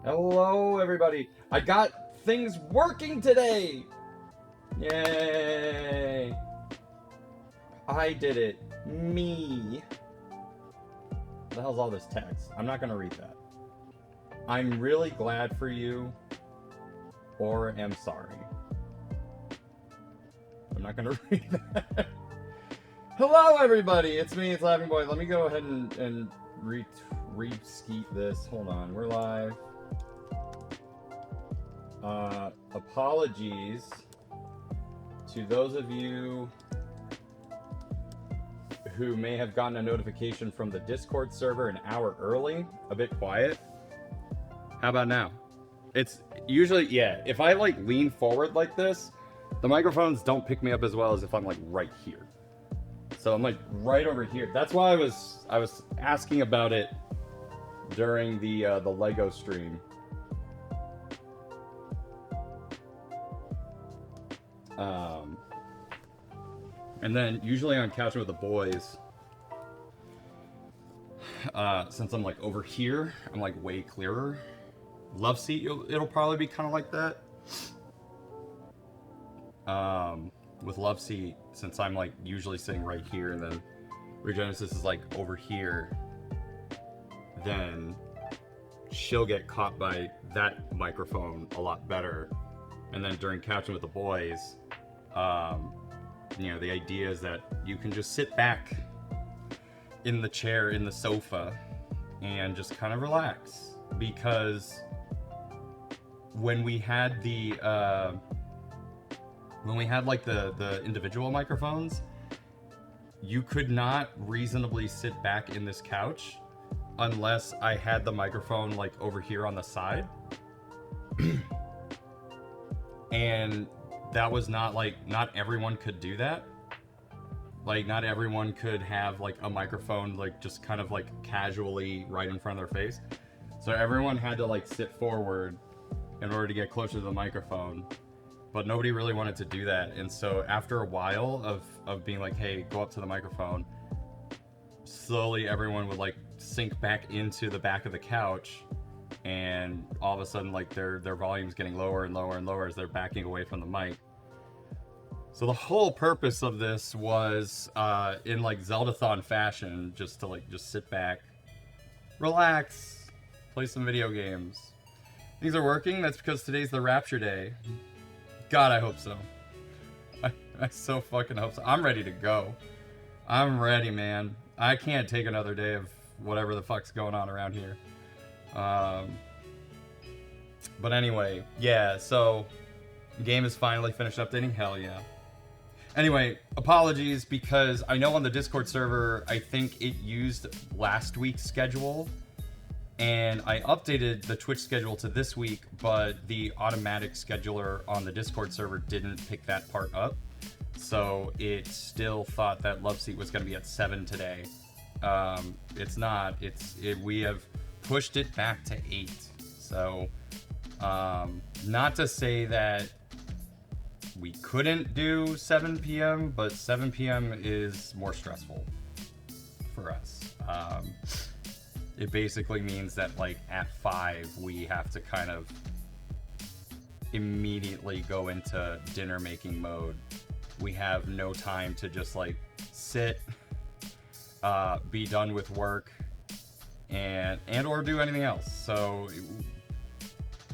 Hello, everybody. I got things working today. Yay. I did it. Me. What the hell's all this text? I'm not going to read that. I'm really glad for you, or am sorry. I'm not going to read that. Hello, everybody. It's me. It's Laughingboy. Let me go ahead and re-skeet this. Hold on. We're live. Apologies to those of you who may have gotten a notification from the Discord server an hour early. A bit quiet. How about now? It's usually, yeah, if I like lean forward like this, the microphones don't pick me up as well as if I'm like right here. So I'm like right over here. That's why I was asking about it during the Lego stream. And then usually on Couching with the Boys, since I'm like over here, I'm like way clearer. Love Seat, it'll probably be kind of like that. With Love Seat, since I'm like usually sitting right here, and then Regenesis is like over here, then she'll get caught by that microphone a lot better. And then during Couching with the Boys, you know, the idea is that you can just sit back in the chair, in the sofa, and just kind of relax. Because when we had the individual microphones, you could not reasonably sit back in this couch unless I had the microphone like over here on the side. And that was not everyone could do that. Like, not everyone could have like a microphone like just kind of like casually right in front of their face. So everyone had to like sit forward in order to get closer to the microphone. But nobody really wanted to do that. And so after a while of being like, hey, go up to the microphone, slowly everyone would like sink back into the back of the couch. And all of a sudden, like their volume's getting lower and lower and lower as they're backing away from the mic. So the whole purpose of this was, in like Zelda-thon fashion, just sit back, relax, play some video games. Things are working. That's because today's the Rapture Day. God, I hope so. I so fucking hope so. I'm ready to go. I'm ready, man. I can't take another day of whatever the fuck's going on around here. But anyway, yeah, so the game is finally finished updating. Hell yeah. Anyway, apologies, because I know on the Discord server, I think it used last week's schedule, and I updated the Twitch schedule to this week, but the automatic scheduler on the Discord server didn't pick that part up. So it still thought that Love Seat was going to be at 7 today. It's not. We have pushed it back to 8. So, not to say that we couldn't do 7 p.m., but 7 p.m. is more stressful for us. It basically means that like at 5, we have to kind of immediately go into dinner making mode. We have no time to just like sit, be done with work, and or do anything else. So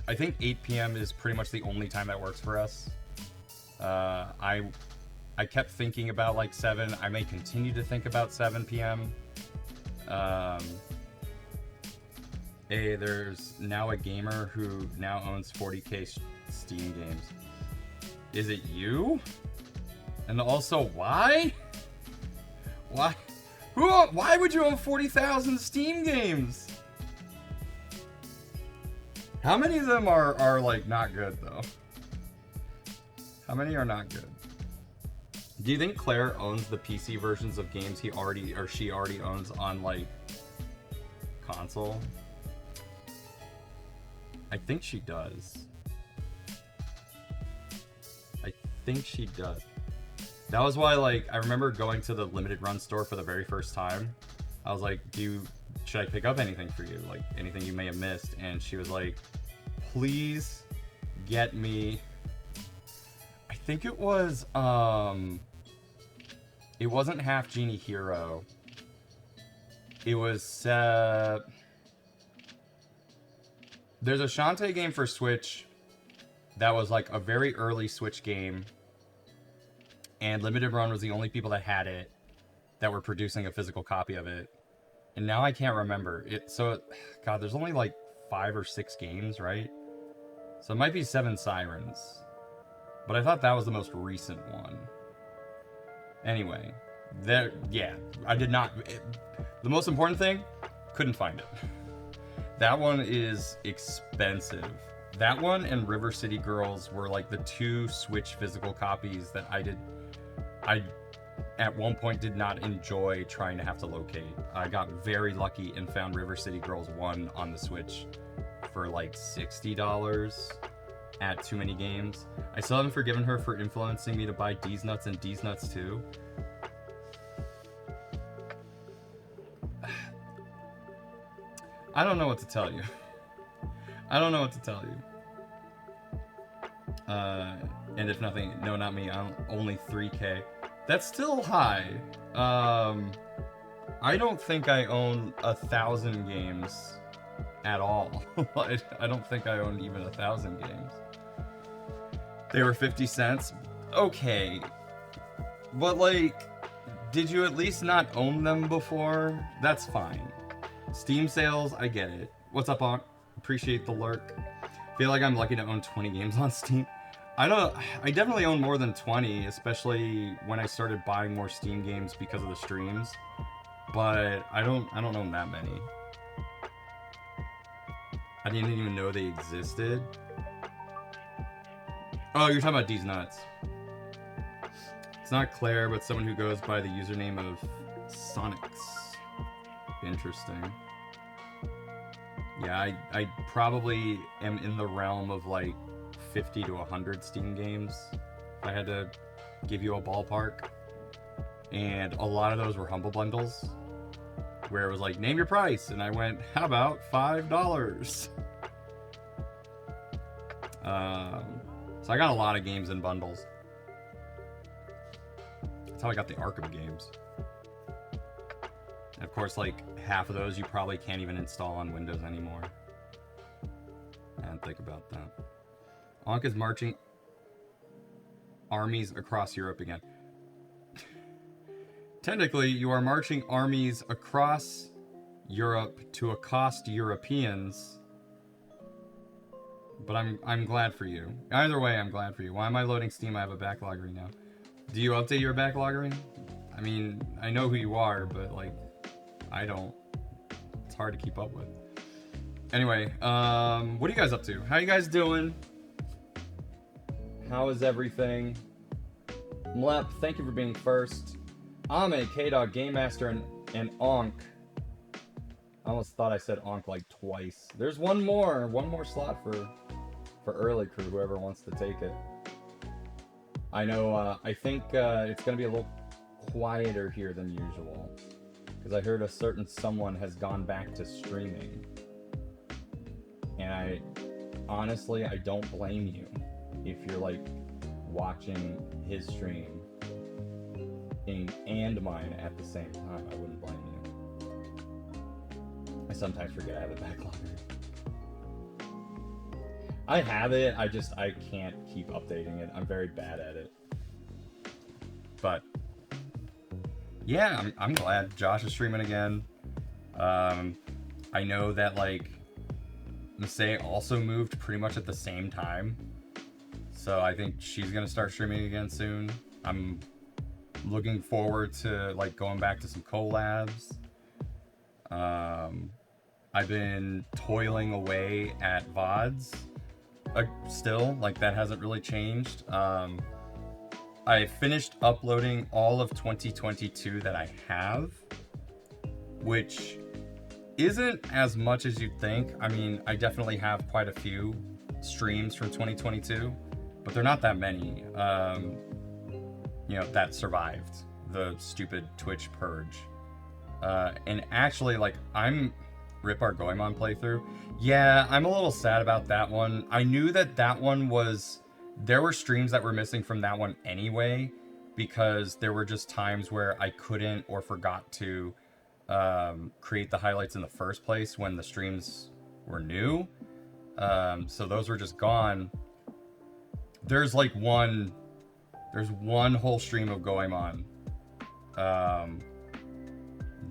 I think 8 p.m. is pretty much the only time that works for us. I kept thinking about like 7. I may continue to think about 7 p.m. Hey, there's now a gamer who now owns 40k Steam games. Is it you? And also, why? Why? Why would you own 40,000 Steam games? How many of them are like not good though? How many are not good? Do you think Claire owns the PC versions of games she already owns on like console? I think she does. I think she does. That was why, like, I remember going to the limited run store for the very first time. I was like, should I pick up anything for you? Like, anything you may have missed? And she was like, please get me. I think it was it wasn't Half Genie Hero. It was there's a Shantae game for Switch that was like a very early Switch game, and Limited Run was the only people that had it, that were producing a physical copy of it. And now I can't remember it. So, God, there's only like 5 or 6 games, right? So it might be 7 Sirens. But I thought that was the most recent one. Anyway, I did not. The most important thing, couldn't find it. That one is expensive. That one and River City Girls were like the 2 Switch physical copies that I at one point did not enjoy trying to have to locate. I got very lucky and found River City Girls 1 on the Switch for like $60 at Too Many Games. I still haven't forgiven her for influencing me to buy D's Nuts and D's Nuts 2. I don't know what to tell you. I don't know what to tell you. And if nothing, no, not me, I'm only 3K. That's still high. I don't think I own 1,000 games at all. I don't think I owned even 1,000 games. They were 50 cents. Okay. But like, did you at least not own them before? That's fine. Steam sales, I get it. What's up, Aunt? Appreciate the lurk. Feel like I'm lucky to own 20 games on Steam. I definitely own more than 20, especially when I started buying more Steam games because of the streams. But I don't own that many. I didn't even know they existed. Oh, you're talking about D's Nuts. It's not Claire, but someone who goes by the username of Sonics. Interesting. Yeah, I probably am in the realm of like 50 to 100 Steam games, if I had to give you a ballpark. And a lot of those were Humble Bundles, where it was like, name your price, and I went, how about $5? So I got a lot of games in bundles. That's how I got the Arkham games. And of course, like, half of those you probably can't even install on Windows anymore. I didn't think about that. Ankh is marching armies across Europe again. Technically, you are marching armies across Europe to accost Europeans. But I'm glad for you. Either way, I'm glad for you. Why am I loading Steam? I have a backloggery now. Do you update your backloggery? I mean, I know who you are, but like, I don't. It's hard to keep up with. Anyway, what are you guys up to? How you guys doing? How is everything? Mlep, thank you for being first. Ame, K-Dog, Game Master, and Onk. I almost thought I said Onk like twice. There's one more slot for early crew, whoever wants to take it. I know, I think it's going to be a little quieter here than usual, because I heard a certain someone has gone back to streaming. And honestly, I don't blame you if you're like watching his stream and mine at the same time. I wouldn't blame you. I sometimes forget I have a backlogger. I have it, I can't keep updating it. I'm very bad at it. But yeah, I'm glad Josh is streaming again. I know that like Masay also moved pretty much at the same time. So I think she's gonna start streaming again soon. I'm looking forward to like going back to some collabs. I've been toiling away at VODs. Still, like that hasn't really changed. I finished uploading all of 2022 that I have, which isn't as much as you'd think. I mean, I definitely have quite a few streams from 2022, but they're not that many, you know, that survived the stupid Twitch purge. And actually, like, rip our Goemon playthrough. Yeah, I'm a little sad about that one. I knew that that one was... There were streams that were missing from that one anyway, because there were just times where I couldn't or forgot to create the highlights in the first place when the streams were new. So those were just gone. There's like one whole stream of Goemon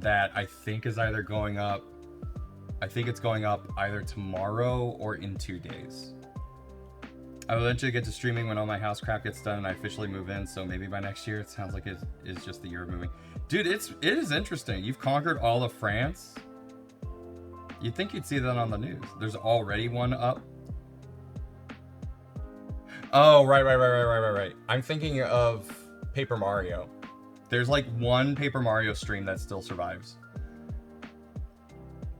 that I think is either going up. I think it's going up either tomorrow or in 2 days. I'll eventually get to streaming when all my house crap gets done and I officially move in, so maybe by next year. It sounds like it is just the year of moving. Dude, it is interesting. You've conquered all of France. You'd think you'd see that on the news. There's already one up. Oh, right. I'm thinking of Paper Mario. There's like one Paper Mario stream that still survives.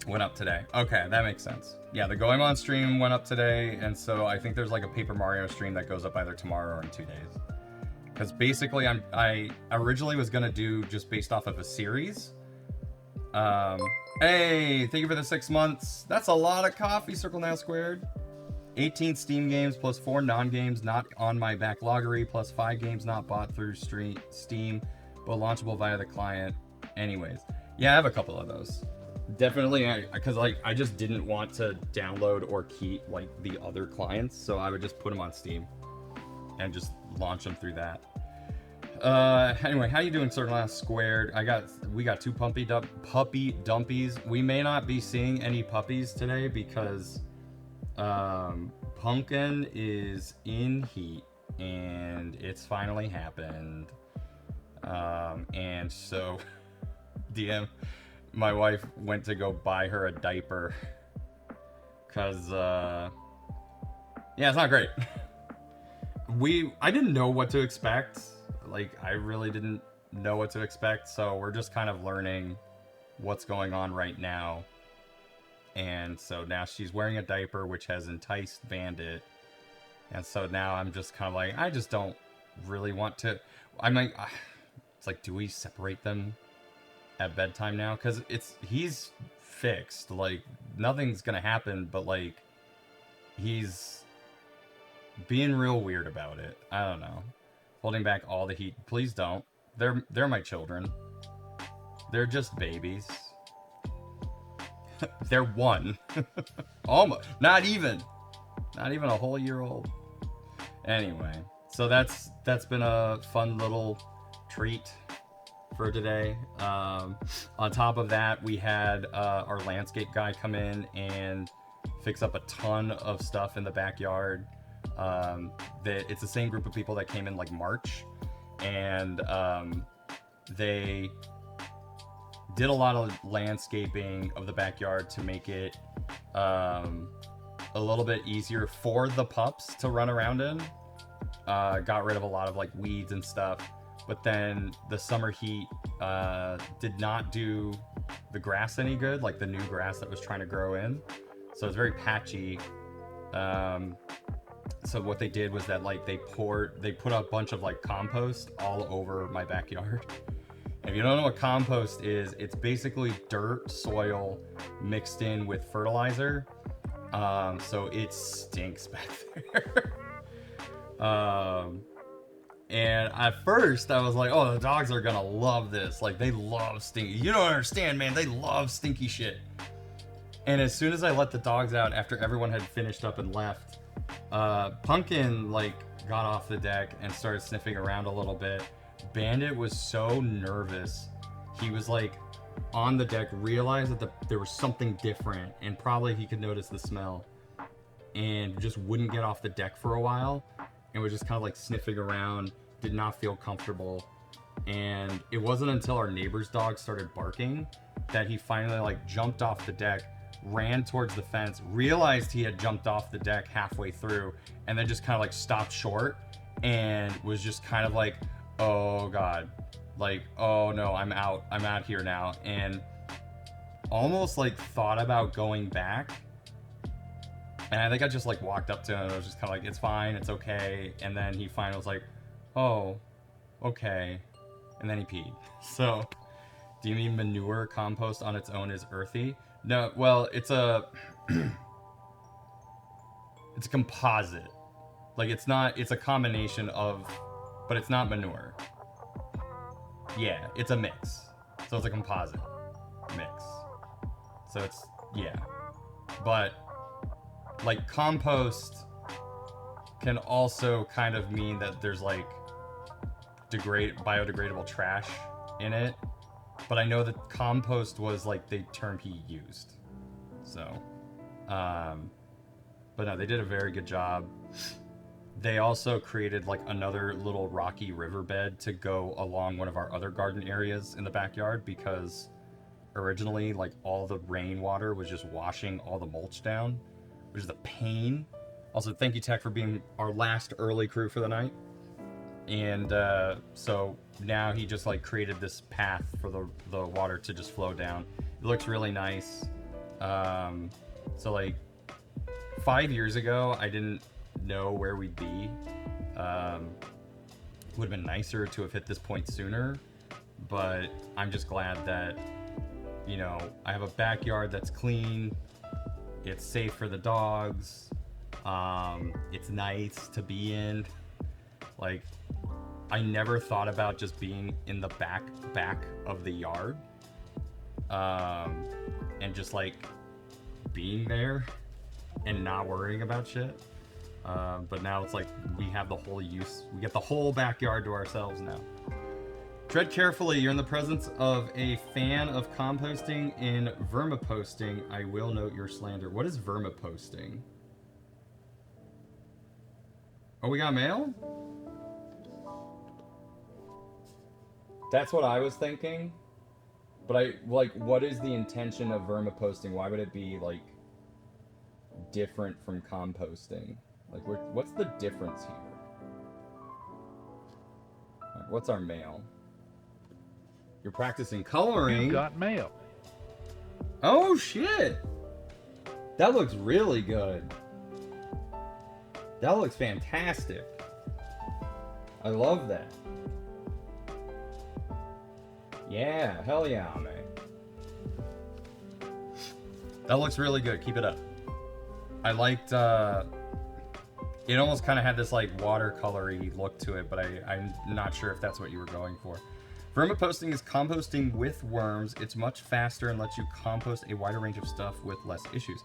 Went up today. Okay, that makes sense. Yeah, the Goemon stream went up today, and so I think there's like a Paper Mario stream that goes up either tomorrow or in 2 days. Because basically, I originally was gonna do just based off of a series. Hey, thank you for the 6 months. That's a lot of coffee, Circle Now Squared. 18 Steam games plus 4 non-games not on my backloggery plus 5 games not bought through Steam, but launchable via the client. Anyways, yeah, I have a couple of those. Definitely, because like I just didn't want to download or keep like the other clients, so I would just put them on Steam and just launch them through that. Anyway, how you doing, Circle Now Squared? We got 2 puppy dumpies. We may not be seeing any puppies today because Pumpkin is in heat and it's finally happened. And so DM, my wife went to go buy her a diaper because yeah, it's not great. I didn't know what to expect. Like, I really didn't know what to expect, so we're just kind of learning what's going on right now. And so now she's wearing a diaper, which has enticed Bandit. And so now I'm just kind of like, I just don't really want to. I'm like, it's like, do we separate them at bedtime now? Because he's fixed. Like, nothing's gonna happen, but like, he's being real weird about it. I don't know. Holding back all the heat. Please don't. They're my children. They're just babies. They're 1. Almost. Not even a whole year old. Anyway, so that's been a fun little treat for today. On top of that, we had our landscape guy come in and fix up a ton of stuff in the backyard. It's the same group of people that came in like March, and they did a lot of landscaping of the backyard to make it a little bit easier for the pups to run around in. Got rid of a lot of like weeds and stuff, but then the summer heat did not do the grass any good, like the new grass that was trying to grow in. So it's very patchy. So what they did was that like they put a bunch of like compost all over my backyard. If you don't know what compost is, it's basically dirt, soil mixed in with fertilizer. So it stinks back there. And at first I was like, oh, the dogs are gonna love this. Like, they love stinky. You don't understand, man. They love stinky shit. And as soon as I let the dogs out after everyone had finished up and left, Pumpkin like got off the deck and started sniffing around a little bit. Bandit was so nervous. He was like on the deck, realized that there was something different, and probably he could notice the smell, and just wouldn't get off the deck for a while, and was just kind of like sniffing around, did not feel comfortable. And it wasn't until our neighbor's dog started barking that he finally like jumped off the deck, ran towards the fence, realized he had jumped off the deck halfway through, and then just kind of like stopped short and was just kind of like, oh god, like, oh no, I'm out here now. And almost like thought about going back, and I think I just like walked up to him and I was just kind of like, it's fine, it's okay. And then he finally was like, oh, okay, and then he peed. So Do you mean manure compost on its own is earthy? No, well, it's a it's a composite. Like it's not, it's a combination of, but it's not manure. Yeah, it's a mix. So it's a composite mix. So it's, yeah. But like compost can also kind of mean that there's like biodegradable trash in it. But I know that compost was like the term he used. So, but no, they did a very good job. They also created like another little rocky riverbed to go along one of our other garden areas in the backyard, because originally like all the rainwater was just washing all the mulch down, which is a pain. Also, thank you, Tech, for being our last early crew for the night. And so now he just like created this path for the water to just flow down. It looks really nice. So like 5 years ago, I didn't know where we'd be. Would have been nicer to have hit this point sooner, but I'm just glad that, you know, I have a backyard that's clean, it's safe for the dogs, it's nice to be in. Like, I never thought about just being in the back of the yard, and just like being there and not worrying about shit. But now it's like we have the whole we get the whole backyard to ourselves now. Tread carefully, you're in the presence of a fan of composting in vermiposting. I will note your slander. What is vermiposting? Oh, we got mail? That's what I was thinking. But what is the intention of vermiposting? Why would it be like different from composting? Like, what's the difference here? Right, what's our mail? You're practicing coloring. You got mail. Oh shit! That looks really good. That looks fantastic. I love that. Yeah, hell yeah, man. That looks really good. Keep it up. I liked, it almost kind of had this like watercolory look to it, but I'm not sure if that's what you were going for. Vermiposting is composting with worms. It's much faster and lets you compost a wider range of stuff with less issues.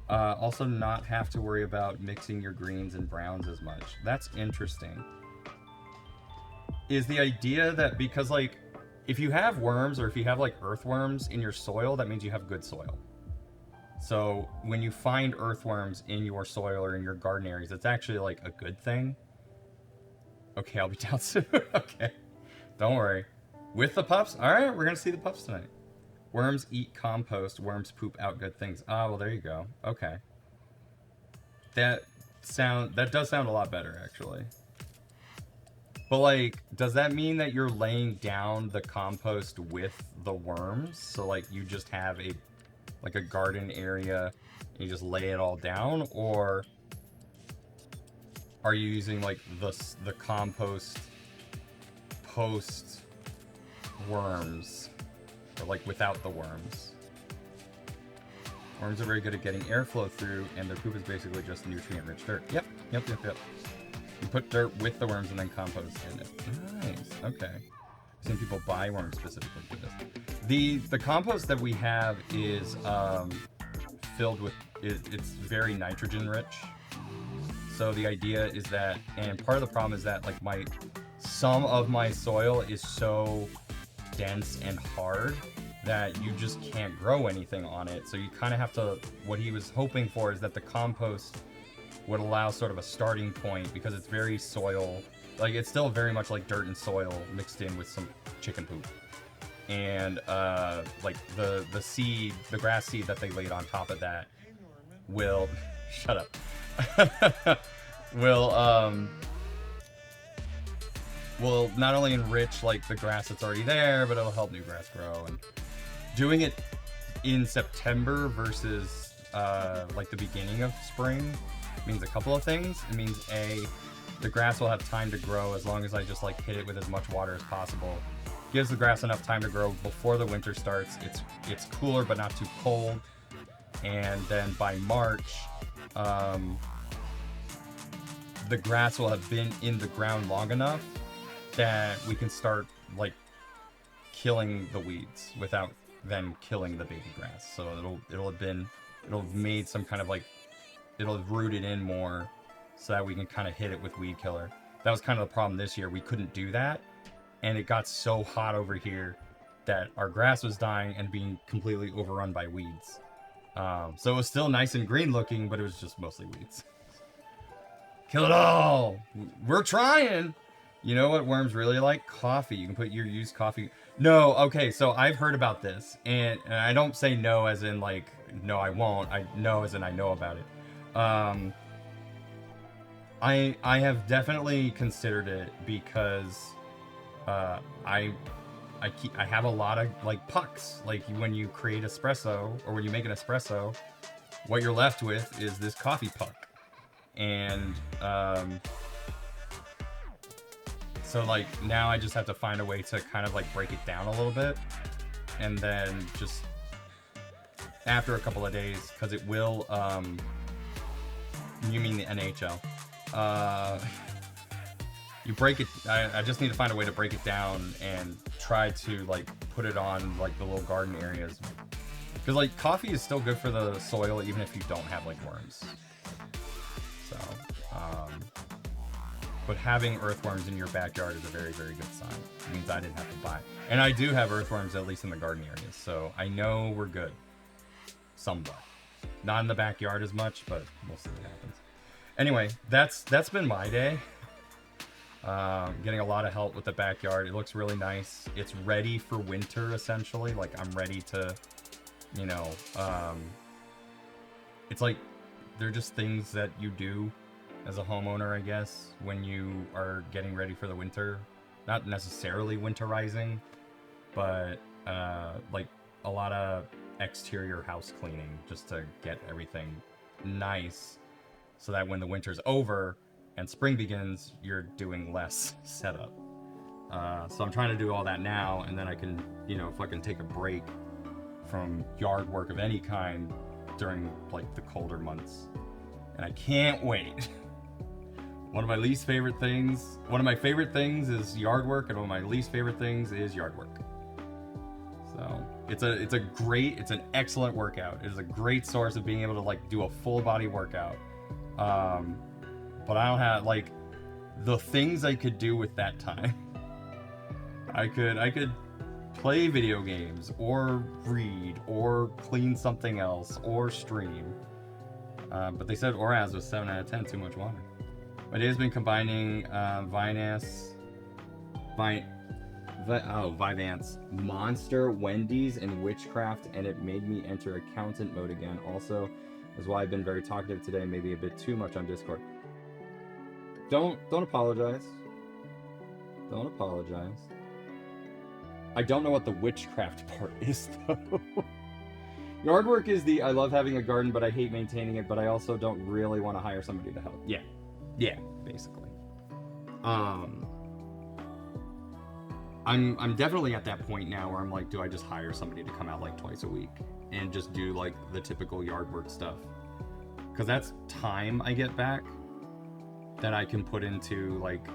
Also not have to worry about mixing your greens and browns as much. That's interesting. Is the idea that because like, if you have worms or if you have like earthworms in your soil, that means you have good soil. So when you find earthworms in your soil or in your garden areas, it's actually like a good thing. Okay, I'll be down soon. Okay, don't worry. With the pups? All right, we're gonna see the pups tonight. Worms eat compost. Worms poop out good things. Ah, well, there you go. Okay. That does sound a lot better, actually. But like, does that mean that you're laying down the compost with the worms? So like, you just have a garden area and you just lay it all down, or are you using like the compost post worms, or like without the worms? Worms are very good at getting airflow through, and their poop is basically just nutrient-rich dirt. Yep. You put dirt with the worms and then compost in it. Nice. Okay. I've seen people buy worms specifically for this. The compost that we have is filled with, it's very nitrogen rich. So the idea is that, and part of the problem is that like some of my soil is so dense and hard that you just can't grow anything on it. So you kind of have to, what he was hoping for is that the compost would allow sort of a starting point, because it's very soil, like it's still very much like dirt and soil mixed in with some chicken poop. And like the grass seed that they laid on top of that will, shut up, will not only enrich like the grass that's already there, but it'll help new grass grow. And doing it in September versus like the beginning of spring means a couple of things. It means A, the grass will have time to grow as long as I just like hit it with as much water as possible. gives the grass enough time to grow before the winter starts. It's cooler but not too cold, and then by March, the grass will have been in the ground long enough that we can start like killing the weeds without then killing the baby grass. So it'll have made some kind of like, it'll have rooted in more so that we can kind of hit it with weed killer. That was kind of the problem this year. We couldn't do that, and it got so hot over here that our grass was dying and being completely overrun by weeds. So it was still nice and green looking, but it was just mostly weeds. Kill it all! We're trying! You know what worms really like? Coffee. You can put your used coffee... No, okay, so I've heard about this, and I don't say no as in like, no I won't. I know as in I know about it. I have definitely considered it because I have a lot of like pucks. Like when you create espresso or when you make an espresso, what you're left with is this coffee puck. And so like now I just have to find a way to kind of like break it down a little bit, and then just after a couple of days, because it will you mean the NHL, you break it. I just need to find a way to break it down and try to like put it on like the little garden areas, because like coffee is still good for the soil even if you don't have like worms. So but having earthworms in your backyard is a very, very good sign. It means I didn't have to buy. And I do have earthworms, at least in the garden areas, so I know we're good. Somewhat. Not in the backyard as much, but we'll see what happens. Anyway, that's been my day. Getting a lot of help with the backyard. It looks really nice. It's ready for winter, essentially. Like, I'm ready to, you know, it's like, they're just things that you do as a homeowner, I guess, when you are getting ready for the winter. Not necessarily winterizing, but like a lot of exterior house cleaning just to get everything nice so that when the winter's over and spring begins, you're doing less setup. So I'm trying to do all that now, and then I can, you know, fucking take a break from yard work of any kind during like the colder months. And I can't wait. One of my least favorite things, one of my favorite things is yard work, and one of my least favorite things is yard work. So it's an excellent workout. It is a great source of being able to like do a full body workout. But I don't have like the things I could do with that time. I could play video games or read or clean something else or stream. But they said Oraz was 7 out of 10, too much water. My day has been combining Vyvanse, Monster, Wendy's, and Witchcraft, and it made me enter accountant mode again. Also, is why I've been very talkative today, maybe a bit too much on Discord. Don't apologize. Don't apologize. I don't know what the witchcraft part is, though. Yard work is the I love having a garden, but I hate maintaining it, but I also don't really want to hire somebody to help. Yeah, basically. I'm definitely at that point now where I'm like, do I just hire somebody to come out like twice a week and just do like the typical yard work stuff? Because that's time I get back that I can put into like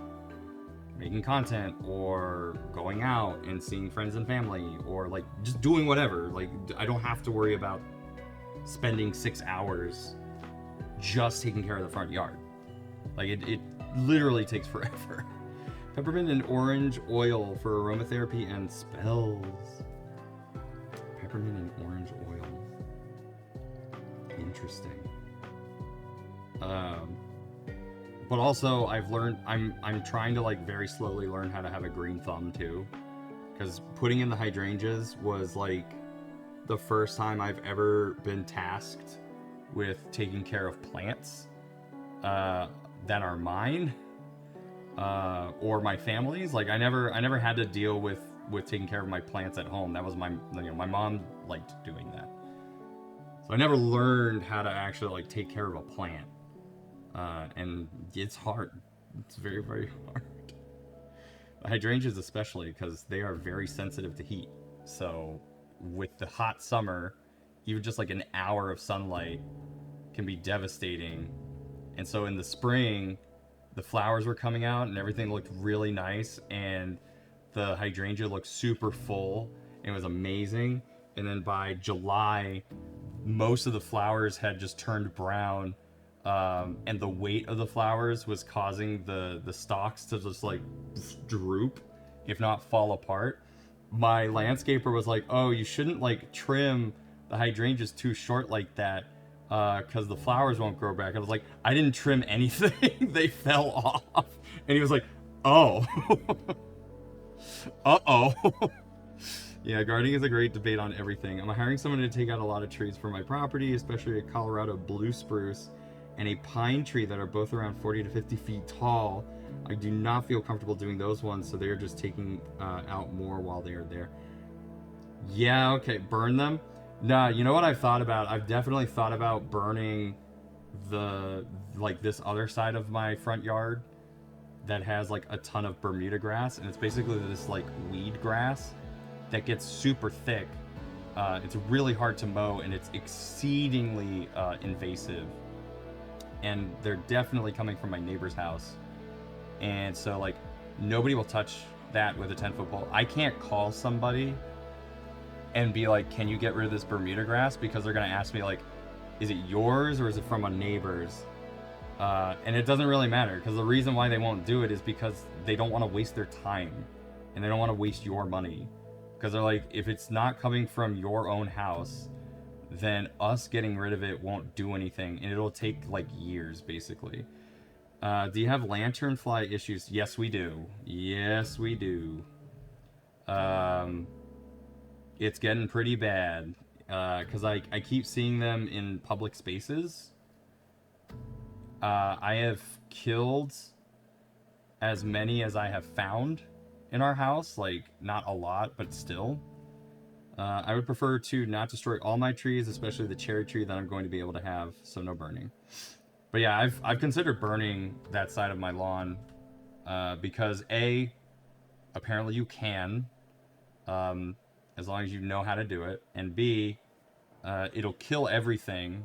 making content or going out and seeing friends and family or like just doing whatever. Like I don't have to worry about spending 6 hours just taking care of the front yard. Like it literally takes forever. Peppermint and orange oil for aromatherapy and spells. Peppermint and orange oil. Interesting. But also I've learned I'm trying to like very slowly learn how to have a green thumb too, because putting in the hydrangeas was like the first time I've ever been tasked with taking care of plants that are mine or my family's. Like I never had to deal with taking care of my plants at home. That was my mom liked doing that, so I never learned how to actually like take care of a plant. And it's hard. It's very, very hard. Hydrangeas especially, because they are very sensitive to heat. So with the hot summer, even just like an hour of sunlight can be devastating. And so in the spring, the flowers were coming out and everything looked really nice, and the hydrangea looked super full. It was amazing. And then by July, most of the flowers had just turned brown, and the weight of the flowers was causing the stalks to just like droop, if not fall apart. My landscaper was like, "Oh, you shouldn't like trim the hydrangeas too short like that, because the flowers won't grow back." I was like, "I didn't trim anything; they fell off." And he was like, "Oh, uh oh." Yeah, gardening is a great debate on everything. I'm hiring someone to take out a lot of trees for my property, especially a Colorado blue spruce and a pine tree that are both around 40 to 50 feet tall. I do not feel comfortable doing those ones, so they're just taking out more while they are there. Yeah, okay, burn them. Nah, you know what I've thought about? I've definitely thought about burning the like this other side of my front yard that has like a ton of Bermuda grass, and it's basically this like weed grass that gets super thick. It's really hard to mow, and it's exceedingly invasive. And they're definitely coming from my neighbor's house. And so, like, nobody will touch that with a 10-foot pole. I can't call somebody and be like, "Can you get rid of this Bermuda grass?" Because they're going to ask me, like, "Is it yours or is it from a neighbor's?" And it doesn't really matter, because the reason why they won't do it is because they don't want to waste their time and they don't want to waste your money. Because they're like, if it's not coming from your own house, then us getting rid of it won't do anything, and it'll take like years, basically. Do you have lanternfly issues? Yes, we do. Yes, we do. Um, it's getting pretty bad, because I keep seeing them in public spaces. I have killed as many as I have found in our house. Like, not a lot, but still. I would prefer to not destroy all my trees, especially the cherry tree that I'm going to be able to have, so no burning. But yeah, I've considered burning that side of my lawn, because A, apparently you can, um, as long as you know how to do it, and B, it'll kill everything,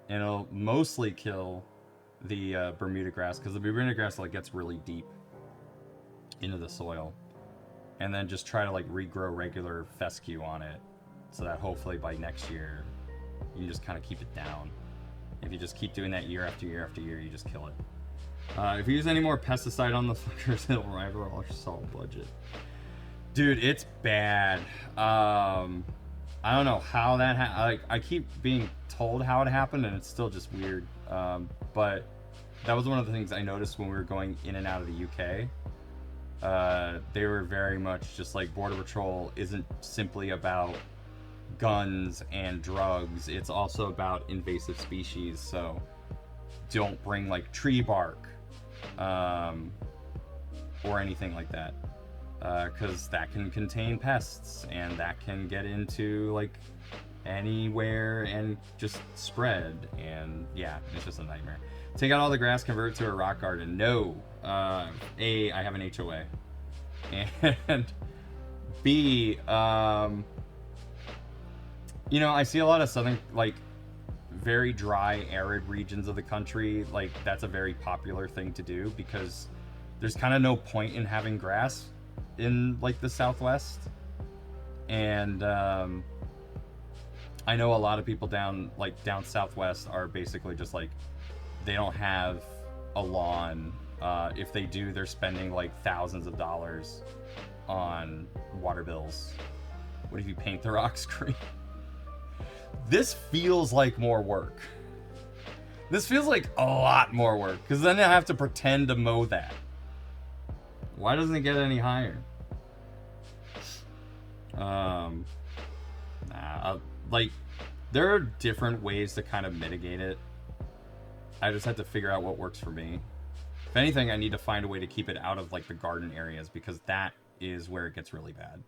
and it'll mostly kill the Bermuda grass, because the Bermuda grass like gets really deep into the soil, and then just try to like regrow regular fescue on it, so that hopefully by next year you can just kind of keep it down. If you just keep doing that year after year after year, you just kill it. If you use any more pesticide on the fuckers, it'll rival our salt budget. Dude, it's bad. I don't know how that like I keep being told how it happened, and it's still just weird. But that was one of the things I noticed when we were going in and out of the UK. They were very much just like, Border Patrol isn't simply about guns and drugs, it's also about invasive species, so don't bring like tree bark, or anything like that, because that can contain pests, and that can get into like anywhere and just spread, and yeah, it's just a nightmare. Take out all the grass, convert it to a rock garden. No. I have an HOA. And B, you know, I see a lot of southern, like, very dry, arid regions of the country. Like, that's a very popular thing to do, because there's kind of no point in having grass in, like, the Southwest. And, I know a lot of people down Southwest are basically just, like, they don't have a lawn. If they do, they're spending like thousands of dollars on water bills. What if you paint the rocks green? This feels like more work. This feels like a lot more work, because then I have to pretend to mow that. Why doesn't it get any higher? Like, there are different ways to kind of mitigate it. I just have to figure out what works for me. If anything, I need to find a way to keep it out of like the garden areas, because that is where it gets really bad.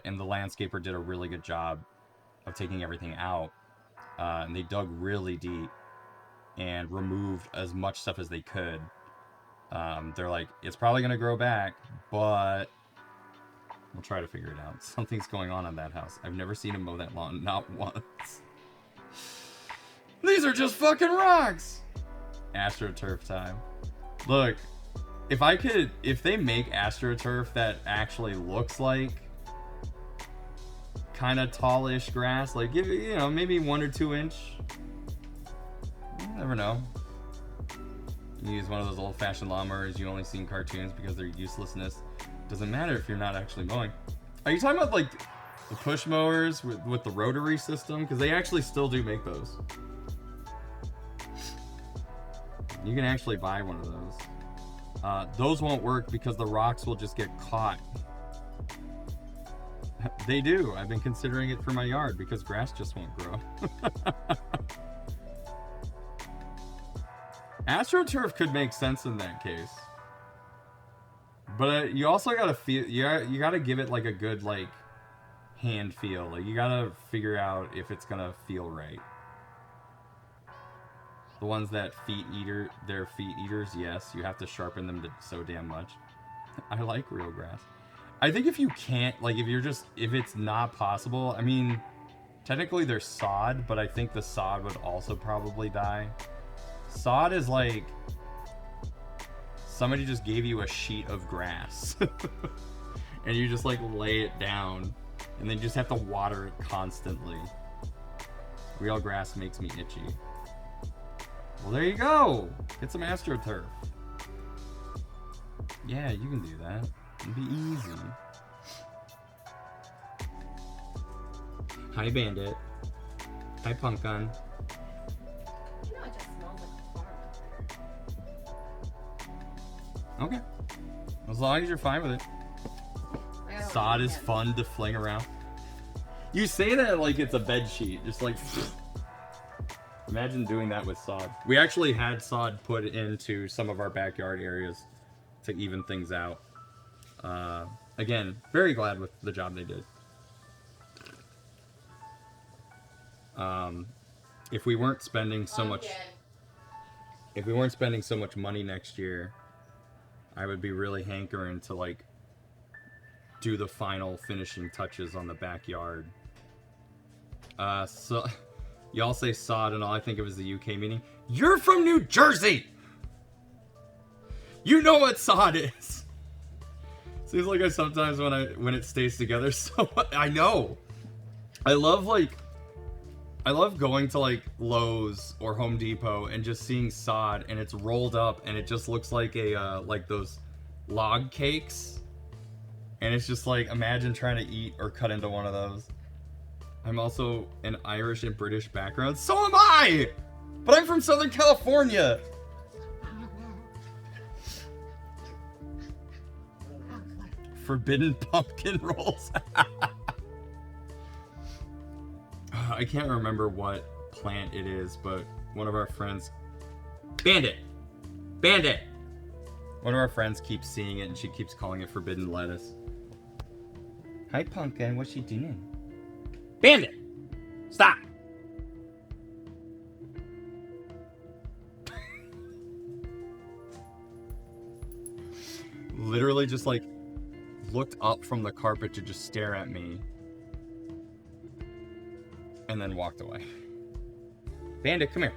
And the landscaper did a really good job of taking everything out. And they dug really deep and removed as much stuff as they could. They're like, it's probably gonna grow back, but we'll try to figure it out. Something's going on in that house. I've never seen him mow that lawn, not once. These are just fucking rocks! AstroTurf time. Look, if they make AstroTurf that actually looks like kind of tallish grass, like give it, you know, maybe 1 or 2 inch. You never know. You use one of those old-fashioned lawnmowers you only see in cartoons because their uselessness doesn't matter if you're not actually mowing. Are you talking about like the push mowers with the rotary system? Because they actually still do make those. You can actually buy one of those. Those won't work because the rocks will just get caught. They do. I've been considering it for my yard because grass just won't grow. AstroTurf could make sense in that case. But you also gotta feel, you gotta give it like a good like hand feel. Like you gotta figure out if it's gonna feel right. The ones that they're feet eaters, yes, you have to sharpen them so damn much. I like real grass. I think if you can't, like if it's not possible, I mean, technically there's sod, but I think the sod would also probably die. Sod is like, somebody just gave you a sheet of grass. And you just like lay it down, and then you just have to water it constantly. Real grass makes me itchy. Well, there you go. Get some AstroTurf. Yeah, you can do that. It'd be easy. Hi, Bandit. Hi, Pumpkin. You know, it just smells like a farm up there. Okay. As long as you're fine with it. Sod is fun to fling around. You say that like it's a bed sheet. Just like... Imagine doing that with sod. We actually had sod put into some of our backyard areas to even things out. Again, very glad with the job they did. If we weren't spending so much money next year, I would be really hankering to like do the final finishing touches on the backyard. So y'all say sod and all, I think it was the UK meaning. You're from New Jersey! You know what sod is! Seems like I sometimes when it stays together, so I know. I love going to like Lowe's or Home Depot and just seeing sod and it's rolled up and it just looks like a like those log cakes. And it's just like, imagine trying to eat or cut into one of those. I'm also an Irish and British background. So am I! But I'm from Southern California! Forbidden pumpkin rolls. I can't remember what plant it is, but one of our friends... Bandit! Bandit! One of our friends keeps seeing it and she keeps calling it forbidden lettuce. Hi, Pumpkin. What's she doing? Bandit! Stop! Literally just like looked up from the carpet to just stare at me and then walked away. Bandit, come here.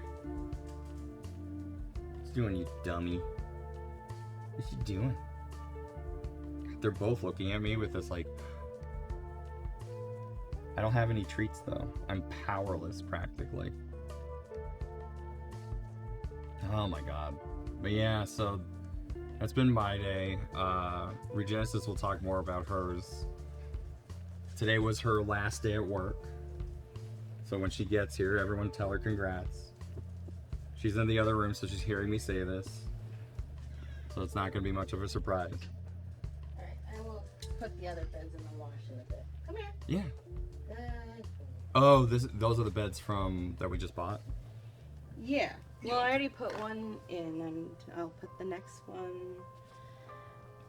What you doing, you dummy? What you doing? They're both looking at me with this like... I don't have any treats though. I'm powerless practically. Oh my god. But yeah, so that's been my day. Regenesis will talk more about hers. Today was her last day at work. So when she gets here, everyone tell her congrats. She's in the other room, so she's hearing me say this. So it's not going to be much of a surprise. Alright, I will put the other beds in the wash in a bit. Come here. Yeah. Good. Oh, those are the beds that we just bought? Yeah. Well, I already put one in, and I'll put the next one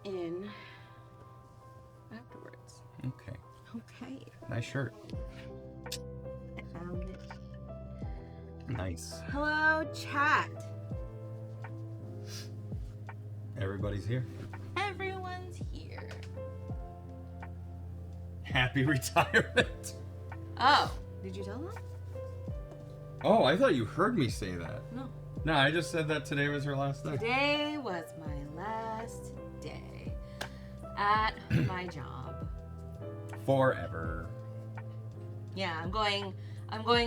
in afterwards. Okay. Okay. Nice shirt. I found it. Nice. Hello, chat. Everybody's here. Everyone's here. Happy retirement. Oh, did you tell them? Oh, I thought you heard me say that. No. No, I just said that today was her last day. Today was my last day at my job. Forever. Yeah, I'm going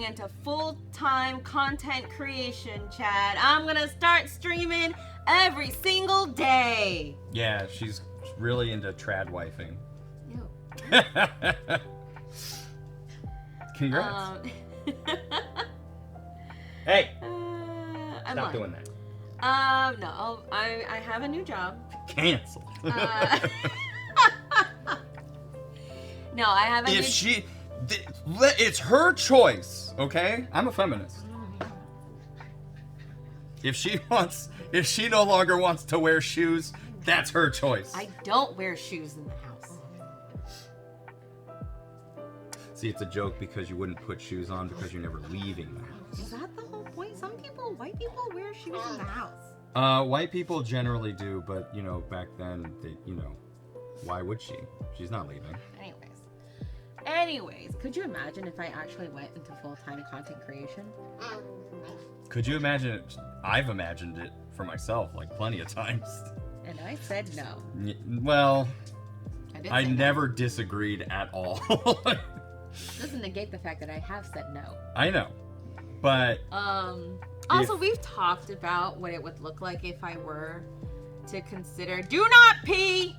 into full-time content creation, Chad. I'm gonna start streaming every single day. Yeah, she's really into trad wifing. Ew. Congrats. Hey, I'm stop lying. doing that. No, I have a new job. Cancel. No, I have a new. It's her choice, okay? I'm a feminist. If she no longer wants to wear shoes, that's her choice. I don't wear shoes in the house. See, it's a joke because you wouldn't put shoes on because you're never leaving the house. Is that the whole point? White people wear shoes in the house. White people generally do, but you know, back then, why would she? She's not leaving. Anyways, could you imagine if I actually went into full-time content creation? Could you imagine it? I've imagined it for myself, like plenty of times. And I said no. Well, I say no. never disagreed at all. Doesn't negate the fact that I have said no. I know, but also we've talked about what it would look like if I were to consider. Do not pee.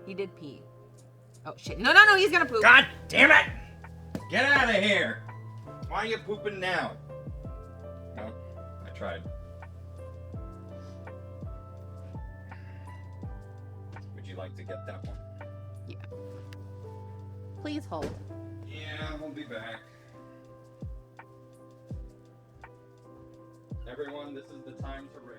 He did pee. Oh shit! No! He's gonna poop. God damn it! Get out of here! Why are you pooping now? No, I tried. Would you like to get that one? Yeah. Please hold. Yeah, we'll be back. Everyone, this is the time to rage.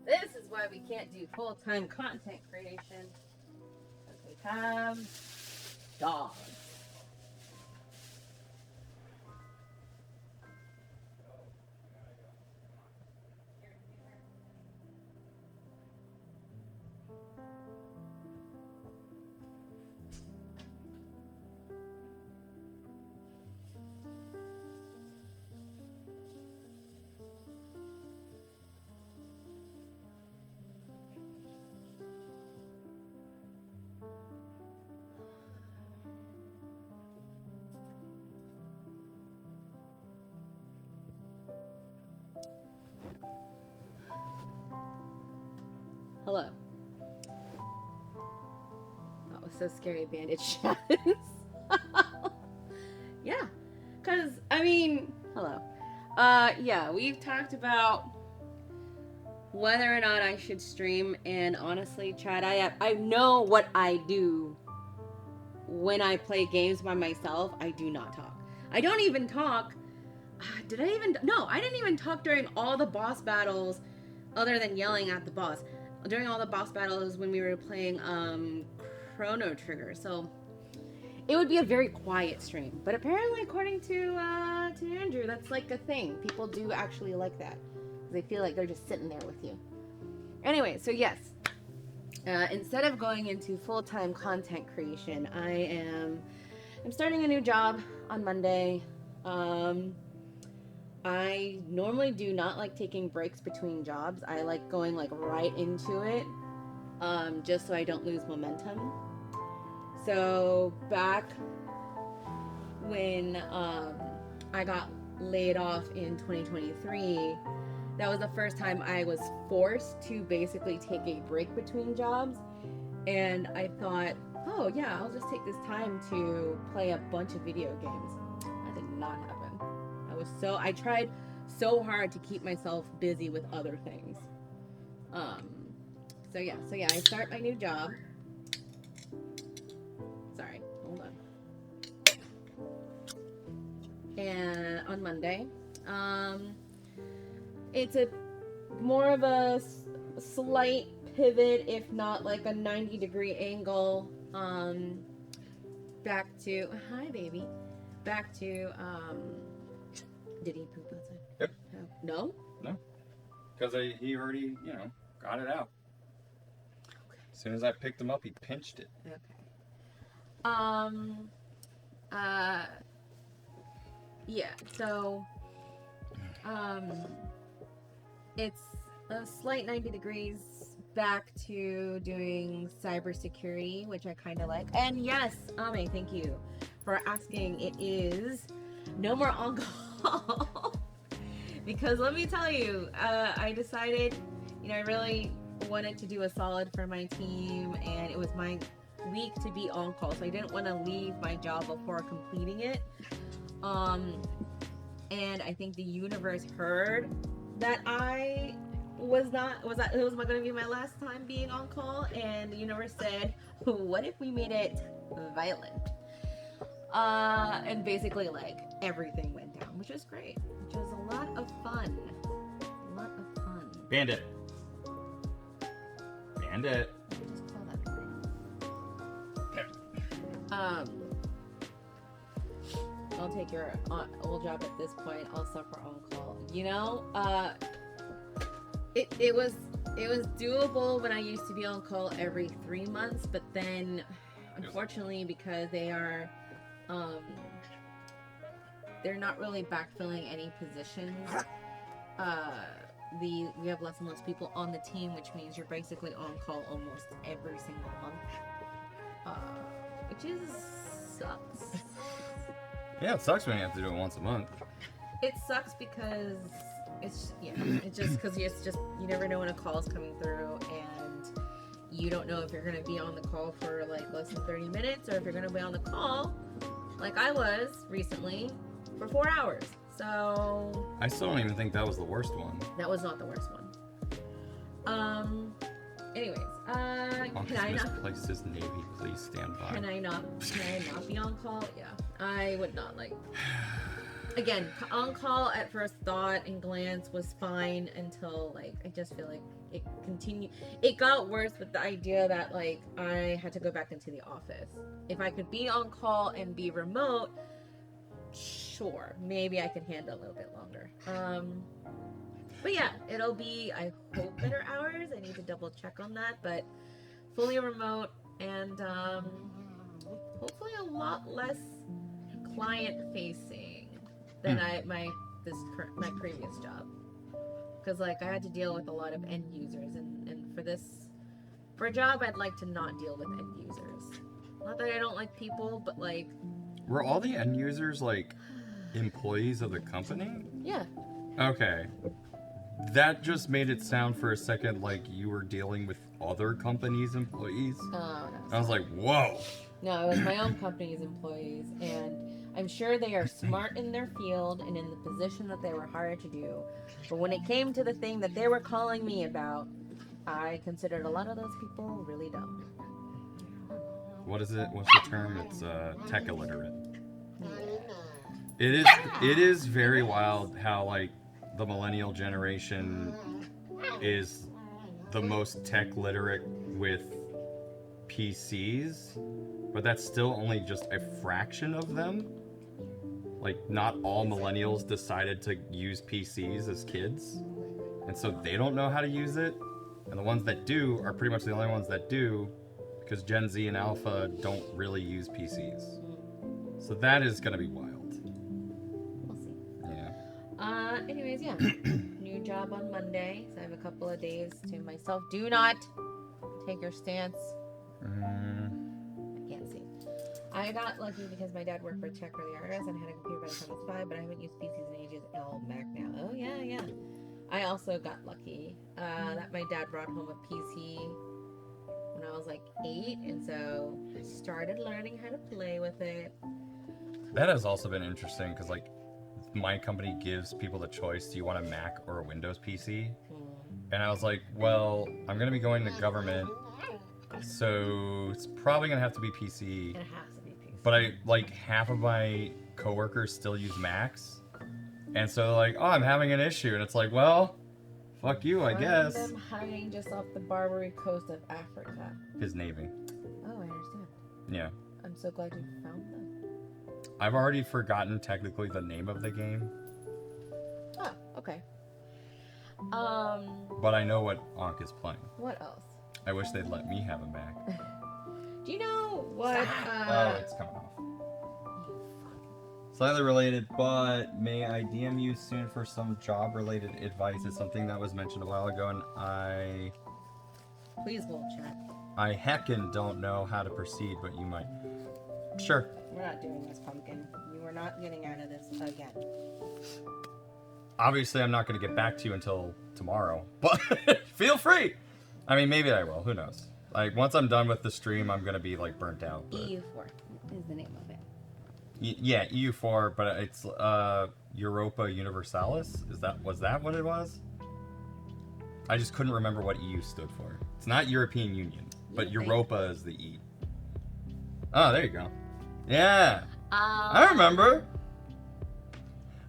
This is why we can't do full-time content creation. Because we have dogs. Hello. That was so scary, bandage shadows. Yeah. Because, I mean, hello. Yeah, we've talked about whether or not I should stream, and honestly, Chad, I know what I do when I play games by myself. I do not talk. I don't even talk. No, I didn't even talk during all the boss battles other than yelling at the boss. During all the boss battles when we were playing Chrono Trigger. So it would be a very quiet stream. But apparently, according to Andrew, that's like a thing. People do actually like that. They feel like they're just sitting there with you. Anyway, so yes. Instead of going into full-time content creation, I'm starting a new job on Monday. I normally do not like taking breaks between jobs. I like going like right into it, just so I don't lose momentum. So back when I got laid off in 2023, that was the first time I was forced to basically take a break between jobs. And I thought, oh yeah, I'll just take this time to play a bunch of video games. That did not happen. I tried so hard to keep myself busy with other things. So yeah, I start my new job. Sorry, hold on. And on Monday, it's more of a slight pivot, if not like a 90-degree angle, back to hi baby, back to did he poop outside? Yep. No. No, because he already got it out. Okay. As soon as I picked him up, he pinched it. Okay. Yeah. So it's a slight 90 degrees back to doing cybersecurity, which I kind of like. And yes, Ame, thank you for asking. It is no more on call. Because let me tell you, I decided, I really wanted to do a solid for my team, and it was my week to be on call, so I didn't want to leave my job before completing it. And I think the universe heard that it was not going to be my last time being on call, and the universe said, what if we made it violent? And basically, like, everything went down, which is great, which was a lot of fun. Bandit. Just call that. I'll take your old job at this point. I'll suffer on call. It was doable when I used to be on call every 3 months, but then, unfortunately, because they're not really backfilling any positions. We have less and less people on the team, which means you're basically on call almost every single month, which sucks. Yeah, it sucks when you have to do it once a month. It sucks because it's just because you never know when a call is coming through, and you don't know if you're gonna be on the call for like less than 30 minutes, or if you're gonna be on the call like I was recently for 4 hours. So I still don't even think that was the worst one. That was not the worst one. Anyways, can I not misplaced his navy? Please stand by. Can I not be on call? Yeah, I would not like. Again, on call at first thought and glance was fine until like I just feel like it continued. It got worse with the idea that like I had to go back into the office. If I could be on call and be remote, sure, maybe I could handle a little bit longer. But yeah, it'll be, I hope, better hours. I need to double check on that, but fully remote and hopefully a lot less client facing than my previous job. Because like I had to deal with a lot of end users, and for a job I'd like to not deal with end users. Not that I don't like people, but like, were all the end users like employees of the company? Yeah. Okay. That just made it sound for a second like you were dealing with other companies' employees. Oh, no. I was like, whoa. No, it was my own company's employees, and I'm sure they are smart in their field and in the position that they were hired to do. But when it came to the thing that they were calling me about, I considered a lot of those people really dumb. What is it? What's the term? It's tech illiterate. It is very wild how like the millennial generation is the most tech literate with PCs, but that's still only just a fraction of them. Like, not all millennials decided to use PCs as kids, and so they don't know how to use it, and the ones that do are pretty much the only ones that do, because Gen Z and Alpha don't really use PCs. So that is going to be wild. We'll see. Yeah. Anyways, yeah. New job on Monday, so I have a couple of days to myself. Do not take your stance. I can't see. I got lucky because my dad worked for Czech or the IRS and had a computer by the time I was 5, but I haven't used PCs in ages. Oh, Mac now. Oh, yeah. I also got lucky that my dad brought home a PC when I was like 8, and so I started learning how to play with it. That has also been interesting because, like, my company gives people the choice: do you want a Mac or a Windows PC? And I was like, well, I'm going to be going to government, so it's probably going to have to be PC. It has to be PC. But half of my coworkers still use Macs. And so they're like, oh, I'm having an issue. And it's like, well, Fuck you, I Find guess. them hanging just off the Barbary coast of Africa. His navy. Oh, I understand. Yeah. I'm so glad you found them. I've already forgotten technically the name of the game. Oh, okay. But I know what Ankh is playing. What else? I wish they'd let me have him back. Do you know what? Oh, it's coming off. Slightly related, but may I DM you soon for some job-related advice? It's something that was mentioned a while ago, and Please hold chat. I heckin' don't know how to proceed, but you might. Sure. We're not doing this, Pumpkin. You are not getting out of this again. Obviously, I'm not going to get back to you until tomorrow, but feel free. I mean, maybe I will. Who knows? Like, once I'm done with the stream, I'm going to be, like, burnt out. But... EU4 is the name of it. Yeah, EU4, but it's Europa Universalis. Was that what it was? I just couldn't remember what EU stood for. It's not European Union, but Europa is the E. Oh, there you go. Yeah, I remember.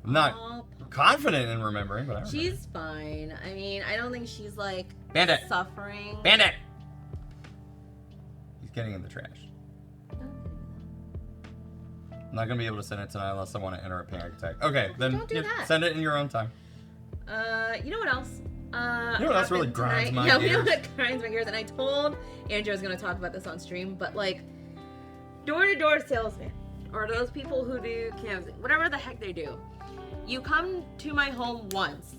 I'm not confident in remembering, but I remember. She's fine. I mean, I don't think she's like Bandit. suffering. Bandit. He's getting in the trash. I'm not gonna be able to send it tonight unless I want to enter a panic attack. Okay, then Don't do that. Send it in your own time. You know what else? You know what else really grinds my gears? Yeah, you know what grinds my gears? And I told Andrew I was gonna talk about this on stream, but like, door-to-door salesmen, or those people who do canvassing, whatever the heck they do. You come to my home once.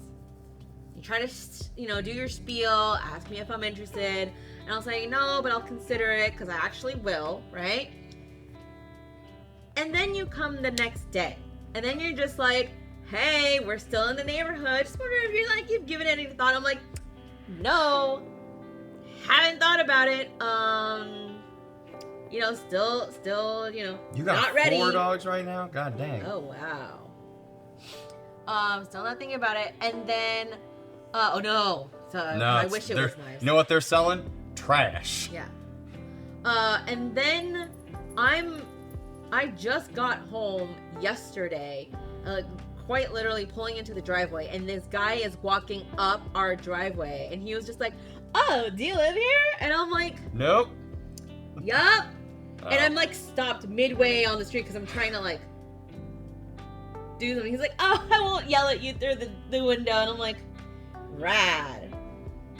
You try to, do your spiel, ask me if I'm interested, and I'll say no, but I'll consider it because I actually will, right? And then you come the next day, and then you're just like, hey, we're still in the neighborhood. Just wondering if you've given it any thought. I'm like, no, haven't thought about it. Still, You got not ready. 4 dogs right now? God dang. Oh wow. Still not thinking about it. And then, oh no. So I wish it was nice. You know what they're selling? Trash. Yeah. And then I just got home yesterday, quite literally pulling into the driveway, and this guy is walking up our driveway, and he was just like, oh, do you live here? And I'm like, nope. yup. And I'm like stopped midway on the street because I'm trying to like do something. He's like, oh, I won't yell at you through the window. And I'm like, rad.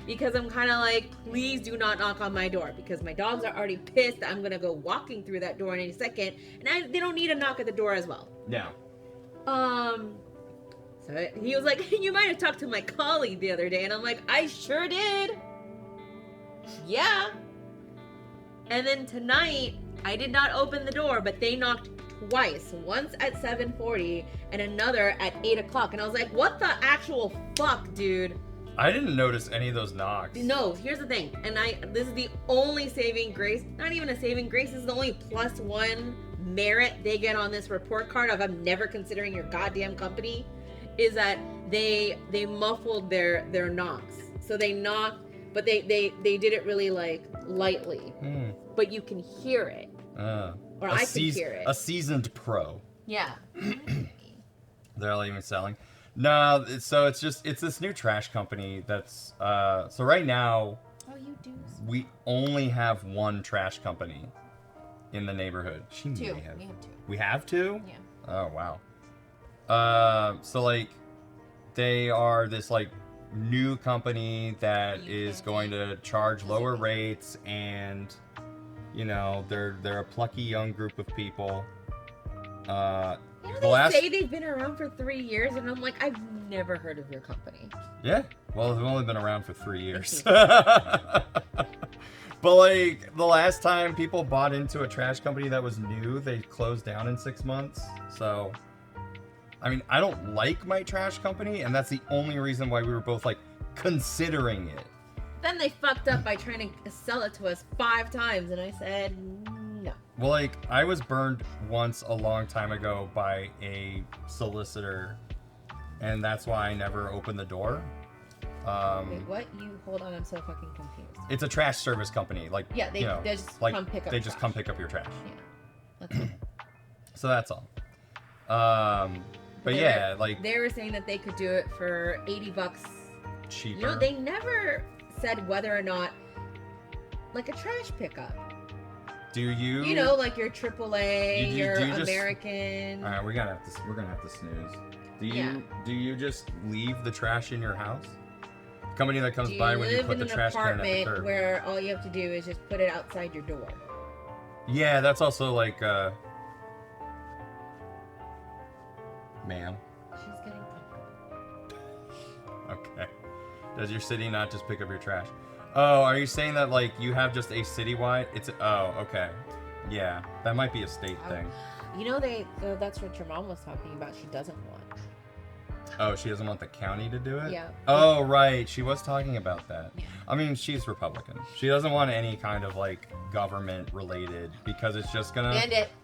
Because I'm kind of like, please do not knock on my door, because my dogs are already pissed that I'm going to go walking through that door in any second, and they don't need a knock at the door as well. Yeah. So he was like, you might have talked to my colleague the other day, and I'm like, I sure did. Yeah. And then tonight, I did not open the door, but they knocked twice. Once at 7:40 and another at 8 o'clock. And I was like, what the actual fuck, dude? I didn't notice any of those knocks. No, here's the thing. And this is the only saving grace. Not even a saving grace. This is the only +1 merit they get on this report card of I'm never considering your goddamn company, is that they muffled their knocks. So they knocked, but they did it really like lightly. But you can hear it. Or I can hear it. A seasoned pro. Yeah. They're all even selling. No, so it's this new trash company that's so right now. Oh, you do. We only have one trash company in the neighborhood. Two. We have 2. We have 2? Yeah. Oh wow. So like, they are this like new company that is going to charge lower rates, and they're a plucky young group of people. They say they've been around for 3 years, and I'm like, I've never heard of your company. Yeah, well, they've only been around for 3 years. But like, the last time people bought into a trash company that was new, they closed down in 6 months. So, I mean, I don't like my trash company, and that's the only reason why we were both like considering it. Then they fucked up by trying to sell it to us 5 times, and I said no. Well, like, I was burned once a long time ago by a solicitor, and that's why I never opened the door. Wait, what? Hold on, I'm so fucking confused. It's a trash service company. Like, yeah, they just come pick up They just come pick up your trash. Yeah. That's it. So that's all. But yeah, like... They were saying that they could do it for $80 cheaper. You know, they never said whether or not, like a trash pickup. Do you? You know, like your AAA, do your you just, American. All right, we're gonna have to snooze. Do you just leave the trash in your house? The company that comes by when you put the trash can at the curb. Where all you have to do is just put it outside your door. Yeah, that's also like, ma'am. She's getting comfortable. Okay. Does your city not just pick up your trash? Oh, are you saying that like you have just a citywide? Okay. Yeah, that might be a state thing. You know, that's what your mom was talking about. She doesn't want. Oh, she doesn't want the county to do it? Yeah. Oh, right. She was talking about that. Yeah. I mean, she's Republican. She doesn't want any kind of like government related because it's just gonna.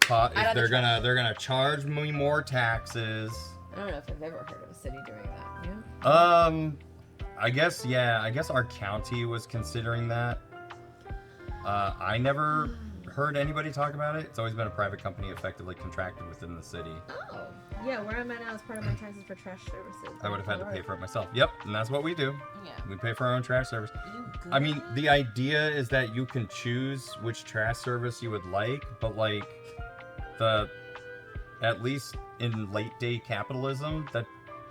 They're gonna charge me more taxes. I don't know if I've ever heard of a city doing that. Yeah. I guess our county was considering that. I never heard anybody talk about it. It's always been a private company effectively contracted within the city. Oh, yeah, where I'm at now is part of my taxes for trash services. I would have had to pay for it myself. Yep, and that's what we do. Yeah. We pay for our own trash service. I mean, the idea is that you can choose which trash service you would like, but like at least in late day capitalism, that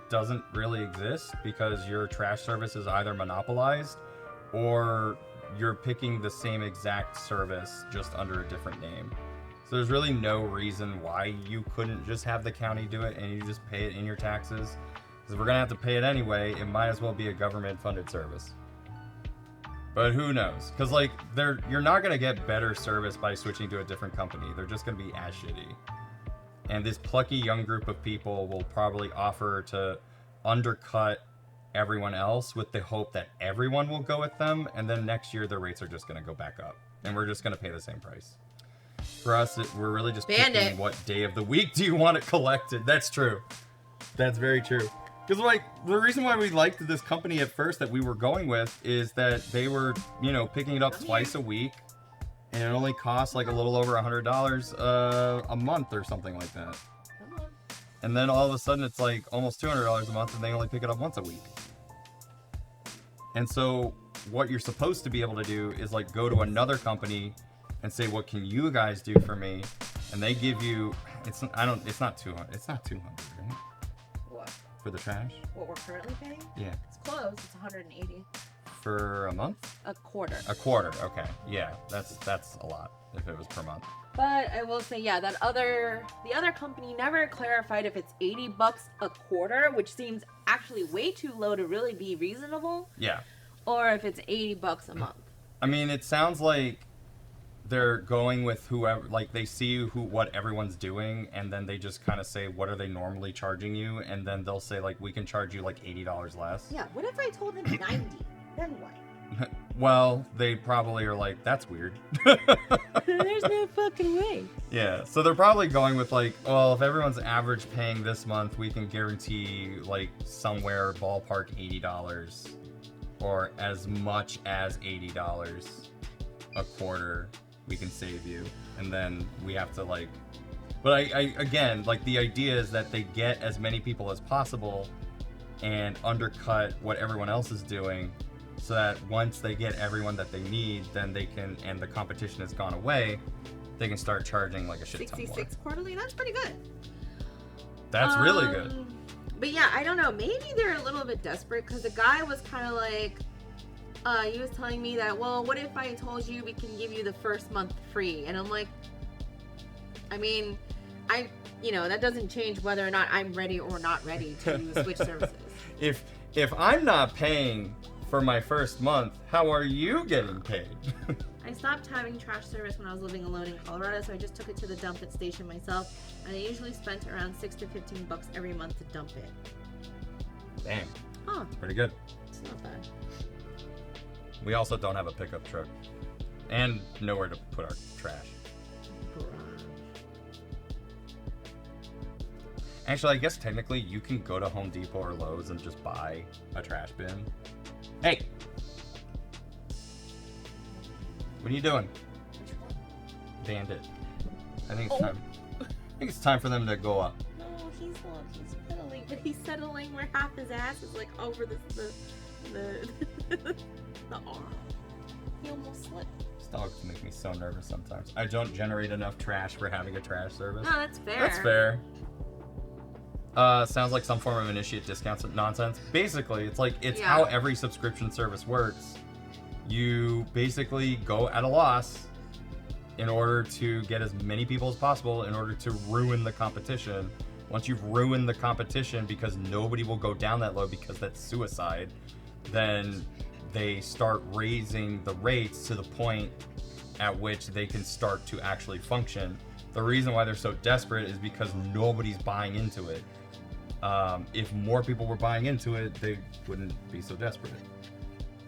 doesn't really exist because your trash service is either monopolized or you're picking the same exact service just under a different name. So there's really no reason why you couldn't just have the county do it and you just pay it in your taxes. Because if we're gonna have to pay it anyway, it might as well be a government funded service. But who knows? Because like you're not gonna get better service by switching to a different company. They're just gonna be as shitty. And this plucky young group of people will probably offer to undercut everyone else with the hope that everyone will go with them, and then next year their rates are just going to go back up, and we're just going to pay the same price. For us, we're really just picking what day of the week do you want it collected. That's true. That's very true. Because like the reason why we liked this company at first that we were going with is that they were, picking it up twice a week, and it only costs like a little over $100 a month or something like that. And then all of a sudden it's like almost $200 a month and they only pick it up once a week. And so what you're supposed to be able to do is like go to another company and say, what can you guys do for me? And they give you, it's not 200. It's not 200, right? What? For the trash? What we're currently paying? Yeah. It's close. It's 180. For a month? A quarter. A quarter, okay. Yeah, that's a lot if it was per month. But I will say, yeah, the other company never clarified if it's $80 a quarter, which seems actually way too low to really be reasonable. Yeah. Or if it's $80 a month. I mean, it sounds like they're going with whoever, like they see what everyone's doing, and then they just kind of say, what are they normally charging you? And then they'll say, like, we can charge you like $80 less. Yeah, what if I told them 90? Then what? Well, they probably are like, that's weird. There's no fucking way. Yeah, so they're probably going with like, well, if everyone's average paying this month, we can guarantee like somewhere ballpark $80 or as much as $80 a quarter we can save you. And then we have to like, but I again, like the idea is that they get as many people as possible and undercut what everyone else is doing, so that once they get everyone that they need, then they can, and the competition has gone away, they can start charging like a shit ton more. 66 quarterly, that's pretty good. That's really good. But yeah, I don't know, maybe they're a little bit desperate, because the guy was kind of like, he was telling me that, well, what if I told you we can give you the first month free? And I'm like, I mean, that doesn't change whether or not I'm ready or not ready to switch services. If I'm not paying for my first month, how are you getting paid? I stopped having trash service when I was living alone in Colorado, so I just took it to the dump at station myself, and I usually spent around $6 to $15 every month to dump it. Damn. Huh. Pretty good. It's not bad. We also don't have a pickup truck and nowhere to put our trash. Actually, I guess technically you can go to Home Depot or Lowe's and just buy a trash bin. Hey! What are you doing? Bandit. I think it's time. I think it's time for them to go up. No, he's settling, but he's settling where half his ass is like over the arm. He almost slipped. This dog makes me so nervous sometimes. I don't generate enough trash for having a trash service. No, that's fair. That's fair. Sounds like some form of initiate discounts nonsense. Basically, it's how every subscription service works. You basically go at a loss in order to get as many people as possible in order to ruin the competition. Once you've ruined the competition because nobody will go down that low because that's suicide, then they start raising the rates to the point at which they can start to actually function. The reason why they're so desperate is because nobody's buying into it. If more people were buying into it, they wouldn't be so desperate.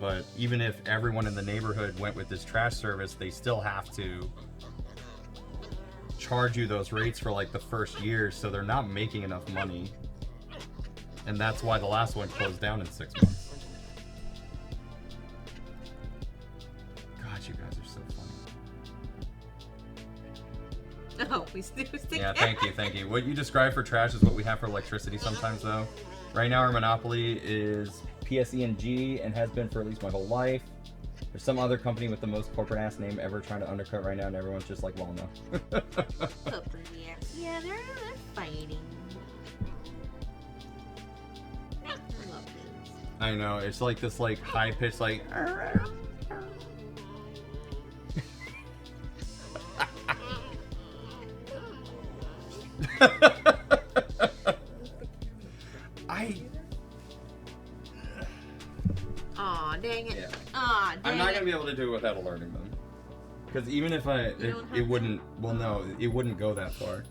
But even if everyone in the neighborhood went with this trash service, they still have to charge you those rates for like the first year, so they're not making enough money. And that's why the last one closed down in 6 months. God, you guys are so funny. Oh, we stick. Yeah, thank you. What you describe for trash is what we have for electricity sometimes, though. Right now, our monopoly is PSE&G and has been for at least my whole life. There's some other company with the most corporate ass name ever trying to undercut right now, and everyone's just like, well, no. Yeah, they're fighting. I love this. I know, it's like this like high pitched like. Aw, dang it. Yeah. Aw, dang I'm not it. gonna be able to do it without alerting them. Because even if it wouldn't, well, no, it wouldn't go that far.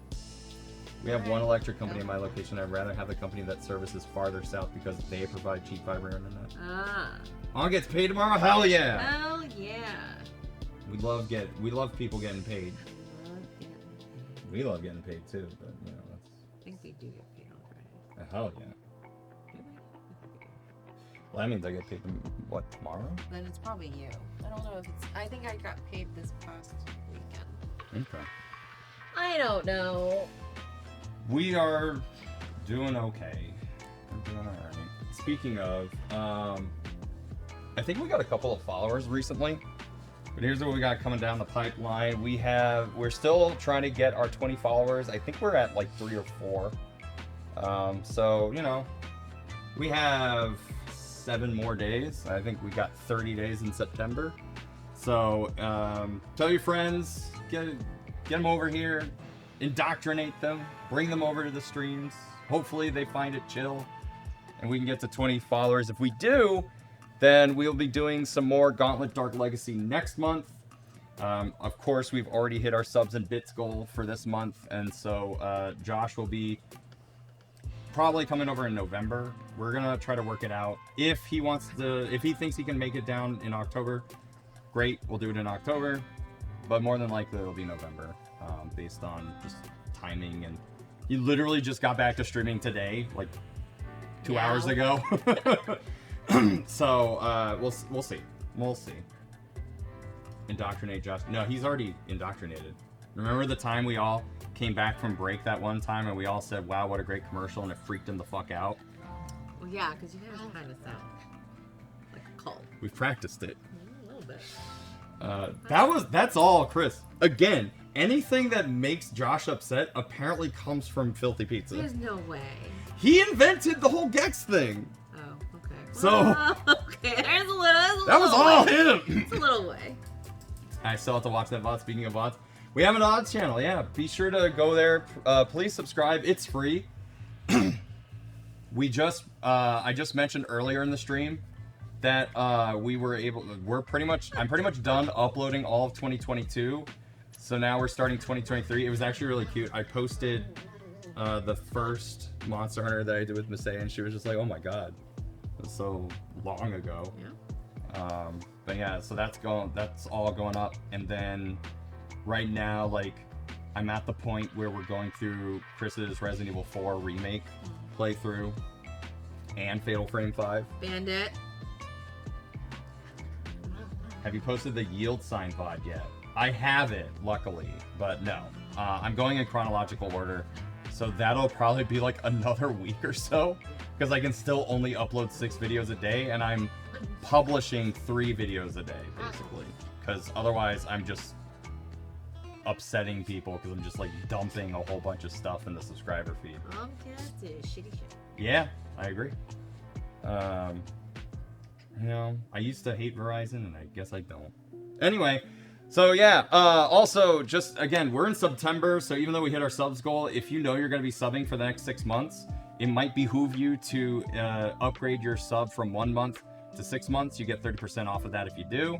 We have one electric company in my location. I'd rather have the company that services farther south because they provide cheap fiber internet. Ah. On gets paid tomorrow? Hell yeah! Hell yeah. We love people getting paid. We love getting paid too, but you know, that's. I think we do get paid on Friday. Hell yeah. Well, that means I get paid, what, tomorrow? Then it's probably you. I don't know if it's. I think I got paid this past weekend. Okay. I don't know. We are doing okay. We're doing alright. Speaking of, I think we got a couple of followers recently. But here's what we got coming down the pipeline. We're still trying to get our 20 followers. I think we're at like 3 or 4. So, you know, we have 7 more days. I think we got 30 days in September. So, tell your friends, get them over here, indoctrinate them, bring them over to the streams. Hopefully they find it chill and we can get to 20 followers. If we do, then we'll be doing some more Gauntlet Dark Legacy next month. Of course, we've already hit our subs and bits goal for this month, and so Josh will be probably coming over in November. We're gonna try to work it out. If he thinks he can make it down in October, great, we'll do it in October. But more than likely, it'll be November, based on just timing. And he literally just got back to streaming today, like 2 hours ago. So we'll see. Indoctrinate Josh. No, he's already indoctrinated. Remember the time we all came back from break that one time and we all said, wow, what a great commercial, and it freaked him the fuck out? Well, yeah, because you guys kind of sound like a cult. We've practiced it. A little bit. That's all Chris. Again, anything that makes Josh upset apparently comes from Filthy Pizza. There's no way. He invented the whole Gex thing. Oh, okay. So okay, there's a little. That was all way. him. It's a little way. I still have to watch that VOD. Speaking of VODs, we have an odds channel. Yeah, be sure to go there. Please subscribe. It's free. I just mentioned earlier in the stream that I'm pretty much done uploading all of 2022. So now we're starting 2023. It was actually really cute. I posted the first Monster Hunter that I did with Masay, and she was just like, oh my god, it was so long ago. Yeah. But yeah, so that's all going up. And then right now, like, I'm at the point where we're going through Chris's Resident Evil 4 remake playthrough and Fatal Frame 5. Bandit. Have you posted the yield sign VOD yet? I have it, luckily, but no. I'm going in chronological order. So that'll probably be like another week or so, because I can still only upload 6 videos a day, and I'm publishing 3 videos a day, basically. Because otherwise I'm just upsetting people, because I'm just like dumping a whole bunch of stuff in the subscriber feed. Comcast is shitty shit. Yeah, I agree. You know, I used to hate Verizon, and I guess I don't. Anyway, so yeah, also, just, again, we're in September, so even though we hit our subs goal, if you know you're going to be subbing for the next 6 months, it might behoove you to upgrade your sub from 1 month to 6 months. You get 30% off of that if you do.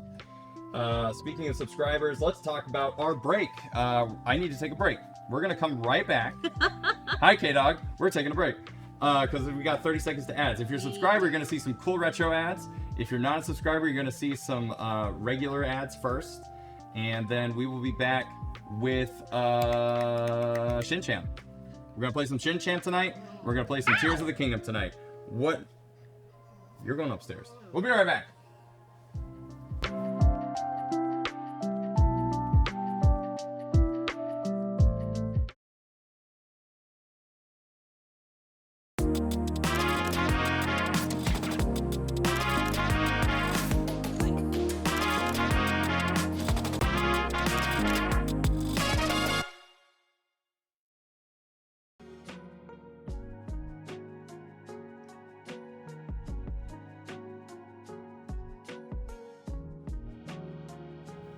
Speaking of subscribers, let's talk about our break. I need to take a break. We're going to come right back. Hi, K-Dog. We're taking a break. Because we got 30 seconds to ads. If you're a subscriber, you're going to see some cool retro ads. If you're not a subscriber, you're going to see some regular ads first. And then we will be back with Shinchan. We're going to play some Shinchan tonight. We're going to play some Tears of the Kingdom tonight. What? You're going upstairs. We'll be right back.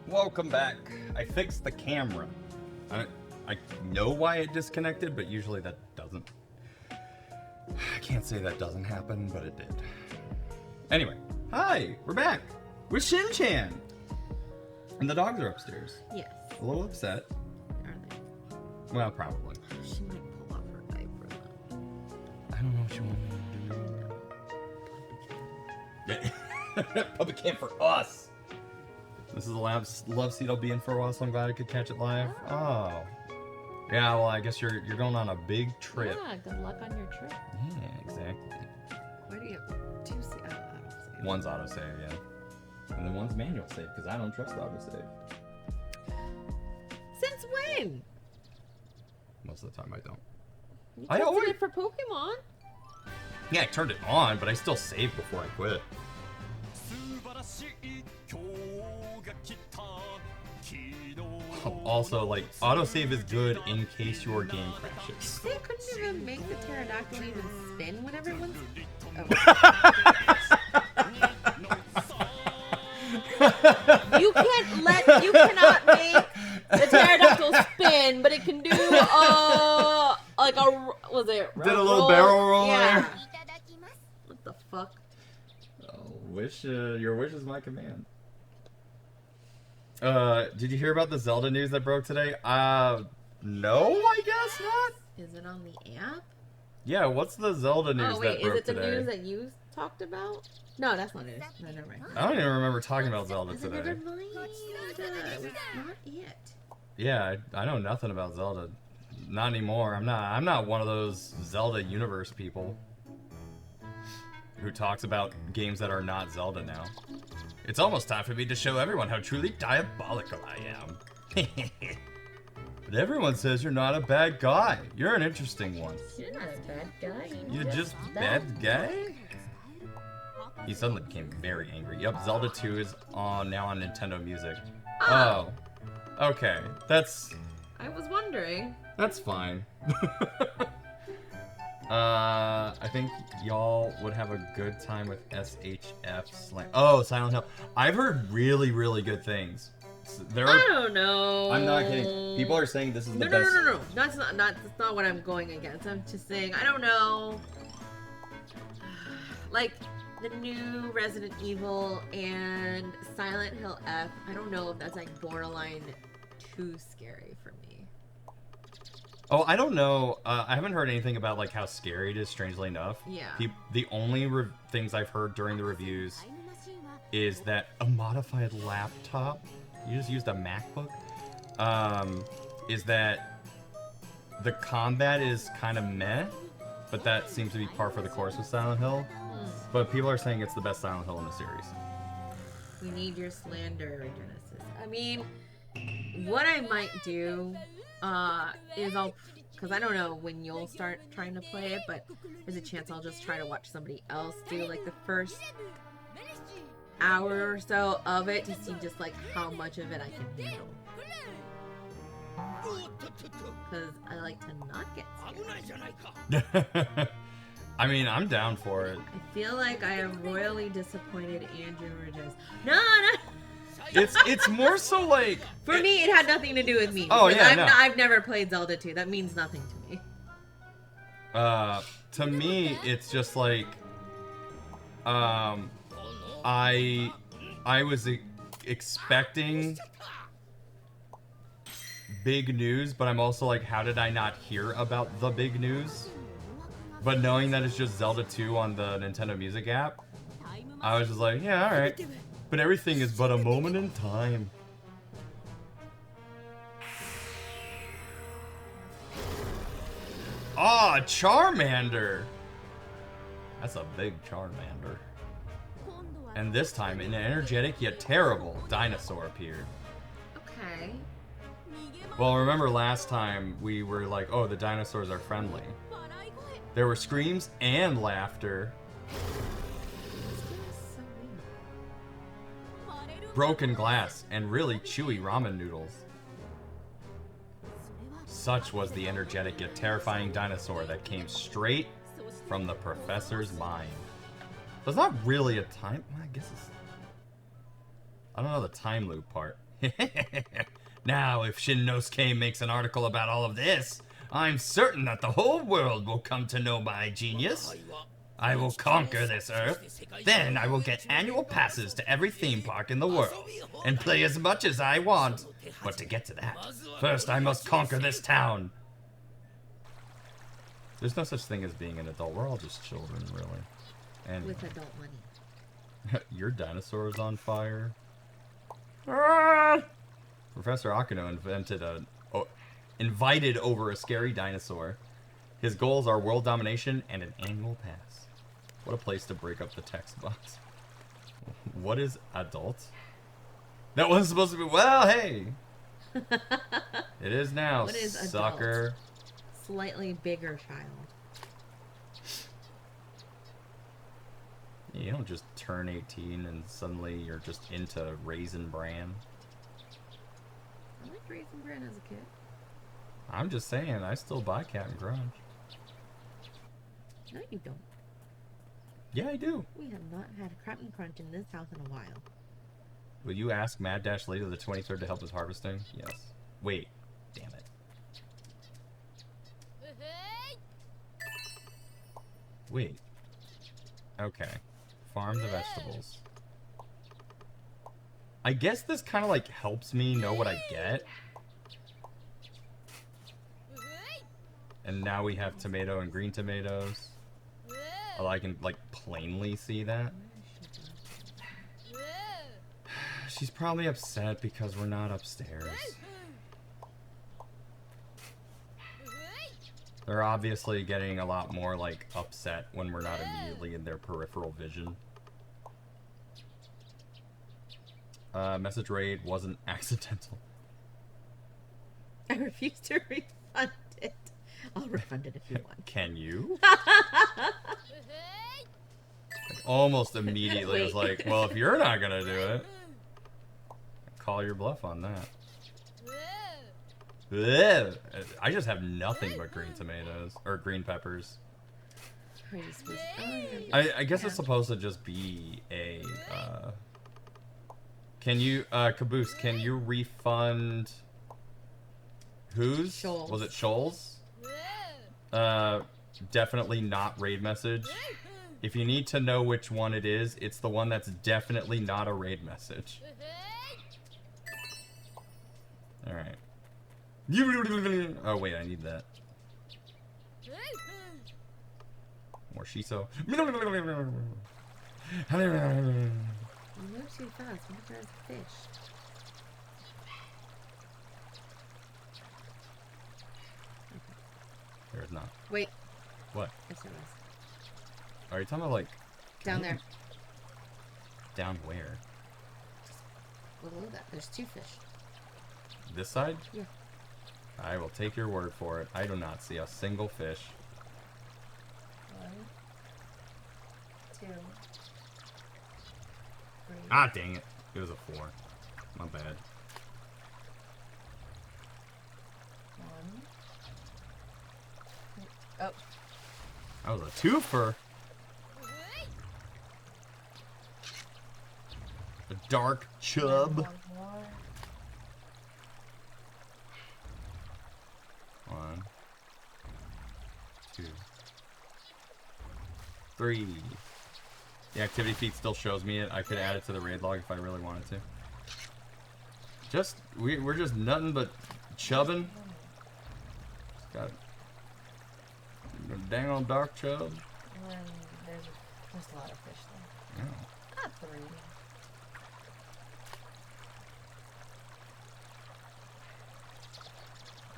Welcome back. I fixed the camera. I know why it disconnected, but usually that doesn't. I can't say that doesn't happen, but it did. Anyway, hi, we're back with Shinchan. And the dogs are upstairs. Yes. A little upset. Are they? Well, probably. She might pull off her diaper. I don't know what you want me to do. Public camp for us. This is the love seat I'll be in for a while, so I'm glad I could catch it live. Oh. Yeah, well, I guess you're going on a big trip. Yeah, good luck on your trip. Yeah, exactly. Why do you have 2 autosave? One's autosave, yeah. And then one's manual save, because I don't trust autosave. Since when? Most of the time I don't. You I tested always... it for Pokemon. Yeah, I turned it on, but I still save before I quit. Also, like, autosave is good in case your game crashes. They couldn't even make the pterodactyl even spin when everyone's... Oh. You cannot make the pterodactyl spin, but it can do, like a, was it? Did a little barrel roll yeah. there? What the fuck? Oh, your wish is my command. Did you hear about the Zelda news that broke today? No, I guess not. Is it on the app? Yeah, what's the Zelda news oh, wait, that broke is it the today? news that you talked about? No, that's not it. No, never mind. I don't even remember talking about Zelda Is today. it never mind? It was not it. Yeah, I know nothing about Zelda. Not anymore. I'm not one of those Zelda universe people who talks about games that are not Zelda now. It's almost time for me to show everyone how truly diabolical I am. But everyone says you're not a bad guy. You're an interesting one. You're not a bad guy. You're just bad guy? He suddenly became very angry. Yep, Zelda 2 is now on Nintendo Music. Oh. Okay. I was wondering. That's fine. I think y'all would have a good time with SHF Slam. Oh, Silent Hill. I've heard really, really good things. I don't know. I'm not kidding. People are saying this is the best. No. That's not what I'm going against. I'm just saying, I don't know. Like, the new Resident Evil and Silent Hill F, I don't know if that's like borderline too scary for me. Oh, I don't know. I haven't heard anything about like how scary it is, strangely enough. Yeah. The only things I've heard during the reviews is that a modified laptop, you just used a MacBook, is that the combat is kind of meh, but that seems to be par for the course with Silent Hill. But people are saying it's the best Silent Hill in the series. We need your slander, Genesis. I mean, what I might do is I'll because I don't know when you'll start trying to play it, but there's a chance I'll just try to watch somebody else do like the first hour or so of it to see just like how much of it I can handle. Because I like to not get scared. I mean, I'm down for it. I feel like I have royally disappointed Andrew Regis. No. It's more so like For me, it had nothing to do with me. Oh, yeah, no. I've never played Zelda 2. That means nothing to me. To me, it's just like, I was expecting big news, but I'm also like, how did I not hear about the big news? But knowing that it's just Zelda 2 on the Nintendo Music app, I was just like, yeah, alright. But everything is but a moment in time. Ah, Charmander! That's a big Charmander. And this time, an energetic yet terrible dinosaur appeared. Okay. Well, remember last time we were like, oh, the dinosaurs are friendly. There were screams and laughter. This game is so weird. Broken glass and really chewy ramen noodles. Such was the energetic yet terrifying dinosaur that came straight from the professor's mind. There's not really a time... I guess it's... I don't know the time loop part. Now, if Shinnosuke makes an article about all of this, I'm certain that the whole world will come to know my genius. I will conquer this Earth. Then I will get annual passes to every theme park in the world and play as much as I want. But to get to that, first I must conquer this town. There's no such thing as being an adult. We're all just children, really. Anyway. With adult money. Your dinosaur is on fire. Professor Akino invited over a scary dinosaur. His goals are world domination and an annual pass. What a place to break up the text box. What is adult? That wasn't supposed to be. Well, hey. It is now. What is sucker? adult? Slightly bigger child. You don't just turn 18 and suddenly you're just into Raisin Bran. I liked Raisin Bran as a kid. I'm just saying, I still buy Captain Crunch. No, you don't. Yeah, I do. We have not had Captain Crunch in this house in a while. Will you ask Mad Dash later the 23rd to help us harvesting? Yes. Wait. Damn it. Wait. Okay. Farm the vegetables. I guess this kind of like helps me know what I get. And now we have tomato and green tomatoes. Although I can like plainly see that. She's probably upset because we're not upstairs. They're obviously getting a lot more like upset when we're not immediately in their peripheral vision. Message raid wasn't accidental. I refuse to refund it. I'll refund it if you want. Can you? Like, almost immediately was like, well, if you're not gonna do it, call your bluff on that. Ugh. I just have nothing but green tomatoes or green peppers. I guess it's supposed to just be a. Can you, Caboose? Can you refund? Whose? Shoals. Was it Shoals? Definitely not raid message. If you need to know which one it is, it's the one that's definitely not a raid message. Alright. Oh wait, I need that. More shiso. You move too fast. What if there's a fish? There is not. Wait. What? Yes, there was. Are you talking about like... Down there. Down where? Below that. There's two fish. This side? Yeah. I will take your word for it. I do not see a single fish. 1, 2, 3. Ah, dang it. It was a 4. My bad. 1. Oh. That was a twofer. A dark chub. 1 more. 1, 2, 3. The activity feed still shows me it. I could add it to the raid log if I really wanted to. We're just nothing but chubbing. Got a dang on dark chub. And then there's just a lot of fish there. Yeah. Ah, 3.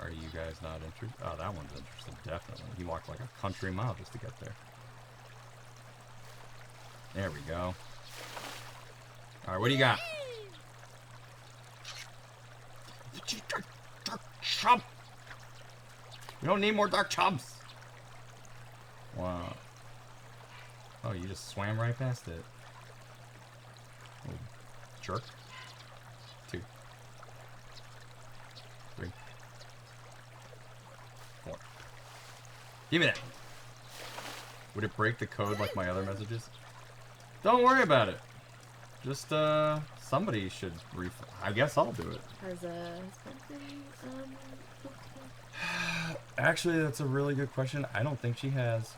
Are you guys not interested? Oh, that one's interested, definitely. He walked like a country mile just to get there. There we go. Alright, what do you got? Dark chub! We don't need more dark chubs! Wow. Oh, you just swam right past it. Oh, jerk. 2, 3, 4. Give me that! Would it break the code like my other messages? Don't worry about it. Just, somebody should I guess I'll do it. Has a Actually, that's a really good question. I don't think she has.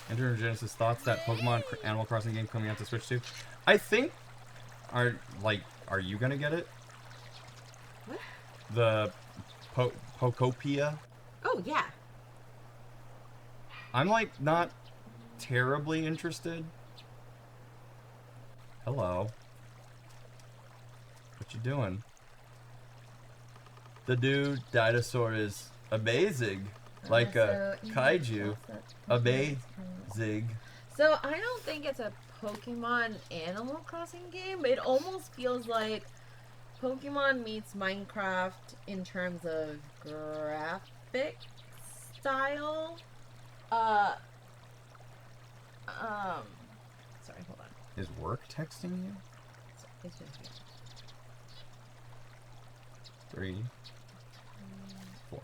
Enter Genesis thoughts that Pokemon Animal Crossing game coming out to Switch 2. I think, are you gonna get it? What? The Pokopia? Oh, yeah. I'm like not terribly interested. Hello. What you doing? The dude dinosaur is amazing. Like a kaiju. Amazing. So I don't think it's a Pokemon Animal Crossing game. It almost feels like Pokemon meets Minecraft in terms of graphic style. Sorry, hold on. Is work texting you? It's just here. 3, 4.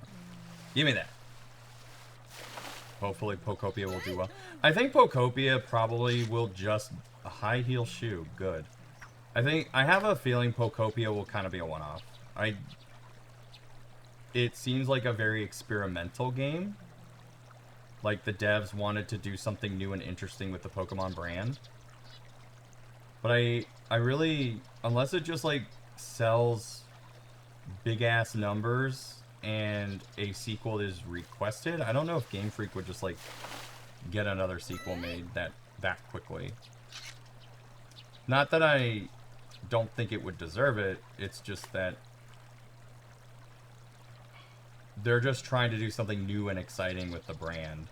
Give me that. Hopefully Pokopia will do well. I think Pokopia probably will just a high heel shoe. Good. I have a feeling Pokopia will kind of be a one-off. It seems like a very experimental game. Like the devs wanted to do something new and interesting with the Pokemon brand. But I really, unless it just like sells big ass numbers and a sequel is requested, I don't know if Game Freak would just like get another sequel made that quickly. Not that I don't think it would deserve it, it's just that they're just trying to do something new and exciting with the brand.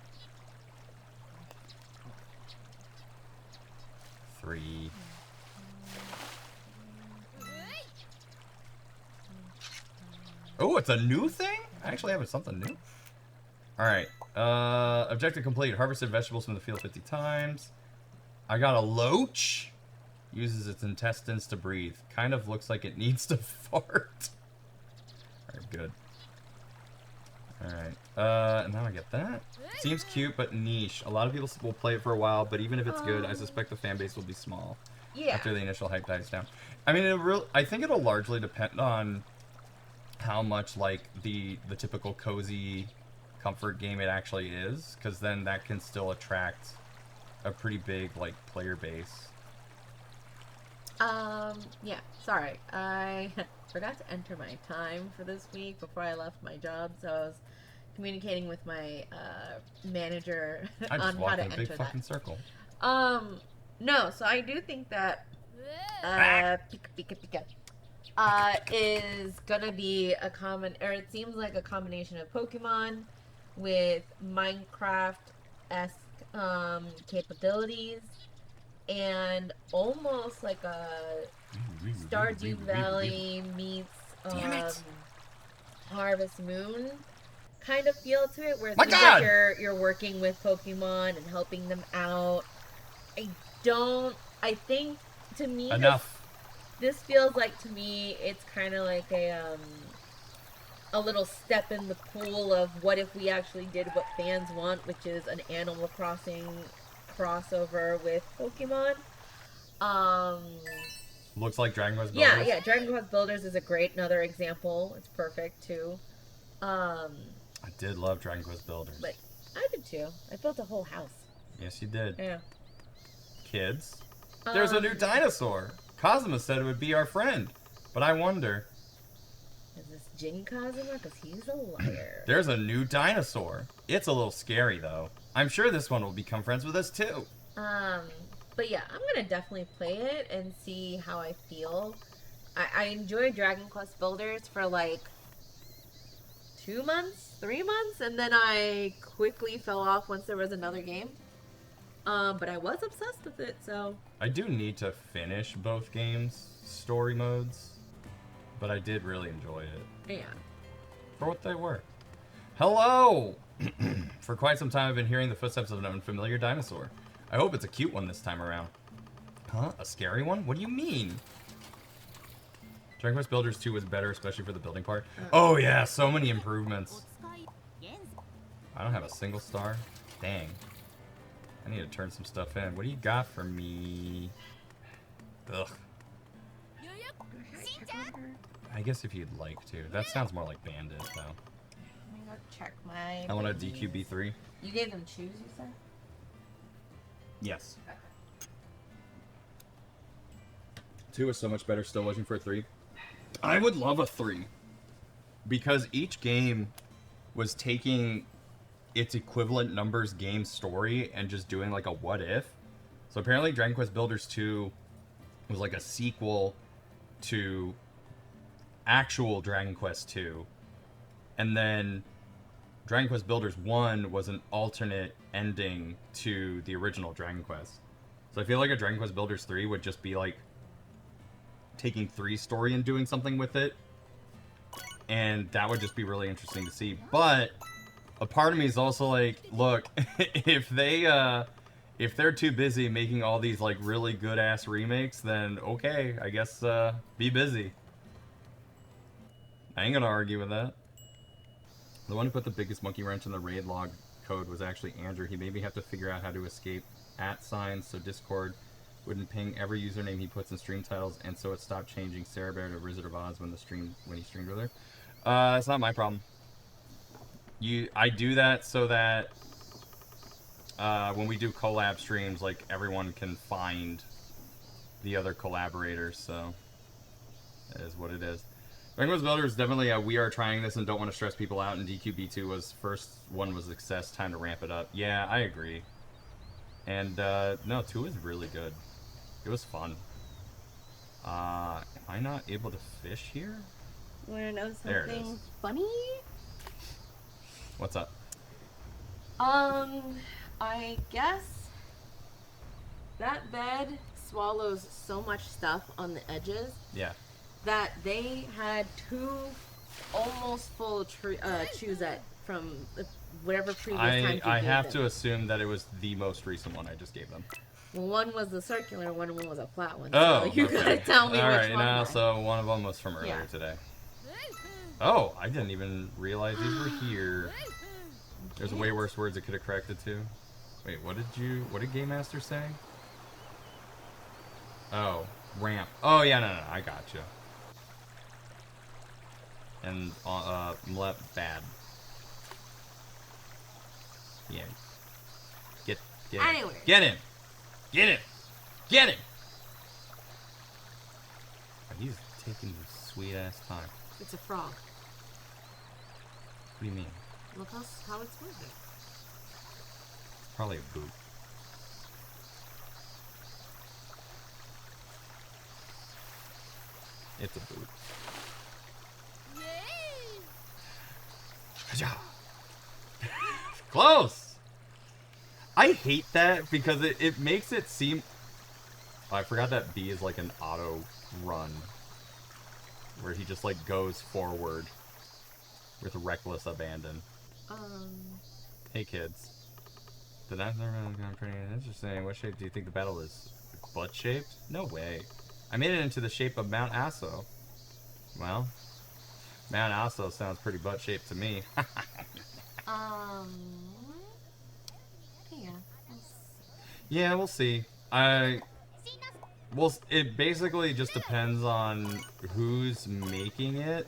3. Oh, it's a new thing? I actually have something new. Alright. Objective complete. Harvested vegetables from the field 50 times. I got a loach. Uses its intestines to breathe. Kind of looks like it needs to fart. Alright, good. Alright. And now I get that. Seems cute, but niche. A lot of people will play it for a while, but even if it's good, I suspect the fan base will be small. Yeah. After the initial hype dies down. I mean, I think it'll largely depend on how much like the typical cozy comfort game it actually is, because then that can still attract a pretty big like player base. Yeah, sorry. I forgot to enter my time for this week before I left my job, so I was communicating with my manager I just on how walked to in a enter big fucking circle. No, so I do think that Pika is gonna be a it seems like a combination of Pokemon with Minecraft-esque capabilities. and almost like a Stardew Valley meets Damn it. Harvest Moon kind of feel to it, where it My seems God! like you're working with Pokemon and helping them out. I think to me Enough. this feels like, to me, it's kind of like a little step in the pool of what if we actually did what fans want, which is an Animal Crossing crossover with Pokemon. Looks like Dragon Quest Builders. Yeah, Dragon Quest Builders is a great another example. It's perfect too. I did love Dragon Quest Builders. But I did too. I built a whole house. Yes, you did. Yeah. Kids, there's a new dinosaur. Kazuma said it would be our friend, but I wonder. Is this Jin Kazuma? Because he's a liar. There's a new dinosaur. It's a little scary though. I'm sure this one will become friends with us too. But yeah, I'm gonna definitely play it and see how I feel. I enjoyed Dragon Quest Builders for like 2 months, 3 months, and then I quickly fell off once there was another game. But I was obsessed with it, so. I do need to finish both games' story modes, but I did really enjoy it. Yeah. For what they were. Hello! For quite some time I've been hearing the footsteps of an unfamiliar dinosaur. I hope it's a cute one this time around. Huh? A scary one? What do you mean? Dragon Quest Builders 2 was better, especially for the building part. Oh yeah, so many improvements. I don't have a single star. Dang. I need to turn some stuff in. What do you got for me? Ugh. I guess if you'd like to. That sounds more like Bandit, though. Let me go check my. I want a DQB3. You gave them choose, you said? Yes. 2 is so much better. Still waiting for a 3. I would love a 3. Because each game was taking its equivalent numbers game story and just doing like a what if. So apparently Dragon Quest Builders 2 was like a sequel to actual Dragon Quest 2. And then Dragon Quest Builders 1 was an alternate ending to the original Dragon Quest. So I feel like a Dragon Quest Builders 3 would just be like taking 3's story and doing something with it. And that would just be really interesting to see. But a part of me is also like, look, if they're too busy making all these like really good ass remakes, then okay, I guess be busy. I ain't gonna argue with that. The one who put the biggest monkey wrench in the raid log code was actually Andrew. He made me have to figure out how to escape @ so Discord wouldn't ping every username he puts in stream titles, and so it stopped changing Sarah Bear to Wizard of Oz when he streamed with her. It's not my problem. I do that so that when we do collab streams, like everyone can find the other collaborators. So that is what it is. Dragon Quest Builder is definitely a we are trying this and don't want to stress people out, and DQB2 was first one was success, time to ramp it up. Yeah, I agree. And no, 2 is really good. It was fun. Am I not able to fish here? You want to know There it something is. funny? What's up? I guess that bed swallows so much stuff on the edges Yeah. that they had 2 almost full Chuzette from whatever previous time you I gave have them. to assume that it was the most recent one I just gave them. Well, one was the circular one, and one was a flat one. Oh, so you okay. gotta tell me All which right, one. now was. so one of them was from earlier Yeah. today. Oh, I didn't even realize these were here. There's way worse words it could have corrected to. Wait, what did Game Master say? Oh, ramp. Oh yeah, no, I got you. And bad. Yeah. Get him. Anyway. Get him. Get him. Get him. He's taking his sweet ass time. It's a frog. What do you mean? Look how it's moving. It's probably a boot. It's a boot. Yay! Close! I hate that because it makes it seem... Oh, I forgot that B is like an auto run. Where he just like goes forward with reckless abandon. Hey kids. The knife I'm pretty interesting. What shape do you think the battle is? Butt shaped? No way. I made it into the shape of Mount Aso. Well, Mount Aso sounds pretty butt shaped to me. Yeah. Yeah, we'll see. Well, it basically just depends on who's making it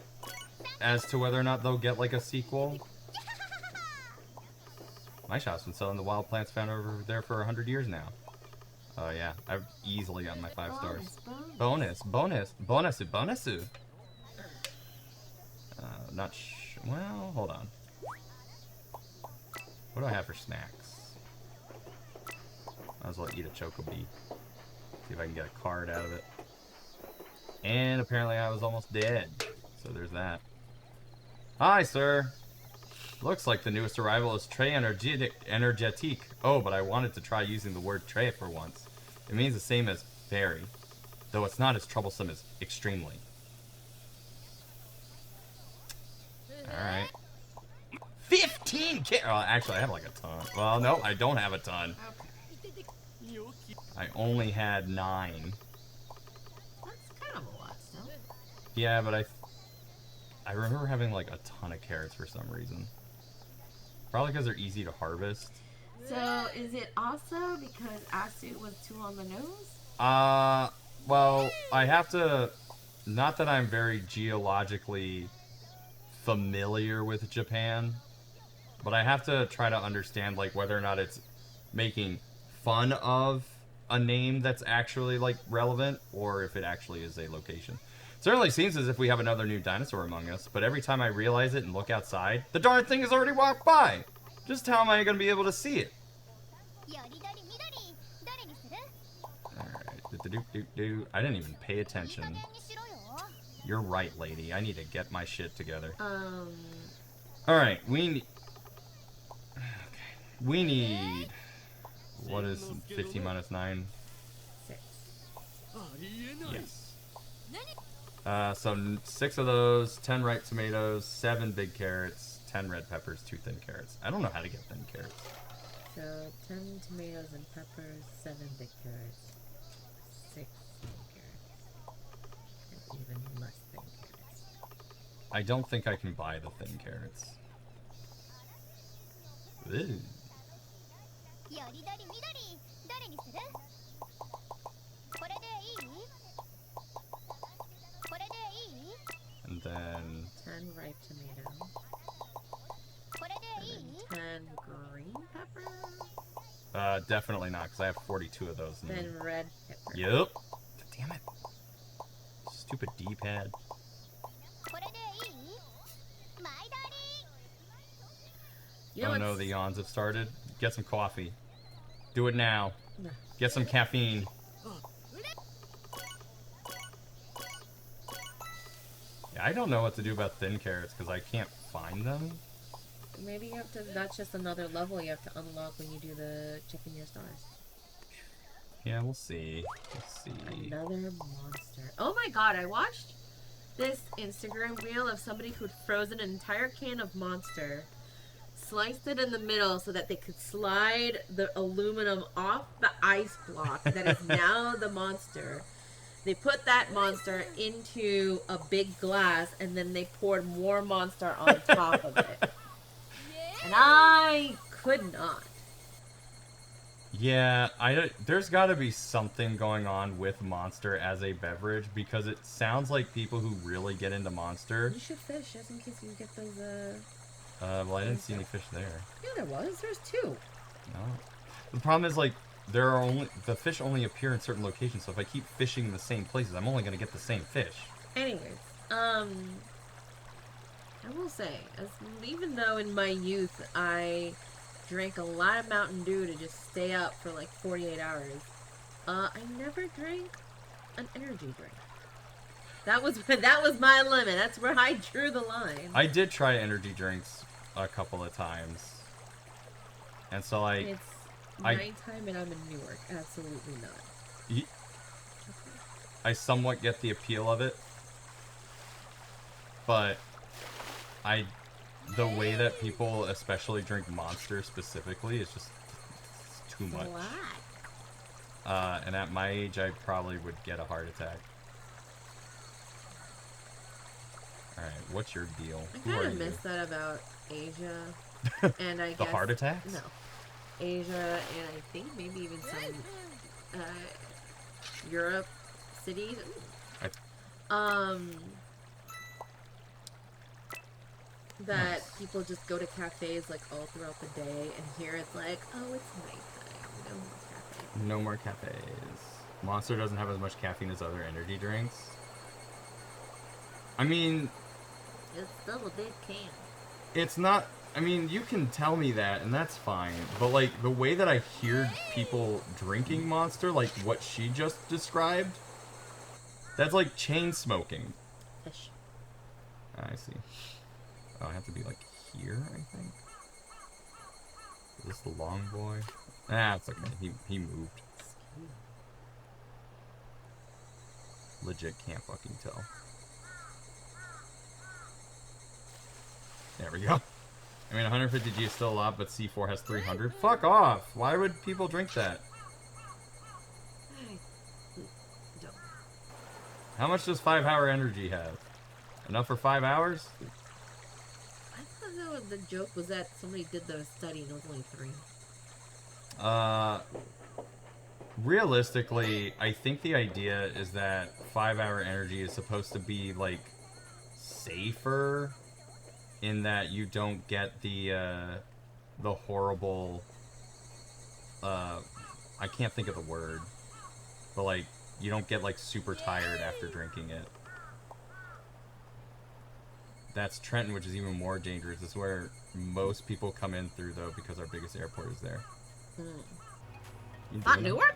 as to whether or not they'll get like a sequel. My shop's been selling the wild plants found over there for 100 years now. Oh yeah, I've easily got my 5 stars. Bonus. Well, hold on. What do I have for snacks? Might as well eat a Chocobee. See if I can get a card out of it. And apparently I was almost dead. So there's that. Hi, sir. Looks like the newest arrival is très énergétique. Oh, but I wanted to try using the word très for once. It means the same as very, though it's not as troublesome as extremely. Alright. 15 carrots! Oh, actually, I have like a ton. Well, no, I don't have a ton. I only had 9. That's kind of a lot still. Yeah, but I remember having like a ton of carrots for some reason. Probably because they're easy to harvest. So, is it also because Asu was too on the nose? Well, I have to... Not that I'm very geologically familiar with Japan, but I have to try to understand like whether or not it's making fun of a name that's actually like relevant, or if it actually is a location. It certainly seems as if we have another new dinosaur among us, but every time I realize it and look outside, the darn thing has already walked by! Just how am I going to be able to see it? Alright, I didn't even pay attention. You're right, lady. I need to get my shit together. Alright, we need... What is 15 minus 9? 6. Yes. So 6 of those, 10 ripe tomatoes, 7 big carrots, 10 red peppers, 2 thin carrots. I don't know how to get thin carrots. So 10 tomatoes and peppers, 7 big carrots, 6 thin carrots, and even less thin carrots. I don't think I can buy the thin carrots. Ew. And then 10 ripe tomatoes. And then 10 green peppers. Definitely not, because I have 42 of those. Then red pepper. Yep. Damn it. Stupid D-pad. Oh no, the yawns have started. Get some coffee. Do it now. Get some caffeine. Yeah, I don't know what to do about thin carrots because I can't find them. Maybe you have to, that's just another level you have to unlock when you do the checking your stars. Yeah, we'll see. Let's see. Another monster. Oh my god, I watched this Instagram reel of somebody who'd frozen an entire can of Monster, sliced it in the middle so that they could slide the aluminum off the ice block that is now the Monster. They put that Monster into a big glass and then they poured more Monster on top of it. And I could not. Yeah, there's got to be something going on with Monster as a beverage because it sounds like people who really get into Monster. You should fish just in case you get those. Well, I didn't see any fish there. Yeah, there was. There's 2. No. The problem is like the fish only appear in certain locations. So if I keep fishing in the same places, I'm only gonna get the same fish. Anyways, I will say, even though in my youth I drank a lot of Mountain Dew to just stay up for like 48 hours, I never drank an energy drink. That was my limit. That's where I drew the line. I did try energy drinks a couple of times, and so It's nighttime and I'm in Newark. Absolutely not. I somewhat get the appeal of it, but the way that people especially drink Monster specifically is just it's too much. And at my age, I probably would get a heart attack. All right, what's your deal? I kind of miss that about Asia, and I the guess heart attacks. No, Asia, and I think maybe even some Europe cities. That people just go to cafes like all throughout the day, and here it's like, oh, it's nighttime. No more cafes. No more cafes. Monster doesn't have as much caffeine as other energy drinks. I mean, it's still a big can. It's not. I mean, you can tell me that, and that's fine. But like the way that I hear people drinking Monster, like what she just described, that's like chain smoking. Fish. I see. Oh, I have to be like here, I think. Is this the long boy? Ah, it's okay. He moved. Legit can't fucking tell. There we go. I mean, 150G is still a lot, but C4 has 300. Fuck off! Why would people drink that? How much does 5-hour energy have? Enough for 5 hours? I thought the joke was that somebody did the study and it was only 3. Realistically, I think the idea is that 5-hour energy is supposed to be, like, safer in that you don't get the horrible, I can't think of the word, but, like, you don't get, like, super tired after drinking it. That's Trenton, which is even more dangerous. It's where most people come in through, though, because our biggest airport is there. Not Newark?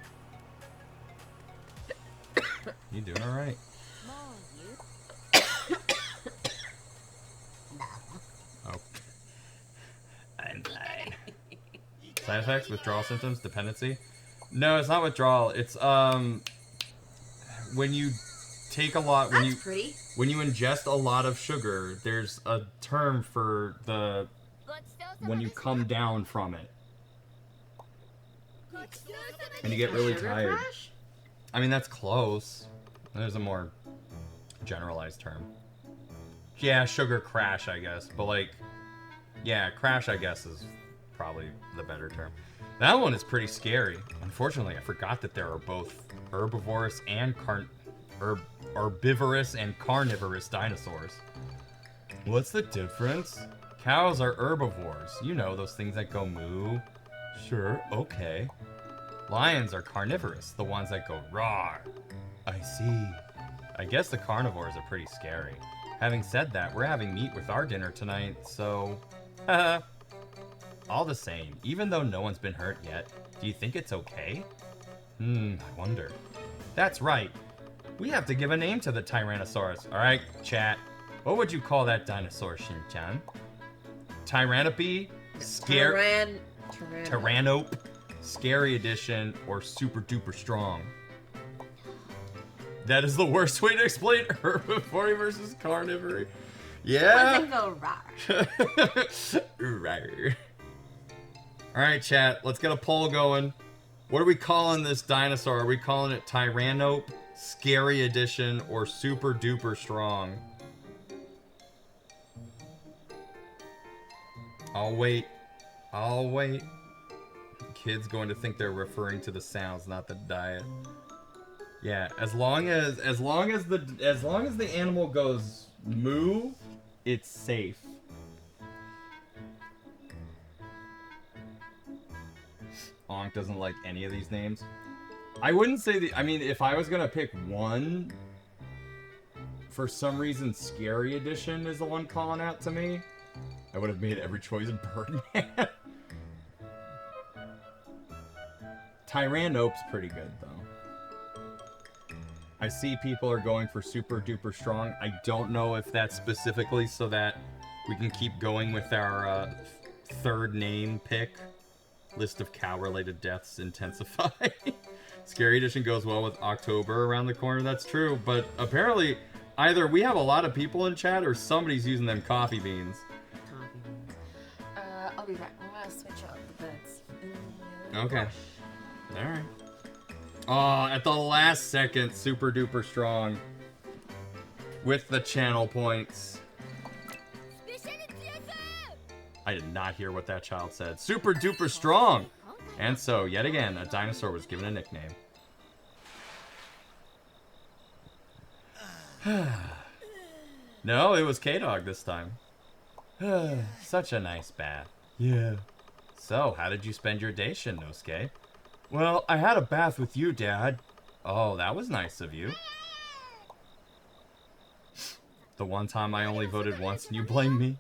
You doing all right? Oh. I'm fine. Side effects, withdrawal symptoms, dependency? No, it's not withdrawal. It's, when you take a lot, when you ingest a lot of sugar, there's a term for when you come down from it. And you get really tired. Crash? I mean, that's close. There's a more generalized term. Yeah, sugar crash, I guess. But, like, yeah, crash, I guess, is probably the better term. That one is pretty scary. Unfortunately, I forgot that there are both herbivorous and herbivorous and carnivorous dinosaurs. What's the difference? Cows are herbivores. You know, those things that go moo. Sure, okay. Lions are carnivorous, the ones that go roar. I see. I guess the carnivores are pretty scary. Having said that, we're having meat with our dinner tonight, so... All the same, even though no one's been hurt yet, do you think it's okay? I wonder. That's right. We have to give a name to the Tyrannosaurus. Alright, chat. What would you call that dinosaur, Shinchan? Tyrannope? Tyrannope? Scary Edition? Or Super Duper Strong? That is the worst way to explain herbivory versus carnivory. Yeah. Doesn't go rawr. Alright, chat. Let's get a poll going. What are we calling this dinosaur? Are we calling it Tyrannope, Scary Edition, or Super Duper Strong? I'll wait. I'll wait. Kid's going to think they're referring to the sounds, not the diet. Yeah, as long as the animal goes moo, it's safe. Onk doesn't like any of these names. I wouldn't say I mean, if I was gonna pick one, for some reason, Scary Edition is the one calling out to me. I would have made every choice in Birdman. Tyrannope's pretty good, though. I see people are going for Super Duper Strong. I don't know if that's specifically so that we can keep going with our third name pick. List of cow-related deaths intensify. Scary Edition goes well with October around the corner. That's true, but apparently either we have a lot of people in chat or somebody's using them coffee beans. Coffee beans. I'll be back. I'm gonna switch out the beds. Okay. Alright. Oh, at the last second, super duper strong. With the channel points. I did not hear what that child said. Super duper strong! And so, yet again, a dinosaur was given a nickname. No, it was K-Dog this time. Such a nice bath. Yeah. So, how did you spend your day, Shinnosuke? Well, I had a bath with you, Dad. Oh, that was nice of you. The one time I only voted once and you blame me.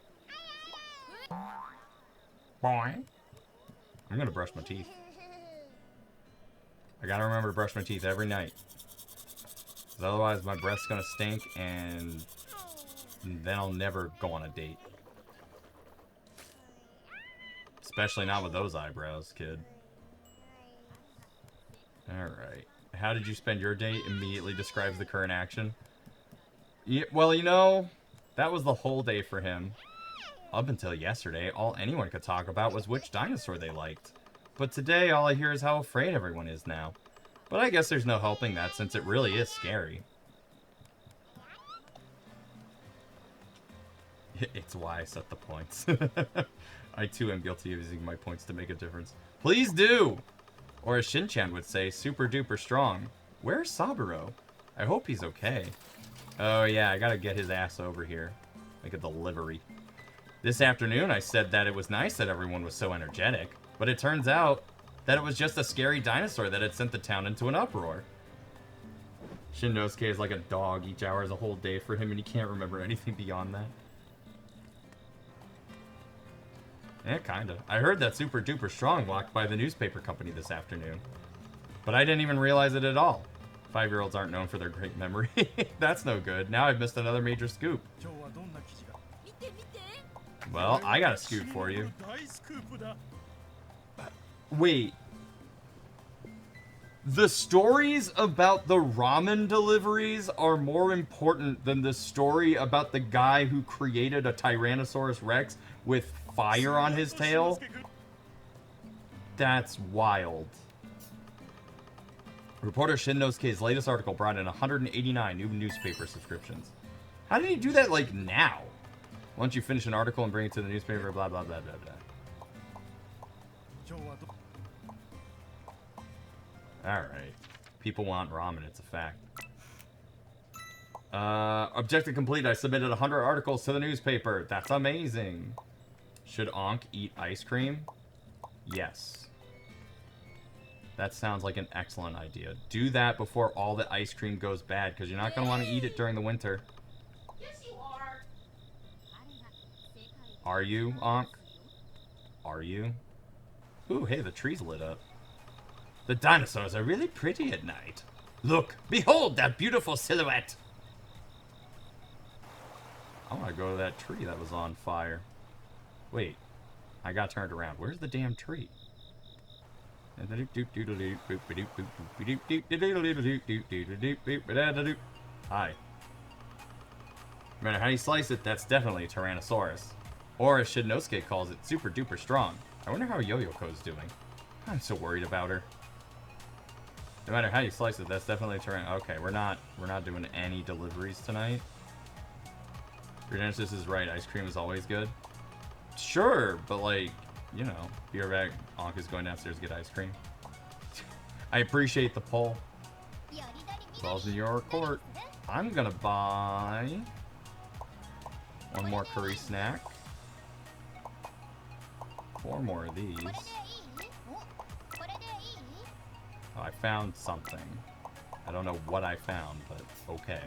Boy. I'm gonna brush my teeth. I gotta remember to brush my teeth every night. 'Cause otherwise my breath's gonna stink and then I'll never go on a date. Especially not with those eyebrows, kid. Alright. How did you spend your day? Immediately describes the current action. Yeah, well, you know, that was the whole day for him. Up until yesterday, all anyone could talk about was which dinosaur they liked. But today, all I hear is how afraid everyone is now. But I guess there's no helping that since it really is scary. It's why I set the points. I too am guilty of using my points to make a difference. Please do! Or as Shinchan would say, super duper strong. Where's Saburo? I hope he's okay. Oh yeah, I gotta get his ass over here. Make a delivery. This afternoon I said that it was nice that everyone was so energetic, but it turns out that it was just a scary dinosaur that had sent the town into an uproar. Shinnosuke is like a dog. Each hour is a whole day for him and he can't remember anything beyond that. Yeah, kinda. I heard that Super Duper Strong walked by the newspaper company this afternoon. But I didn't even realize it at all. 5-year-olds aren't known for their great memory. That's no good. Now I've missed another major scoop. Well, I got a scoop for you. Wait. The stories about the ramen deliveries are more important than the story about the guy who created a Tyrannosaurus Rex with fire on his tail? That's wild. Reporter Shinnosuke's latest article brought in 189 new newspaper subscriptions. How did he do that, like, now? Once you finish an article and bring it to the newspaper, blah, blah, blah, blah, blah. Alright. People want ramen, it's a fact. Objective complete. I submitted 100 articles to the newspaper. That's amazing. Should Ankh eat ice cream? Yes. That sounds like an excellent idea. Do that before all the ice cream goes bad, because you're not going to want to eat it during the winter. Yes, you are. Are you, Ankh? Are you? Ooh, hey, the tree's lit up. The dinosaurs are really pretty at night. Look, behold that beautiful silhouette. I want to go to that tree that was on fire. Wait, I got turned around. Where's the damn tree? Hi. No matter how you slice it, that's definitely a Tyrannosaurus. Or as Shinnosuke calls it, super duper strong. I wonder how Yo-Yoko's doing. I'm so worried about her. No matter how you slice it, that's definitely a Tyrannosaurus. Okay, we're not doing any deliveries tonight. Your Genesis is right, ice cream is always good. Sure, but like, you know, be right back. Ankh is going downstairs to get ice cream. I appreciate the poll. Ball's in your court. I'm gonna buy one more curry snack. 4 more of these. Oh, I found something. I don't know what I found, but okay.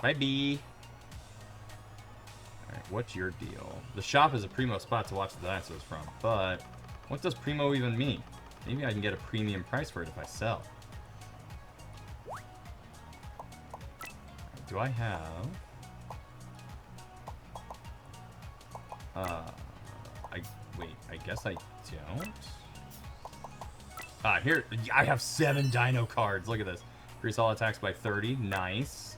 Bye-bye. Alright, what's your deal? The shop is a primo spot to watch the dinosaurs from, but what does primo even mean? Maybe I can get a premium price for it if I sell. Do I have... wait, I guess I don't? Here, I have 7 dino cards. Look at this. Increase all attacks by 30. Nice.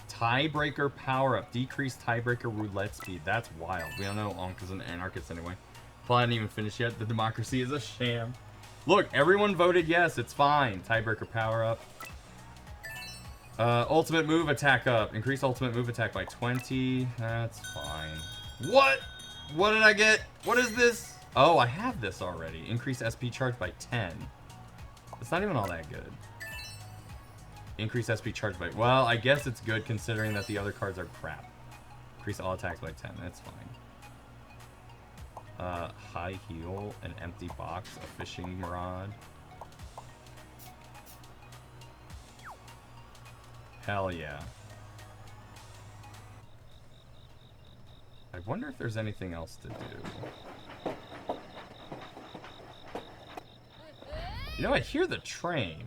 Tiebreaker power-up. Decrease tiebreaker roulette speed. That's wild. We don't know Ankh is an anarchist anyway. Plot didn't even finish yet. The democracy is a sham. Look, everyone voted yes. It's fine. Tiebreaker power-up. Ultimate move attack up. Increase ultimate move attack by 20. That's fine. What? What did I get? What is this? Oh, I have this already. Increase SP charge by 10. It's not even all that good. Increase SP charge by... Well, I guess it's good considering that the other cards are crap. Increase all attacks by 10. That's fine. High heal, an empty box, a fishing rod. Hell yeah. I wonder if there's anything else to do. You know, I hear the train.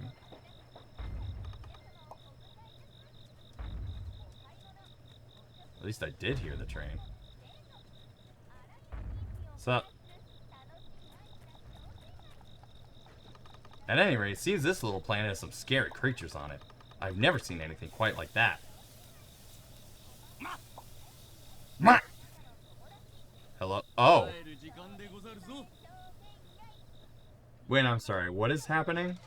At least I did hear the train. What's up? At any rate, it seems this little planet has some scary creatures on it. I've never seen anything quite like that. Hello? Oh. Wait, I'm sorry. What is happening?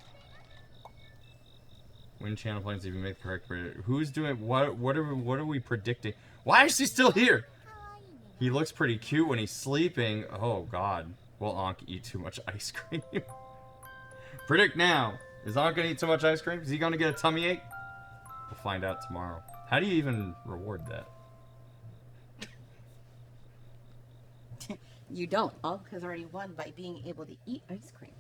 Wind channel planes, if you make the correct... Who's doing... What are we predicting? Why is she still here? He looks pretty cute when he's sleeping. Oh, God. Will Ankh eat too much ice cream? Predict now. Is Ankh gonna eat too much ice cream? Is he gonna get a tummy ache? We'll find out tomorrow. How do you even reward that? You don't. Ankh has already won by being able to eat ice cream.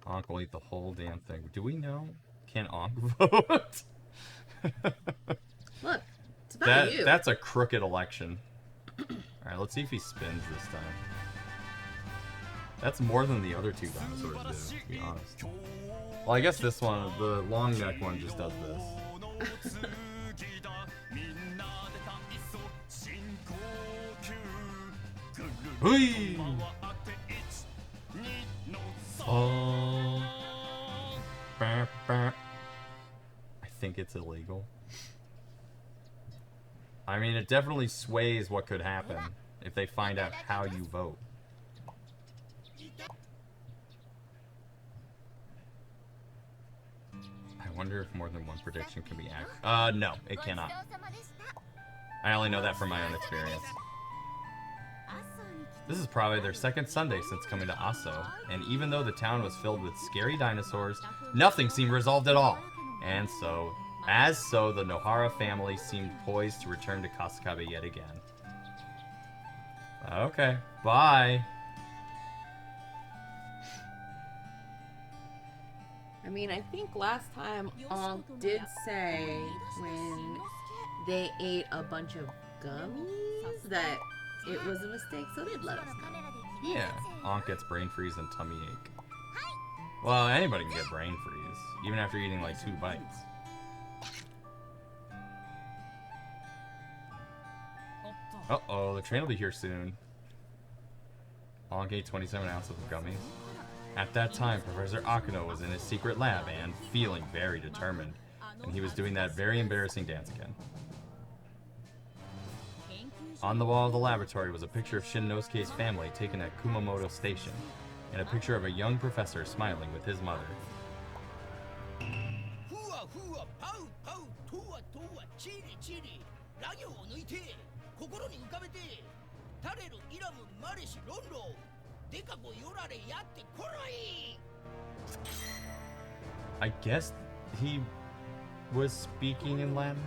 Ankh will eat the whole damn thing. Do we know? Can Ankh vote? Look, it's about you. That's a crooked election. Alright, let's see if he spins this time. That's more than the other 2 dinosaurs did, to be honest. Well, I guess this one, the long neck one, just does this. Whee! Oh. Bah, bah. I think it's illegal. I mean, it definitely sways what could happen if they find out how you vote. I wonder if more than one prediction can be accurate. No, it cannot. I only know that from my own experience. This is probably their second Sunday since coming to Aso, and even though the town was filled with scary dinosaurs, nothing seemed resolved at all. And so, the Nohara family seemed poised to return to Kasakabe yet again. Okay, bye. I mean, I think last time Ankh did say when they ate a bunch of gummies that it was a mistake, so they'd let us know. Yeah, Ankh gets brain freeze and tummy ache. Well, anybody can get brain freeze, even after eating like 2 bites. Uh-oh, the train will be here soon. Ankh ate 27 ounces of gummies. At that time, Professor Akuno was in his secret lab and feeling very determined, and he was doing that very embarrassing dance again. On the wall of the laboratory was a picture of Shinnosuke's family taken at Kumamoto Station, and a picture of a young professor smiling with his mother. I guess he was speaking in Latin?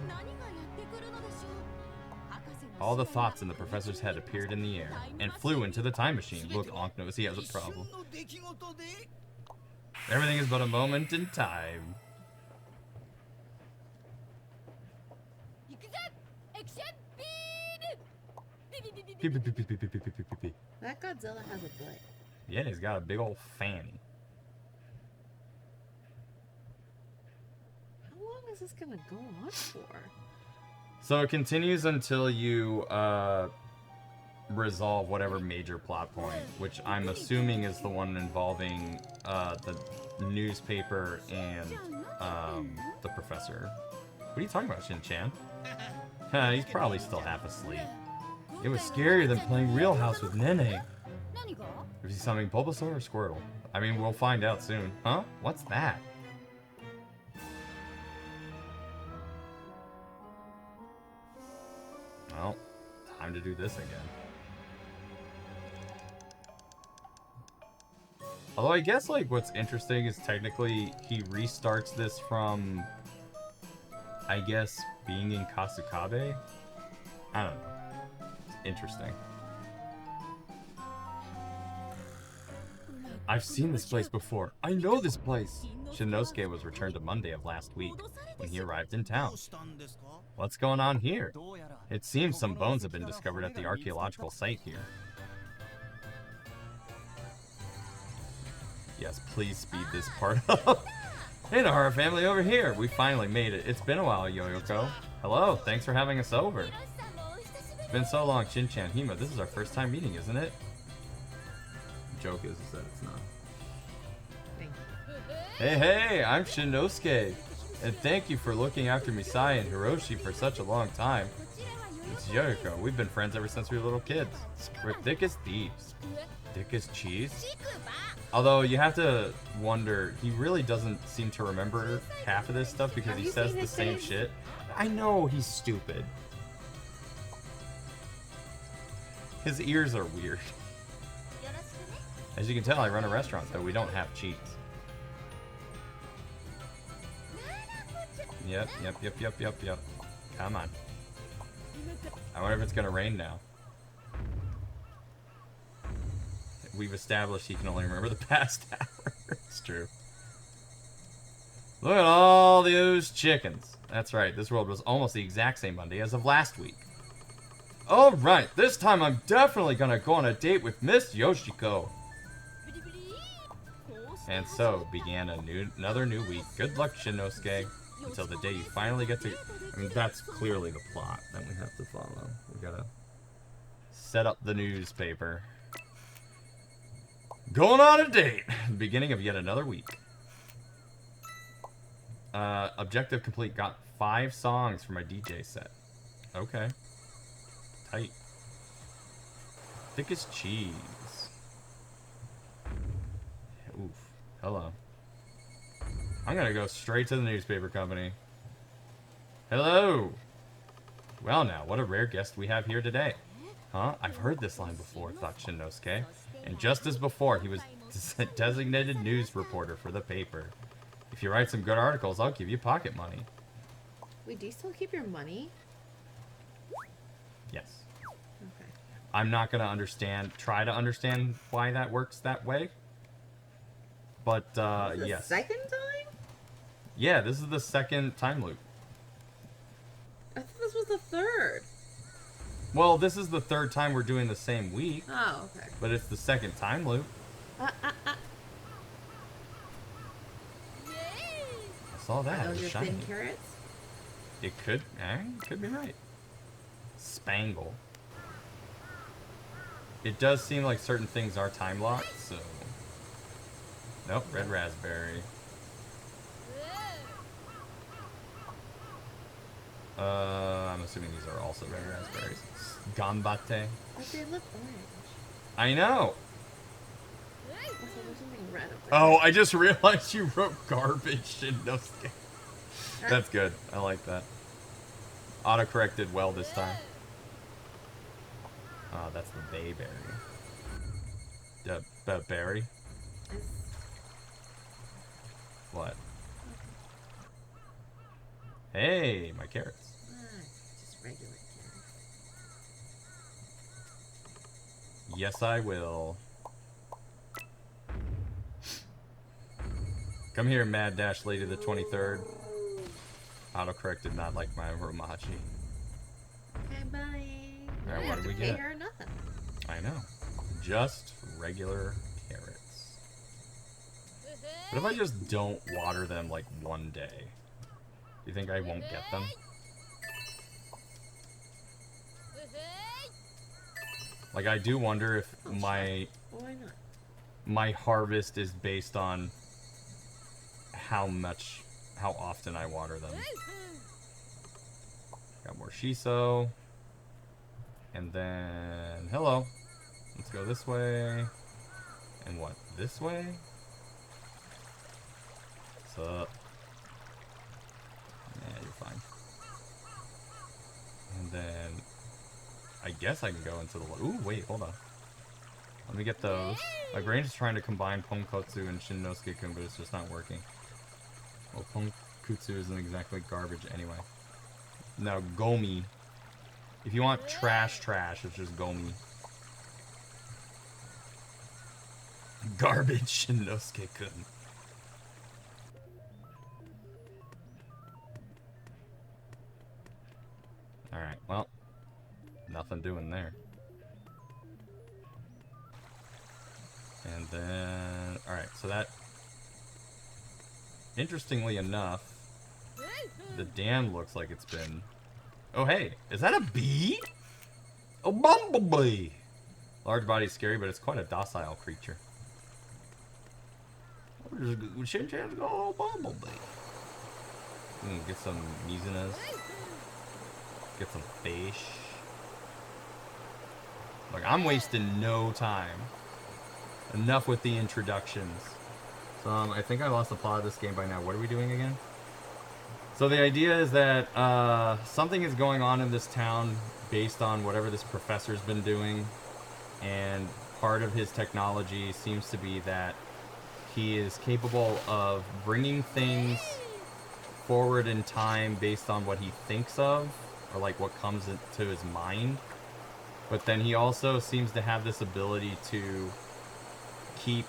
All the thoughts in the professor's head appeared in the air and flew into the time machine. Look, Ankh knows he has a problem. Everything is but a moment in time. That Godzilla has a butt. Yeah, he's got a big old fanny. How long is this gonna go on for? So it continues until you resolve whatever major plot point, which I'm assuming is the one involving the newspaper and the professor. What are you talking about, Shinchan? He's probably still half asleep. It was scarier than playing Real House with Nene. Is he something Bulbasaur or Squirtle? I mean, we'll find out soon. Huh? What's that? Well, time to do this again. Although I guess, like, what's interesting is technically he restarts this from, I guess, being in Kasukabe? I don't know. It's interesting. I've seen this place before. I know this place! Shinosuke was returned to Monday of last week when he arrived in town. What's going on here? It seems some bones have been discovered at the archaeological site here. Yes, please speed this part up. Hey, the horror family over here. We finally made it. It's been a while, Yoyoko. Hello, thanks for having us over. It's been so long, Shinchan, Hima. This is our first time meeting, isn't it? The joke is that it's not. Hey, I'm Shinosuke. And thank you for looking after Misai and Hiroshi for such a long time. It's Yoyoko. We've been friends ever since we were little kids. We're thick as thieves. Thick as cheese? Although you have to wonder, he really doesn't seem to remember half of this stuff because he says the same shit. I know he's stupid. His ears are weird. As you can tell, I run a restaurant, though we don't have cheats. Yep. Come on. I wonder if it's gonna rain now. We've established he can only remember the past hour. It's true. Look at all those chickens. That's right, this world was almost the exact same Monday as of last week. Alright, this time I'm definitely gonna go on a date with Miss Yoshiko. And so began another new week. Good luck, Shinosuke. Until the day you finally get to... I mean, that's clearly the plot that we have to follow. We gotta set up the newspaper. Going on a date! Beginning of yet another week. Objective complete. Got 5 songs for my DJ set. Okay. Tight. Thick as cheese. Oof. Hello. I'm gonna go straight to the newspaper company. Hello! Well now, what a rare guest we have here today. Huh? I've heard this line before, thought Shinosuke. And just as before, he was designated news reporter for the paper. If you write some good articles, I'll give you pocket money. Wait, do you still keep your money? Yes. Okay. I'm not gonna try to understand why that works that way. But, yes. Second time? Yeah, this is the second time loop. I thought this was the third. Well, this is the third time we're doing the same week. Oh, okay. But it's the second time loop. I saw that. It was your shiny. thin carrots? It could be right. Spangle. It does seem like certain things are time locked, so... Nope, red raspberry. I'm assuming these are also red raspberries. Gambate. But they look orange. I know! Also, there's something red up there. Oh, I just realized you wrote garbage in Nosuke. That's good. I like that. Auto-corrected well this time. Oh, that's the bayberry. The berry? What? Hey, my carrots. Just regular carrots. Yes, I will. Come here, Mad Dash Lady the 23rd. Autocorrected, not like my Romachi. Okay, bye. Alright, what do we get? Pay her nothing. I know. Just regular carrots. What if I just don't water them like one day? Do you think I won't get them? Like, I do wonder if Why not? my harvest is based on how often I water them. Got more shiso. And then, hello. Let's go this way. And what, this way? What's up? Yeah, you're fine. And then, I guess I can go into the... Ooh, wait, hold on. Let me get those. My brain is trying to combine Ponkotsu and Shin-no-suke-kun, but it's just not working. Well, Ponkotsu isn't exactly garbage anyway. Now, Gomi. If you want trash, it's just Gomi. Garbage Shin-no-suke-kun. Alright, well. Nothing doing there. And then... Alright, so that... Interestingly enough, the dam looks like it's been... Oh, hey! Is that a bee? A bumblebee! Large body's scary, but it's quite a docile creature. Shinchan's got a little bumblebee. Get some Mizunas. Get some fish. Like, I'm wasting no time. Enough with the introductions. So, I think I lost the plot of this game by now. What are we doing again? So the idea is that something is going on in this town based on whatever this professor's been doing. And part of his technology seems to be that he is capable of bringing things forward in time based on what he thinks of, or like what comes into his mind. But then he also seems to have this ability to keep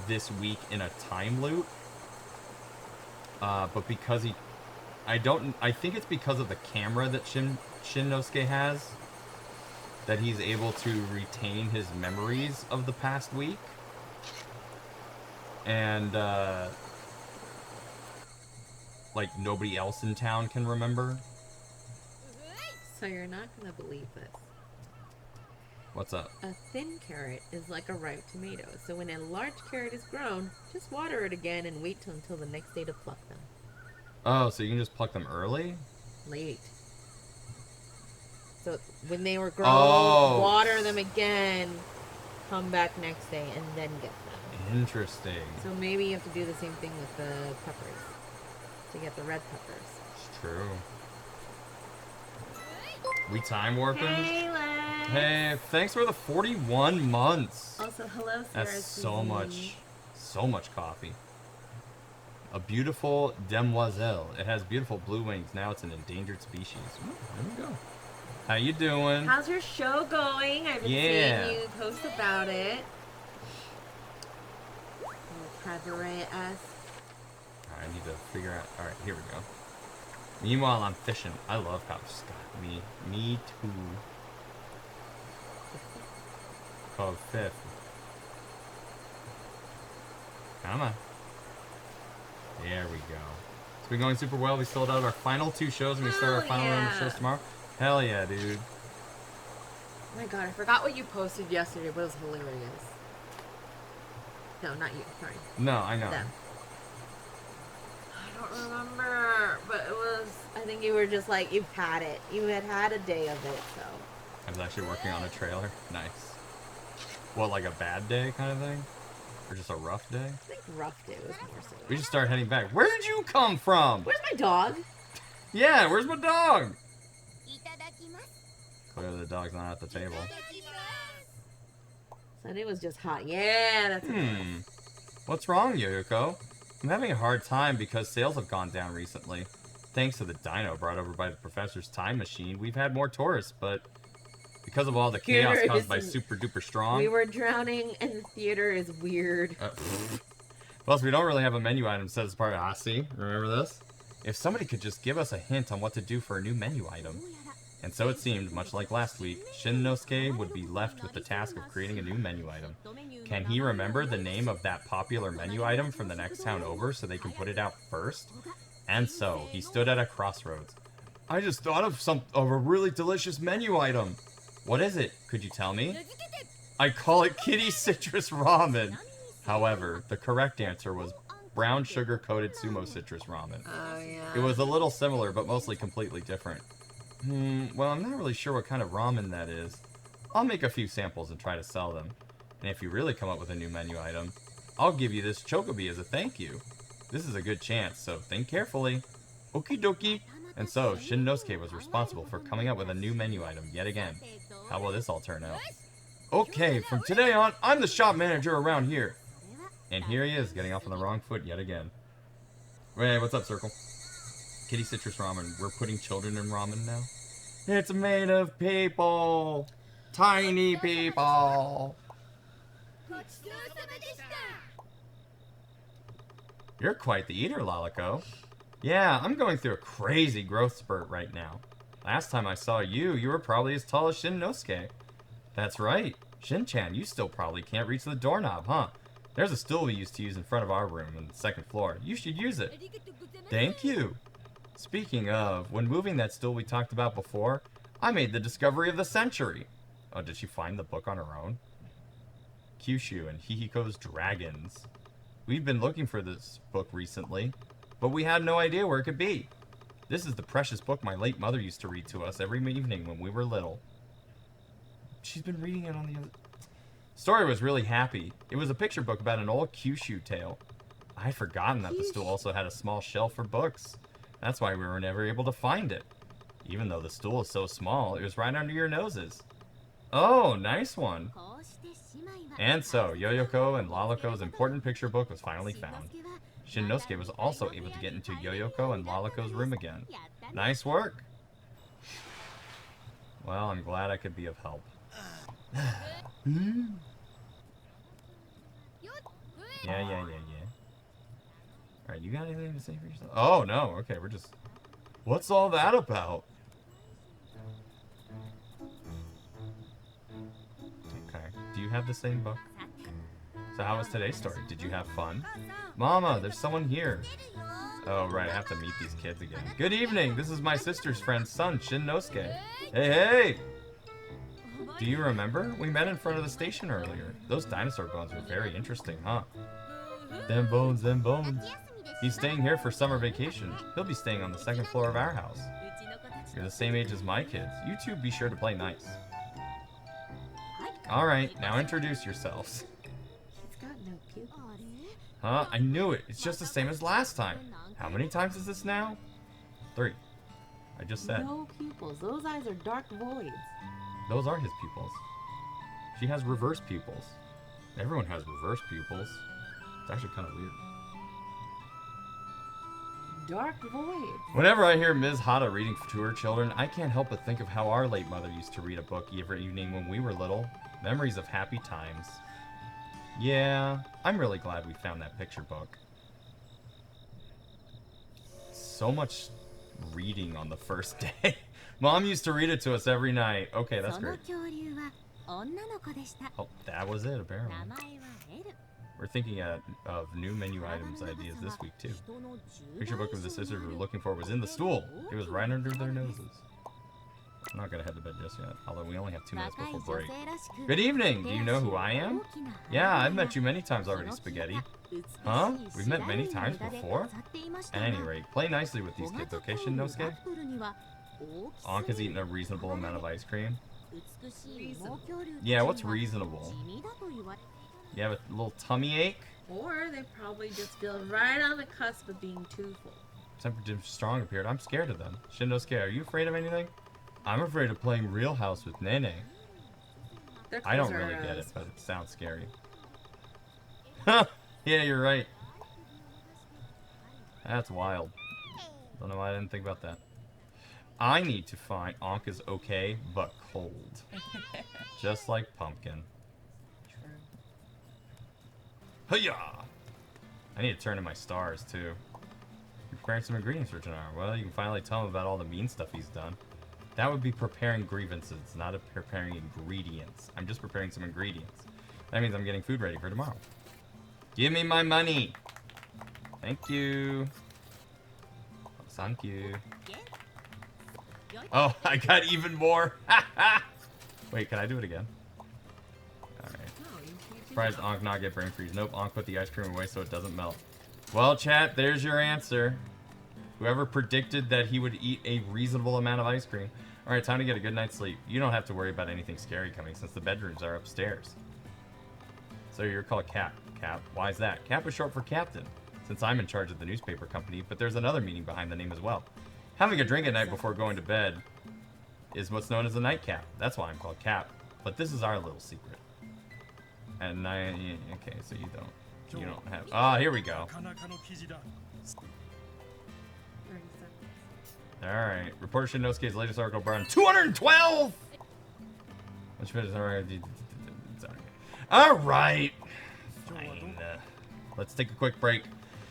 this week in a time loop. But because I think it's because of the camera that Shin-no-suke has that he's able to retain his memories of the past week. And, like, nobody else in town can remember. So you're not gonna believe this. What's up? A thin carrot is like a ripe tomato. So when a large carrot is grown, just water it again and wait until the next day to pluck them. Oh, so you can just pluck them early? Late. So when they were grown, water them again, come back next day, and then get them. Interesting. So maybe you have to do the same thing with the peppers to get the red peppers. It's true. We time warping? Hey, Lex. Hey, thanks for the 41 months. Also, hello, Sarah. That's so much coffee. A beautiful demoiselle. It has beautiful blue wings. Now it's an endangered species. Ooh, there we go. How you doing? How's your show going? I've been seeing you post about it. Cabaret-esque. I need to figure out. Alright, here we go. Meanwhile, I'm fishing. I love cops. Me too. Called fifth. Come on. There we go. It's been going super well. We sold out our final 2 shows and we start our final round of shows tomorrow. Hell yeah, dude. Oh my god, I forgot what you posted yesterday, but it was hilarious. No, not you. Sorry. No, I know. Them. I don't remember, but it was... I think you were just like, you've had it. You had a day of it, so... I was actually working on a trailer. Nice. What, like a bad day kind of thing? Or just a rough day? I think rough day was more so. We should start heading back. Where did you come from? Where's my dog? Yeah, where's my dog? Clearly the dog's not at the table. Sunday was just hot. Yeah, that's What's wrong, Yoko? I'm having a hard time because sales have gone down recently. Thanks to the dino brought over by the professor's time machine, we've had more tourists, but because of all the chaos caused by Super Duper Strong... We were drowning and the theater is weird. Plus, we don't really have a menu item set as part of... see? Remember this? If somebody could just give us a hint on what to do for a new menu item. And so it seemed, much like last week, Shin-no-suke would be left with the task of creating a new menu item. Can he remember the name of that popular menu item from the next town over so they can put it out first? And so, he stood at a crossroads. I just thought of a really delicious menu item. What is it? Could you tell me? I call it kitty citrus ramen. However, the correct answer was brown sugar-coated sumo citrus ramen. Oh, yeah. It was a little similar, but mostly completely different. Well, I'm not really sure what kind of ramen that is. I'll make a few samples and try to sell them. And if you really come up with a new menu item, I'll give you this chocobi as a thank you. This is a good chance, so think carefully. Okie dokie. And so, Shin-Nosuke was responsible for coming up with a new menu item yet again. How will this all turn out? Okay, from today on, I'm the shop manager around here. And here he is, getting off on the wrong foot yet again. Hey, what's up, Circle? Kitty citrus ramen. We're putting children in ramen now? It's made of people. Tiny people. You're quite the eater, Lalico. Yeah, I'm going through a crazy growth spurt right now. Last time I saw you, you were probably as tall as Shin-Nosuke. That's right. Shinchan, you still probably can't reach the doorknob, huh? There's a stool we used to use in front of our room on the second floor. You should use it. Thank you. Speaking of, when moving that stool we talked about before, I made the discovery of the century. Oh, did she find the book on her own? Kyushu and Hihiko's Dragons. We've been looking for this book recently, but we had no idea where it could be. This is the precious book my late mother used to read to us every evening when we were little. She's been reading it on the other... Story was really happy. It was a picture book about an old Kyushu tale. I had forgotten that the stool also had a small shelf for books. That's why we were never able to find it. Even though the stool is so small, it was right under your noses. Oh, nice one. And so, Yoyoko and Lalico's important picture book was finally found. Shin-Nosuke was also able to get into Yoyoko and Lalico's room again. Nice work. Well, I'm glad I could be of help. Yeah. Alright, you got anything to say for yourself? Oh, no. Okay, we're just... What's all that about? Okay. Do you have the same book? So how was today's story? Did you have fun? Mama, there's someone here. Oh, right. I have to meet these kids again. Good evening. This is my sister's friend's son, Shin-Nosuke. Hey! Do you remember? We met in front of the station earlier. Those dinosaur bones were very interesting, huh? Them bones, them bones. He's staying here for summer vacation. He'll be staying on the second floor of our house. You're the same age as my kids. You two be sure to play nice. Alright, now introduce yourselves. He's got no pupils. Huh? I knew it. It's just the same as last time. How many times is this now? 3. I just said. No pupils. Those eyes are dark voids. Those are his pupils. She has reverse pupils. Everyone has reverse pupils. It's actually kind of weird. Dark voids. Whenever I hear Ms. Hata reading to her children, I can't help but think of how our late mother used to read a book every evening when we were little. Memories of happy times. Yeah, I'm really glad we found that picture book. So much reading on the first day. Mom used to read it to us every night. Okay, that's great. Oh, that was it, apparently. We're thinking of new menu items ideas this week, too. Picture book of the sisters we were looking for was in the stool. It was right under their noses. I'm not going to head to bed just yet, although we only have 2 minutes before break. Good evening! Do you know who I am? Yeah, I've met you many times already, Spaghetti. Huh? We've met many times before? At any rate, play nicely with these kids, okay, Shin-Nosuke? Ankh has eaten a reasonable amount of ice cream. Yeah, what's reasonable? You have a little tummy ache? Or they probably just feel right on the cusp of being too full. Temperature strong appeared. I'm scared of them. Shin-Nosuke, are you afraid of anything? I'm afraid of playing Real House with Nene. I don't really get it, but it sounds scary. Yeah, you're right. That's wild. Don't know why I didn't think about that. I need to find Ankh is okay, but cold. Just like Pumpkin. Hiya! I need to turn in my stars, too. You're preparing some ingredients for Gennaro. Well, you can finally tell him about all the mean stuff he's done. That would be preparing grievances, not preparing ingredients. I'm just preparing some ingredients. That means I'm getting food ready for tomorrow. Give me my money! Thank you. Oh, thank you. Oh, I got even more. Wait, Wait, can I do it again? Alright. No, you Surprised Ankh not get brain freeze. Nope, Ankh put the ice cream away so it doesn't melt. Well, chat, there's your answer. Whoever predicted that he would eat a reasonable amount of ice cream. Alright, time to get a good night's sleep. You don't have to worry about anything scary coming since the bedrooms are upstairs. So you're called Cap. Cap. Why is that? Cap is short for captain, since I'm in charge of the newspaper company, but there's another meaning behind the name as well. Having a drink at night before going to bed is what's known as a nightcap. That's why I'm called Cap. But this is our little secret. And okay, so you don't have. Ah, here we go. All right. Reporter Shinnosuke's latest article brought in 212. Which is all right. All right. Fine. Let's take a quick break.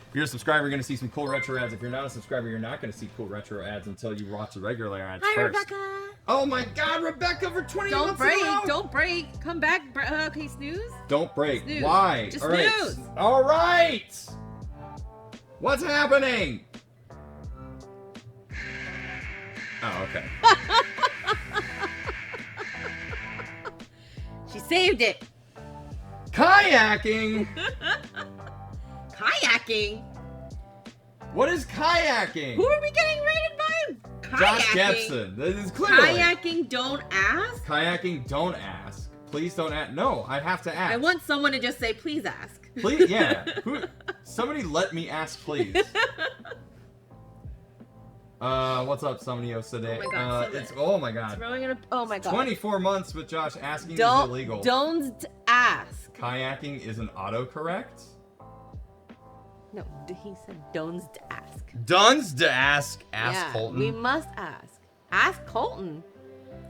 If you're a subscriber, you're going to see some cool retro ads. If you're not a subscriber, you're not going to see cool retro ads until you watch the regular ads Hi, first. Rebecca. Oh my God, Rebecca for 20 Don't months in a row. break. Don't break. Come back. Okay, snooze. Don't break. Snooze. Why? Just All right. snooze. All right. What's happening? Oh, okay. She saved it. Kayaking. Kayaking. What is kayaking? Who are we getting rated by? Kayaking. Josh Jepson. This is clearly. Kayaking. Don't ask. Kayaking, don't ask. Please don't ask. No, I have to ask. I want someone to just say, please ask. Please, yeah. Somebody let me ask, please. What's up, Somnio today? Oh my God, oh my God. Throwing in a. Oh my God. 24 months with Josh asking is Don't. illegal. Don't ask. Kayaking is an autocorrect? No, he said don't ask. Duns to ask. Ask Yeah, Colton. we must ask. Ask Colton.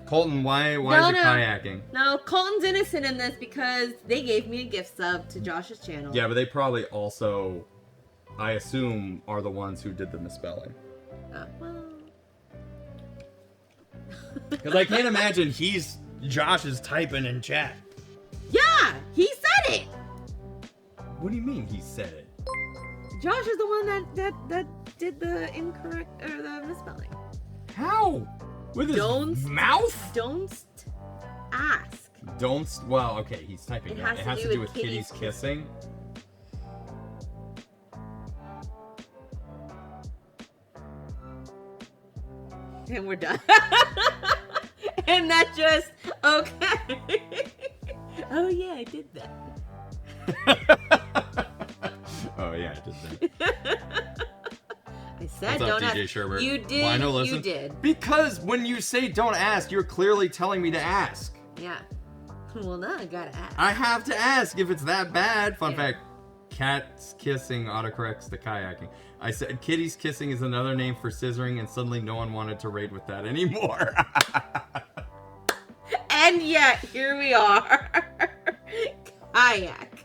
Colton, why is it kayaking? No, Colton's innocent in this because they gave me a gift sub to Josh's channel. Yeah, but they probably also, I assume, are the ones who did the misspelling. Well. Because I can't imagine Josh is typing in chat. Yeah, he said it. What do you mean he said it? Josh is the one that did the incorrect or the misspelling. How? With his mouth? Don't ask. Well, okay, he's typing it. It has to do with kitties kissing. And we're done. And that just, okay. Oh yeah, I did that. Oh yeah, I did that. I said What's up, don't DJ ask. Sherbert? You did. Why no listen? You did. Because when you say don't ask, you're clearly telling me to ask. Yeah. Well, now I gotta ask. I have to ask if it's that bad. Fun Yeah. fact: cats kissing autocorrects to kayaking. I said kitties kissing is another name for scissoring, and suddenly no one wanted to raid with that anymore. And yet, here we are. Kayak.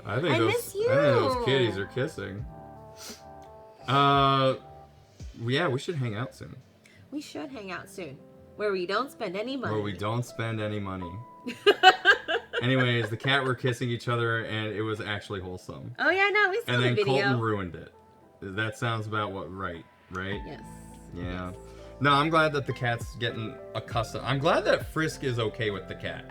I think miss you. those kitties are kissing. Yeah, we should hang out soon. We should hang out soon. Where we don't spend any money. Where we don't spend any money. Anyways, the cat were kissing each other, and it was actually wholesome. Oh yeah, no, we saw And the then video. Colton ruined it. That sounds about right? Yes. Yeah. No, I'm glad that the cat's getting accustomed. I'm glad that Frisk is okay with the cat.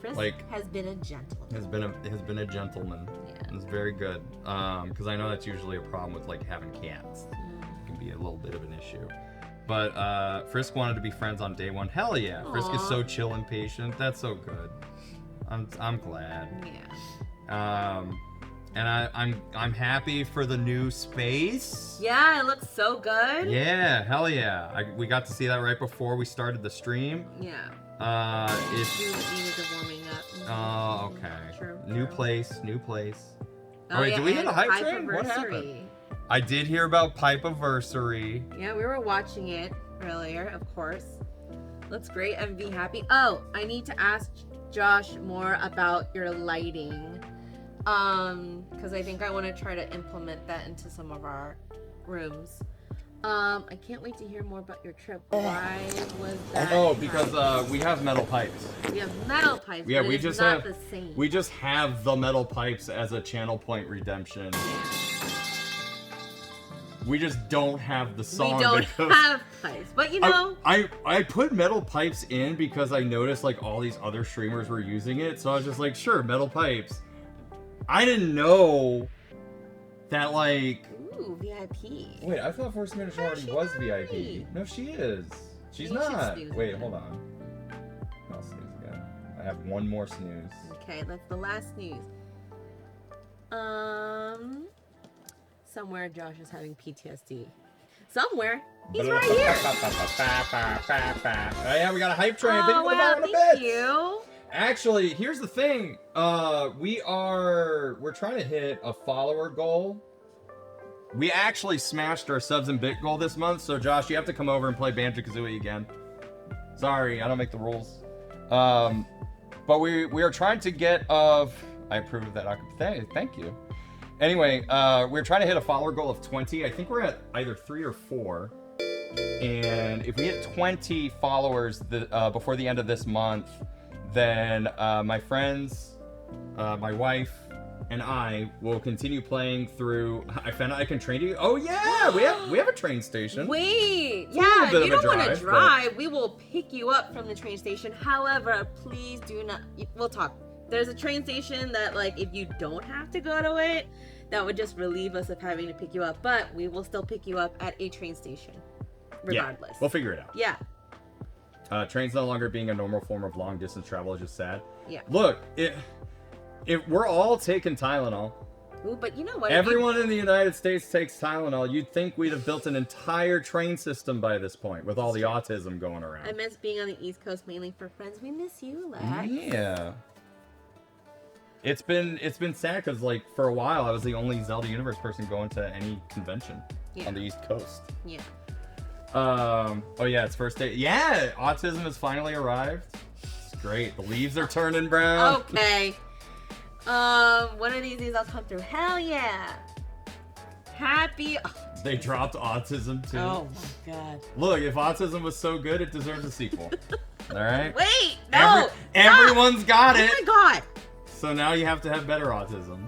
Frisk has been a gentleman. Has been a gentleman. Yeah. It's very good. Because I know that's usually a problem with like having cats. It can be a little bit of an issue. But Frisk wanted to be friends on day one. Hell yeah! Aww. Frisk is so chill and patient. That's so good. I'm glad. Yeah. And I'm happy for the new space. Yeah, it looks so good. Yeah, hell yeah! We got to see that right before we started the stream. Yeah. It's. You needed the warming up. Oh, okay. True. New place. Oh, All right, yeah, do we hit and a hype train? What Pipe-versary. happened? I did hear about Pipe-versary. Yeah, we were watching it earlier, of course. Looks great. I'm be happy. Oh, I need to ask Josh more about your lighting. Because I think I want to try to implement that into some of our rooms. I can't wait to hear more about your trip. Why was that? Oh, because we have metal pipes. we have metal pipes. Yeah, but we it's just not have the same. we just have the metal pipes as a channel point redemption. We just don't have the song. We don't have pipes, but you know. I put metal pipes in because I noticed like all these other streamers were using it, so I was just like, sure, metal pipes. I didn't know that like. Ooh, VIP. Wait, I thought Force Minute already was VIP. Right. No, she is. She's not. Wait, hold on. I'll snooze again. I have one more snooze. Okay, that's the last snooze. Somewhere Josh is having PTSD. Somewhere. He's right here. Oh, yeah, we got a hype train. Oh, Thank you for the wow, bottom of thank bits. you. Actually, here's the thing. We're trying to hit a follower goal. We actually smashed our subs and bit goal this month, so Josh, you have to come over and play Banjo-Kazooie again. Sorry, I don't make the rules. But we are trying to get I approve of that. Thank you. Anyway, we're trying to hit a follower goal of 20. I think we're at either 3 or 4. And if we hit 20 followers before the end of this month, then my friends, my wife, and I will continue playing through. I found out I can train you. Oh yeah, we have a train station. Wait, It's a little yeah, bit you of a don't want to drive, drive. We will pick you up from the train station. However, please do not. We'll talk. There's a train station that, like, if you don't have to go to it, that would just relieve us of having to pick you up. But we will still pick you up at a train station, regardless. Yeah, we'll figure it out. Yeah. Trains no longer being a normal form of long distance travel is just sad. Yeah. Look, if we're all taking Tylenol. Ooh, but you know what? Everyone in the United States takes Tylenol. You'd think we'd have built an entire train system by this point with all the autism going around. I miss being on the East Coast mainly for friends. We miss you, Lex. Yeah. It's been sad because, like, for a while I was the only Zelda Universe person going to any convention on the East Coast. Yeah. Oh yeah, it's first day. Yeah, autism has finally arrived. It's great. The leaves are turning brown. Okay. One of these days I'll come through. Hell yeah. Happy. They dropped autism too. Oh my god. Look, if autism was so good, it deserves a sequel. All right. Wait, no. Everyone's got it. Oh my god. So now you have to have better autism,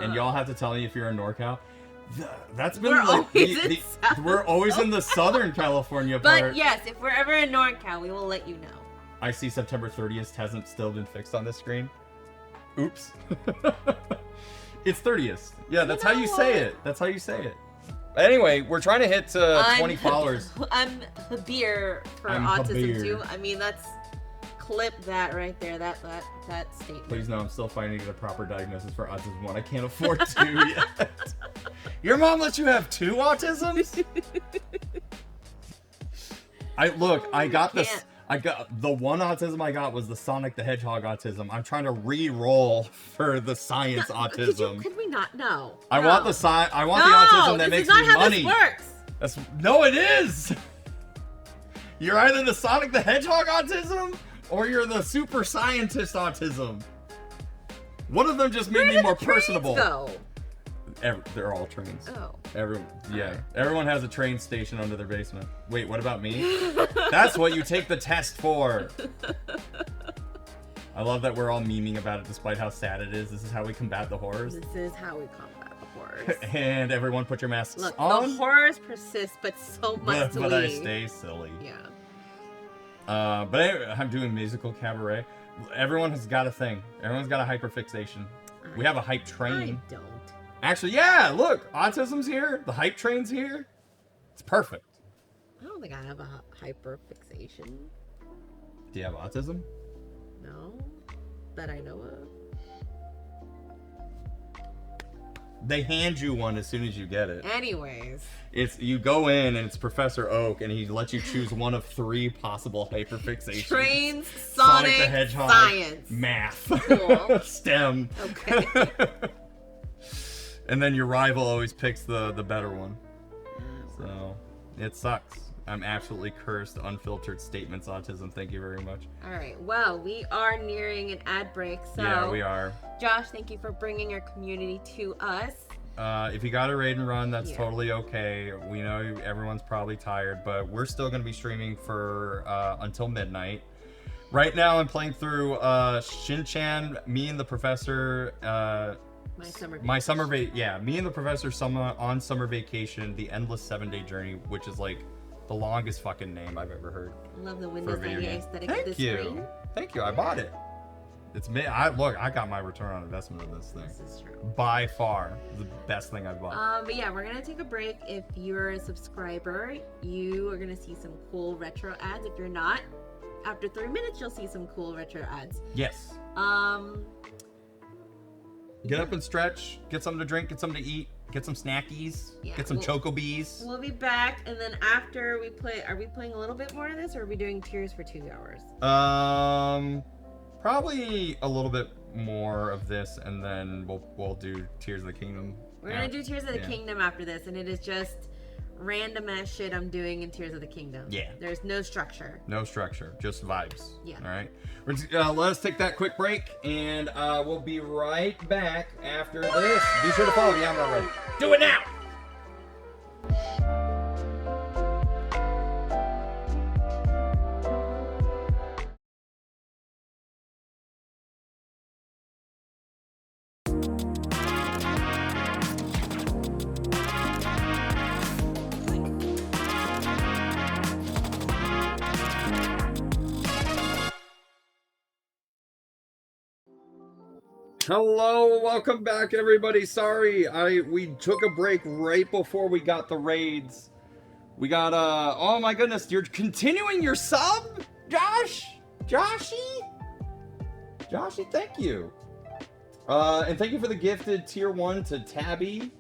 and y'all have to tell me if you're in NorCal. That's been we're always in the Southern California part. But yes, if we're ever in NorCal, we will let you know. I see September 30th hasn't still been fixed on this screen. Oops. It's 30th. Yeah, that's how you say it. That's how you say it. Anyway, we're trying to hit 20 followers. I'm Habir for autism too. I mean, that's clip that right there. That statement. Please no, I'm still fighting to get a proper diagnosis for autism 1. I can't afford 2 yet. Your mom lets you have 2 autisms? I got the one autism I got was the Sonic the Hedgehog autism. I'm trying to re-roll for the science autism. Could we not? No. I want the autism that makes me money. This is not how this works. No, it is. You're either the Sonic the Hedgehog autism or you're the super scientist autism. One of them just made me more personable. Go? They're all trains. Oh. Everyone has a train station under their basement. Wait, what about me? That's what you take the test for. I love that we're all memeing about it despite how sad it is. This is how we combat the horrors. This is how we combat the horrors. And everyone put your masks Look, on. the horrors persist, but so much to But leave. I stay silly. Yeah. But anyway, I'm doing musical cabaret. Everyone has got a thing. Everyone's got a hyperfixation. We have a hype train. I don't. Actually, yeah, look, autism's here. The hype train's here. It's perfect. I don't think I have a hyperfixation. Do you have autism? No. That I know of. They hand you one as soon as you get it. Anyways. You go in and it's Professor Oak and he lets you choose one of 3 possible hyperfixations. Trains, Sonic the Hedgehog, science. Math. Cool. STEM. Okay. And then your rival always picks the better one. So, it sucks. I'm absolutely cursed. Unfiltered statements autism. Thank you very much. All right. Well, we are nearing an ad break. So yeah, we are. Josh, thank you for bringing your community to us. If you got a raid and run, that's totally okay. We know everyone's probably tired, but we're still going to be streaming for until midnight. Right now, I'm playing through Shinchan. Me and the professor My me and the professor on summer vacation, the endless 7-day journey, which is like the longest fucking name I've ever heard. I love the Windows 98 aesthetic of this screen. Thank you. I bought it. It's me. I got my return on investment of this thing. This is true. By far, the best thing I've bought. But yeah, we're gonna take a break. If you're a subscriber, you are gonna see some cool retro ads. If you're not, after 3 minutes, you'll see some cool retro ads. Yes. Get up and stretch. Get something to drink. Get something to eat. Get some snackies. Yeah, get some Chocobees. We'll be back, and then after we play, are we playing a little bit more of this, or are we doing Tears for 2 hours? Probably a little bit more of this, and then we'll do Tears of the Kingdom. We're gonna do Tears of the Kingdom after this, and it is just random ass shit I'm doing in Tears of the Kingdom. Yeah. There's no structure. No structure, just vibes. Yeah. All right. Let us take that quick break, and we'll be right back after this. Be sure to follow me. I'm not ready. Do it now. Hello, welcome back, everybody. Sorry, we took a break right before we got the raids. We got oh my goodness, you're continuing your sub, Joshy, thank you. And thank you for the gifted tier 1 to Tabby,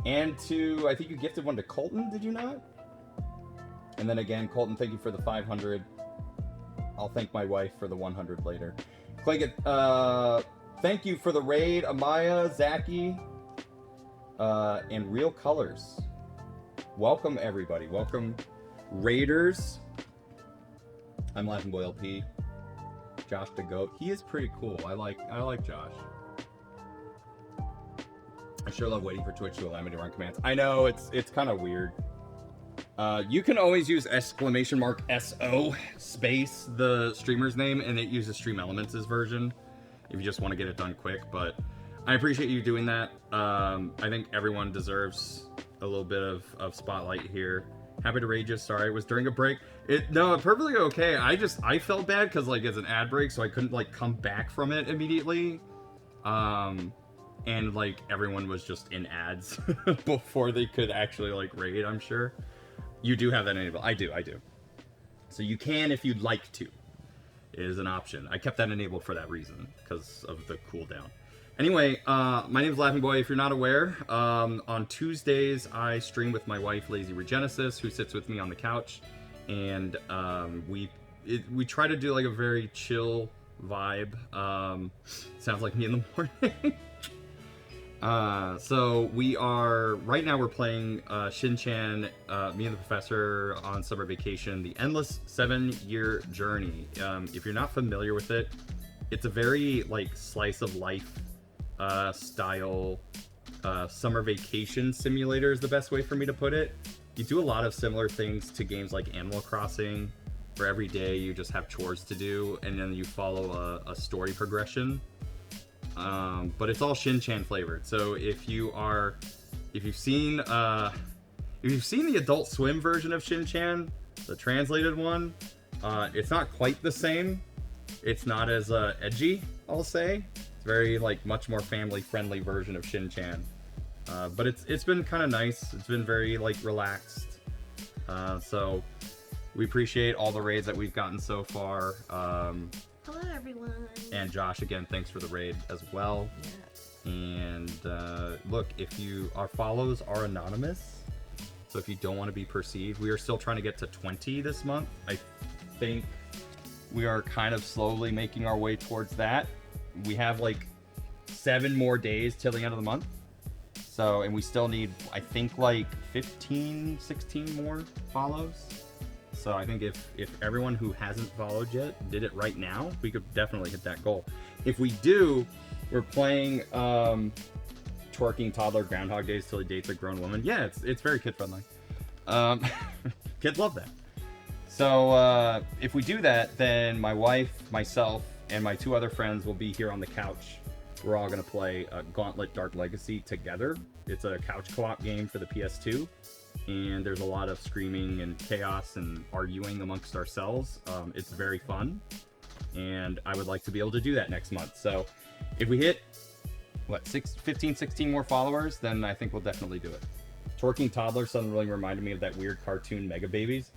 and to, I think you gifted one to Colton, did you not? And then again, Colton, thank you for the 500. I'll thank my wife for the 100 later. Click it. Thank you for the raid, Amaya, Zaki, and Real Colors. Welcome, everybody. Welcome, Raiders. I'm Laughingboy LP. Josh the Goat. He is pretty cool. I like Josh. I sure love waiting for Twitch to allow me to run commands. I know, it's kind of weird. You can always use !SO space the streamer's name, and it uses Stream Elements' version if you just want to get it done quick. But I appreciate you doing that. I think everyone deserves a little bit of spotlight here. Happy to raid you. Sorry, it was during a break. No, perfectly okay. I felt bad because like it's an ad break, so I couldn't like come back from it immediately. And like everyone was just in ads before they could actually like raid. I'm sure you do have that enabled. I do. So you can if you'd like to. It is an option. I kept that enabled for that reason, because of the cooldown. Anyway, my name is Laughingboy. If you're not aware, on Tuesdays I stream with my wife, Lazy Regenesis, who sits with me on the couch, and we try to do like a very chill vibe. Sounds like me in the morning. So we are, right now we're playing Shinchan, me and the professor on summer vacation, the endless 7-year journey. If you're not familiar with it, it's a very like slice of life style summer vacation simulator is the best way for me to put it. You do a lot of similar things to games like Animal Crossing, where every day you just have chores to do and then you follow a story progression. But it's all Shinchan flavored. So if you've seen the Adult Swim version of Shinchan, the translated one, it's not quite the same. It's not as edgy, I'll say. It's very like much more family friendly version of Shinchan. But it's been kind of nice. It's been very like relaxed. So we appreciate all the raids that we've gotten so far. Hello, everyone. And Josh, again, thanks for the raid as well. Yes. And look, our follows are anonymous, so if you don't want to be perceived, we are still trying to get to 20 this month. I think we are kind of slowly making our way towards that. We have like 7 more days till the end of the month. So, and we still need, I think, like 15, 16 more follows. So I think if everyone who hasn't followed yet did it right now, we could definitely hit that goal. If we do, we're playing twerking toddler Groundhog Days till he dates a grown woman. Yeah, it's very kid friendly. Kids love that. So if we do that, then my wife, myself, and my 2 other friends will be here on the couch we're all going to play Gauntlet Dark Legacy together. It's a couch co-op game for the PS2, and there's a lot of screaming and chaos and arguing amongst ourselves. It's very fun, and I would like to be able to do that next month. So if we hit, 15, 16 more followers, then I think we'll definitely do it. Twerking Toddler suddenly reminded me of that weird cartoon Mega Babies.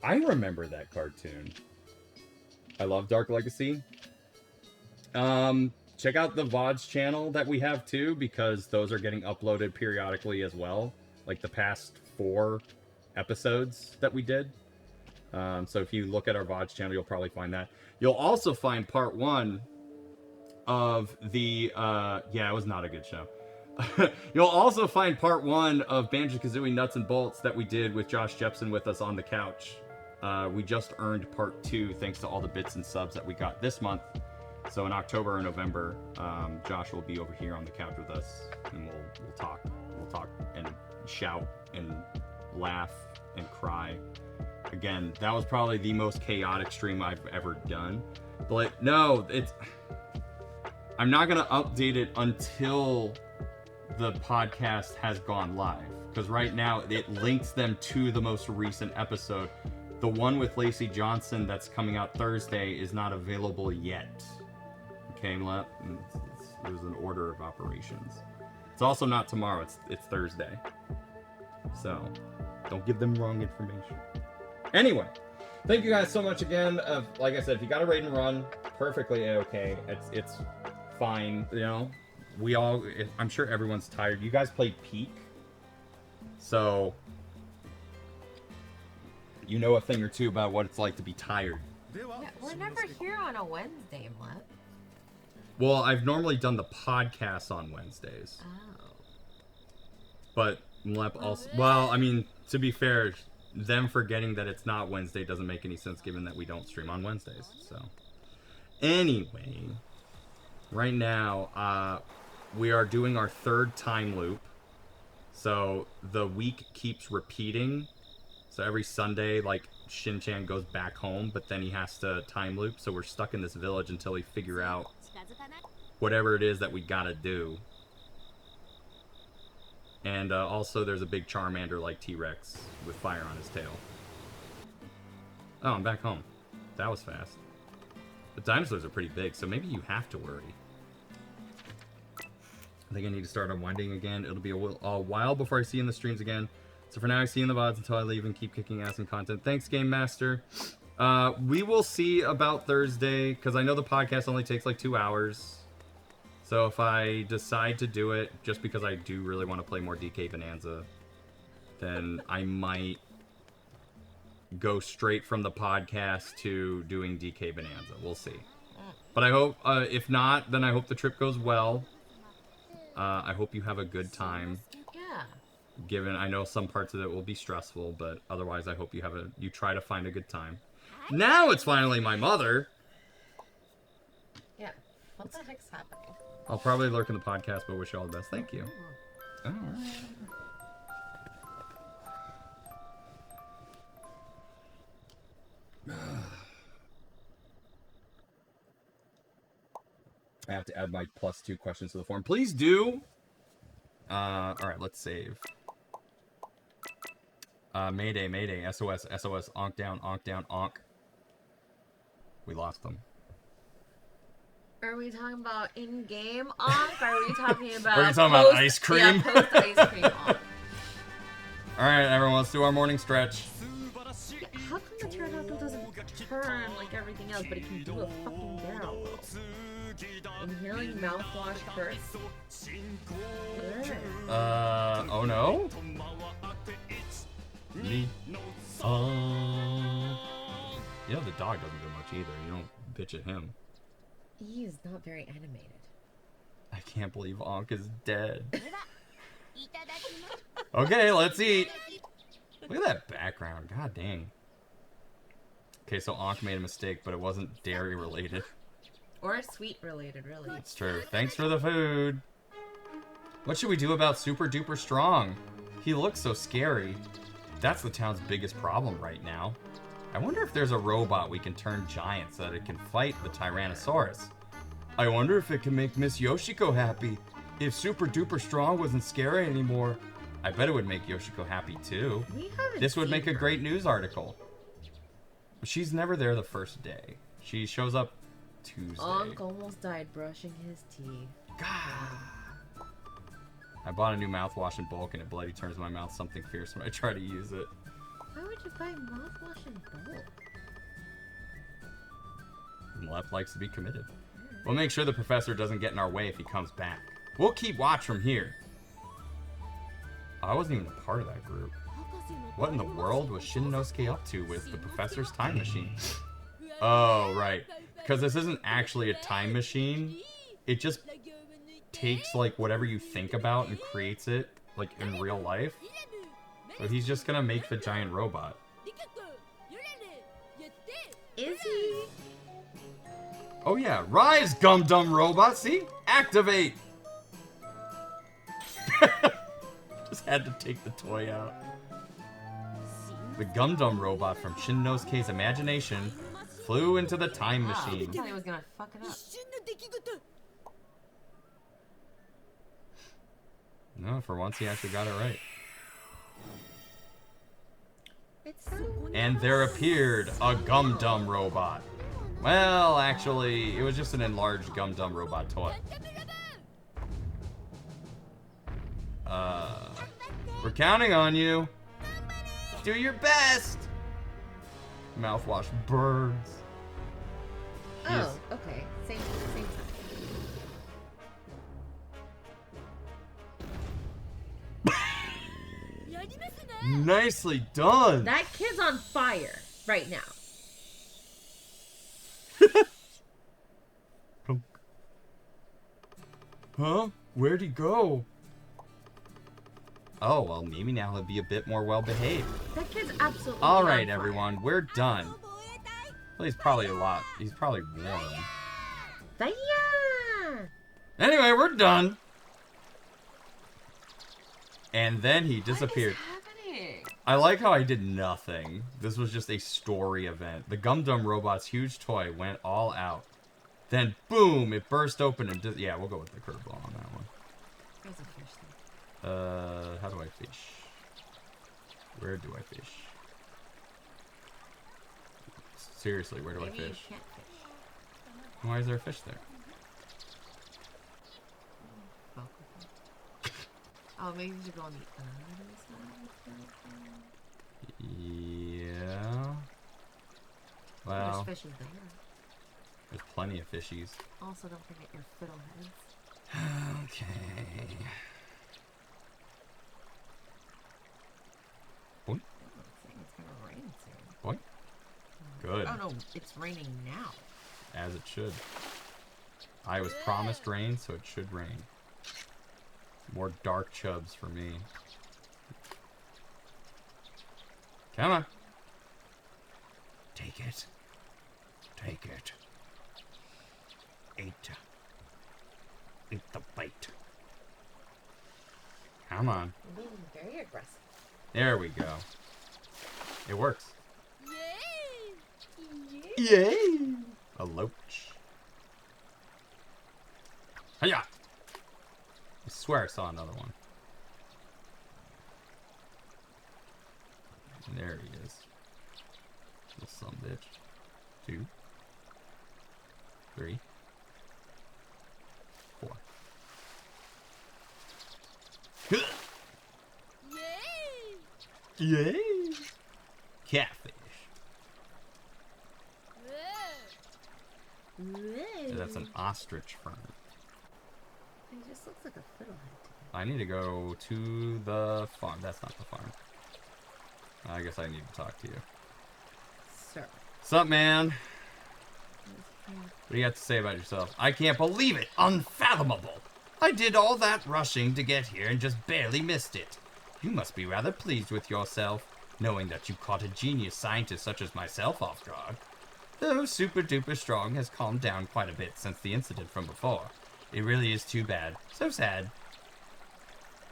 I remember that cartoon. I love Dark Legacy. Check out the VODs channel that we have too, because those are getting uploaded periodically as well. Like the past 4 episodes that we did. So if you look at our VODs channel, you'll probably find that. You'll also find part 1 of the, yeah, it was not a good show. You'll also find part 1 of Banjo-Kazooie Nuts and Bolts that we did with Josh Jepson with us on the couch. We just earned part 2 thanks to all the bits and subs that we got this month. So in October or November, Josh will be over here on the couch with us, and we'll talk. We'll talk and shout and laugh and cry. Again, that was probably the most chaotic stream I've ever done. But no, I'm not gonna update it until the podcast has gone live, because right now it links them to the most recent episode. The one with Lacey Johnson that's coming out Thursday is not available yet. Okay, there's an order of operations. It's also not tomorrow, it's Thursday. So, don't give them wrong information. Anyway, thank you guys so much again. Like I said, if you got a raid and run, perfectly okay. It's fine, you know. I'm sure everyone's tired. You guys played Peak, so you know a thing or two about what it's like to be tired. Yeah, we're never here on a Wednesday, Mlep. Well, I've normally done the podcast on Wednesdays. Oh. But Mlep also... Well, I mean, to be fair, them forgetting that it's not Wednesday doesn't make any sense given that we don't stream on Wednesdays. So, anyway, right now, we are doing our 3rd time loop. So, the week keeps repeating. So, every Sunday, like, Shinchan goes back home, but then he has to time loop. So, we're stuck in this village until we figure out whatever it is that we gotta do. And also there's a big Charmander like T-Rex with fire on his tail. Oh, I'm back home. That was fast. The dinosaurs are pretty big, so maybe you have to worry. I think I need to start unwinding again. It'll be a while before I see you in the streams again. So for now, I see you in the VODs until I leave and keep kicking ass in content. Thanks, Game Master. We will see about Thursday, because I know the podcast only takes like 2 hours. So if I decide to do it, just because I do really want to play more DK Bonanza, then I might go straight from the podcast to doing DK Bonanza. We'll see. But I hope, if not, then I hope the trip goes well. I hope you have a good time. Yeah. Given, I know some parts of it will be stressful, but otherwise I hope you try to find a good time. Now it's finally my mother. Yeah. What the heck's happening? I'll probably lurk in the podcast, but wish you all the best. Thank you. All right. I have to add my +2 questions to the form. Please do. All right, let's save. Mayday, Mayday, SOS, SOS, onk down, onk. We lost them. Are we talking about in-game onk? Or are we talking about Are you talking about ice cream? Yeah, post-ice cream onk. Alright, everyone, let's do our morning stretch. Yeah, how come the pterodactyl doesn't turn like everything else, but it can do a fucking barrel roll? Inhaling mouthwash first? Oh no? Me. Yeah, the dog doesn't do much either. You don't bitch at him. He is not very animated. I can't believe Ankh is dead. Okay, let's eat. Look at that background. God dang. Okay, so Ankh made a mistake, but it wasn't dairy related. Or sweet related, really. It's true. Thanks for the food. What should we do about Super Duper Strong? He looks so scary. That's the town's biggest problem right now. I wonder if there's a robot we can turn giant so that it can fight the Tyrannosaurus. I wonder if it can make Miss Yoshiko happy. If Super Duper Strong wasn't scary anymore, I bet it would make Yoshiko happy too. This would make a great news article. She's never there the first day. She shows up Tuesday. Unc almost died brushing his teeth. God. I bought a new mouthwash in bulk and it bloody turns my mouth something fierce when I try to use it. Why would you buy mouthwash in bulk? Lep likes to be committed. We'll make sure the professor doesn't get in our way if he comes back. We'll keep watch from here. I wasn't even a part of that group. What in the world was Shinnosuke up to with the professor's time machine? Oh, right. Because this isn't actually a time machine. It just takes, like, whatever you think about and creates it, like, in real life. So he's just gonna make the giant robot. Is he? Oh yeah, rise, Gum Dum Robot, see? Activate! Just had to take the toy out. The Gum Dum Robot from Shinnosuke's imagination flew into the time machine. I thought he was gonna fuck it up. No, for once he actually got it right. It's so And there appeared a Gum Dum Robot. Well, actually, it was just an enlarged Gum Dum Robot toy. We're counting on you. Do your best. Mouthwash burns. Oh, okay. Same time. Nicely done. That kid's on fire right now. Huh? Where'd he go? Oh, well, maybe now he'll be a bit more well-behaved. That kid's absolutely All right, on fire. everyone, we're done. Well, he's probably he's probably warm. Daya! Anyway, we're done. And then he disappeared. What is happening? I like how I did nothing. This was just a story event. The Gum Dum Robot's huge toy went all out. Then, boom, it burst open and... yeah, we'll go with the curveball on that one. There's a fish there. How do I fish? Where do I fish? Seriously, where do Maybe I fish? You can't fish. Why is there a fish there? Oh, maybe you should go on the other side. Yeah. Well, There's fishes there. there's plenty of fishies. Also, don't forget your fiddleheads. Okay. Boing. It's gonna rain soon. Boing. Good. Oh no, it's raining now. As it should. I was promised rain, so it should rain. More dark chubs for me. Come on. Take it. Take it. Eat. Eat the bait. Come on. You're being very aggressive. There we go. It works. Yay! A loach. Hiya! I swear I saw another one. There he is. Little son of a bitch. 2, 3, 4. Yay! Catfish. That's an ostrich fern. He just looks like a fiddlehead to me. I need to go to the farm. That's not the farm. I guess I need to talk to you. Sir. Sup, man? What do you have to say about yourself? I can't believe it! Unfathomable! I did all that rushing to get here and just barely missed it. You must be rather pleased with yourself, knowing that you caught a genius scientist such as myself off guard. Though Super Duper Strong has calmed down quite a bit since the incident from before. It really is too bad. So sad.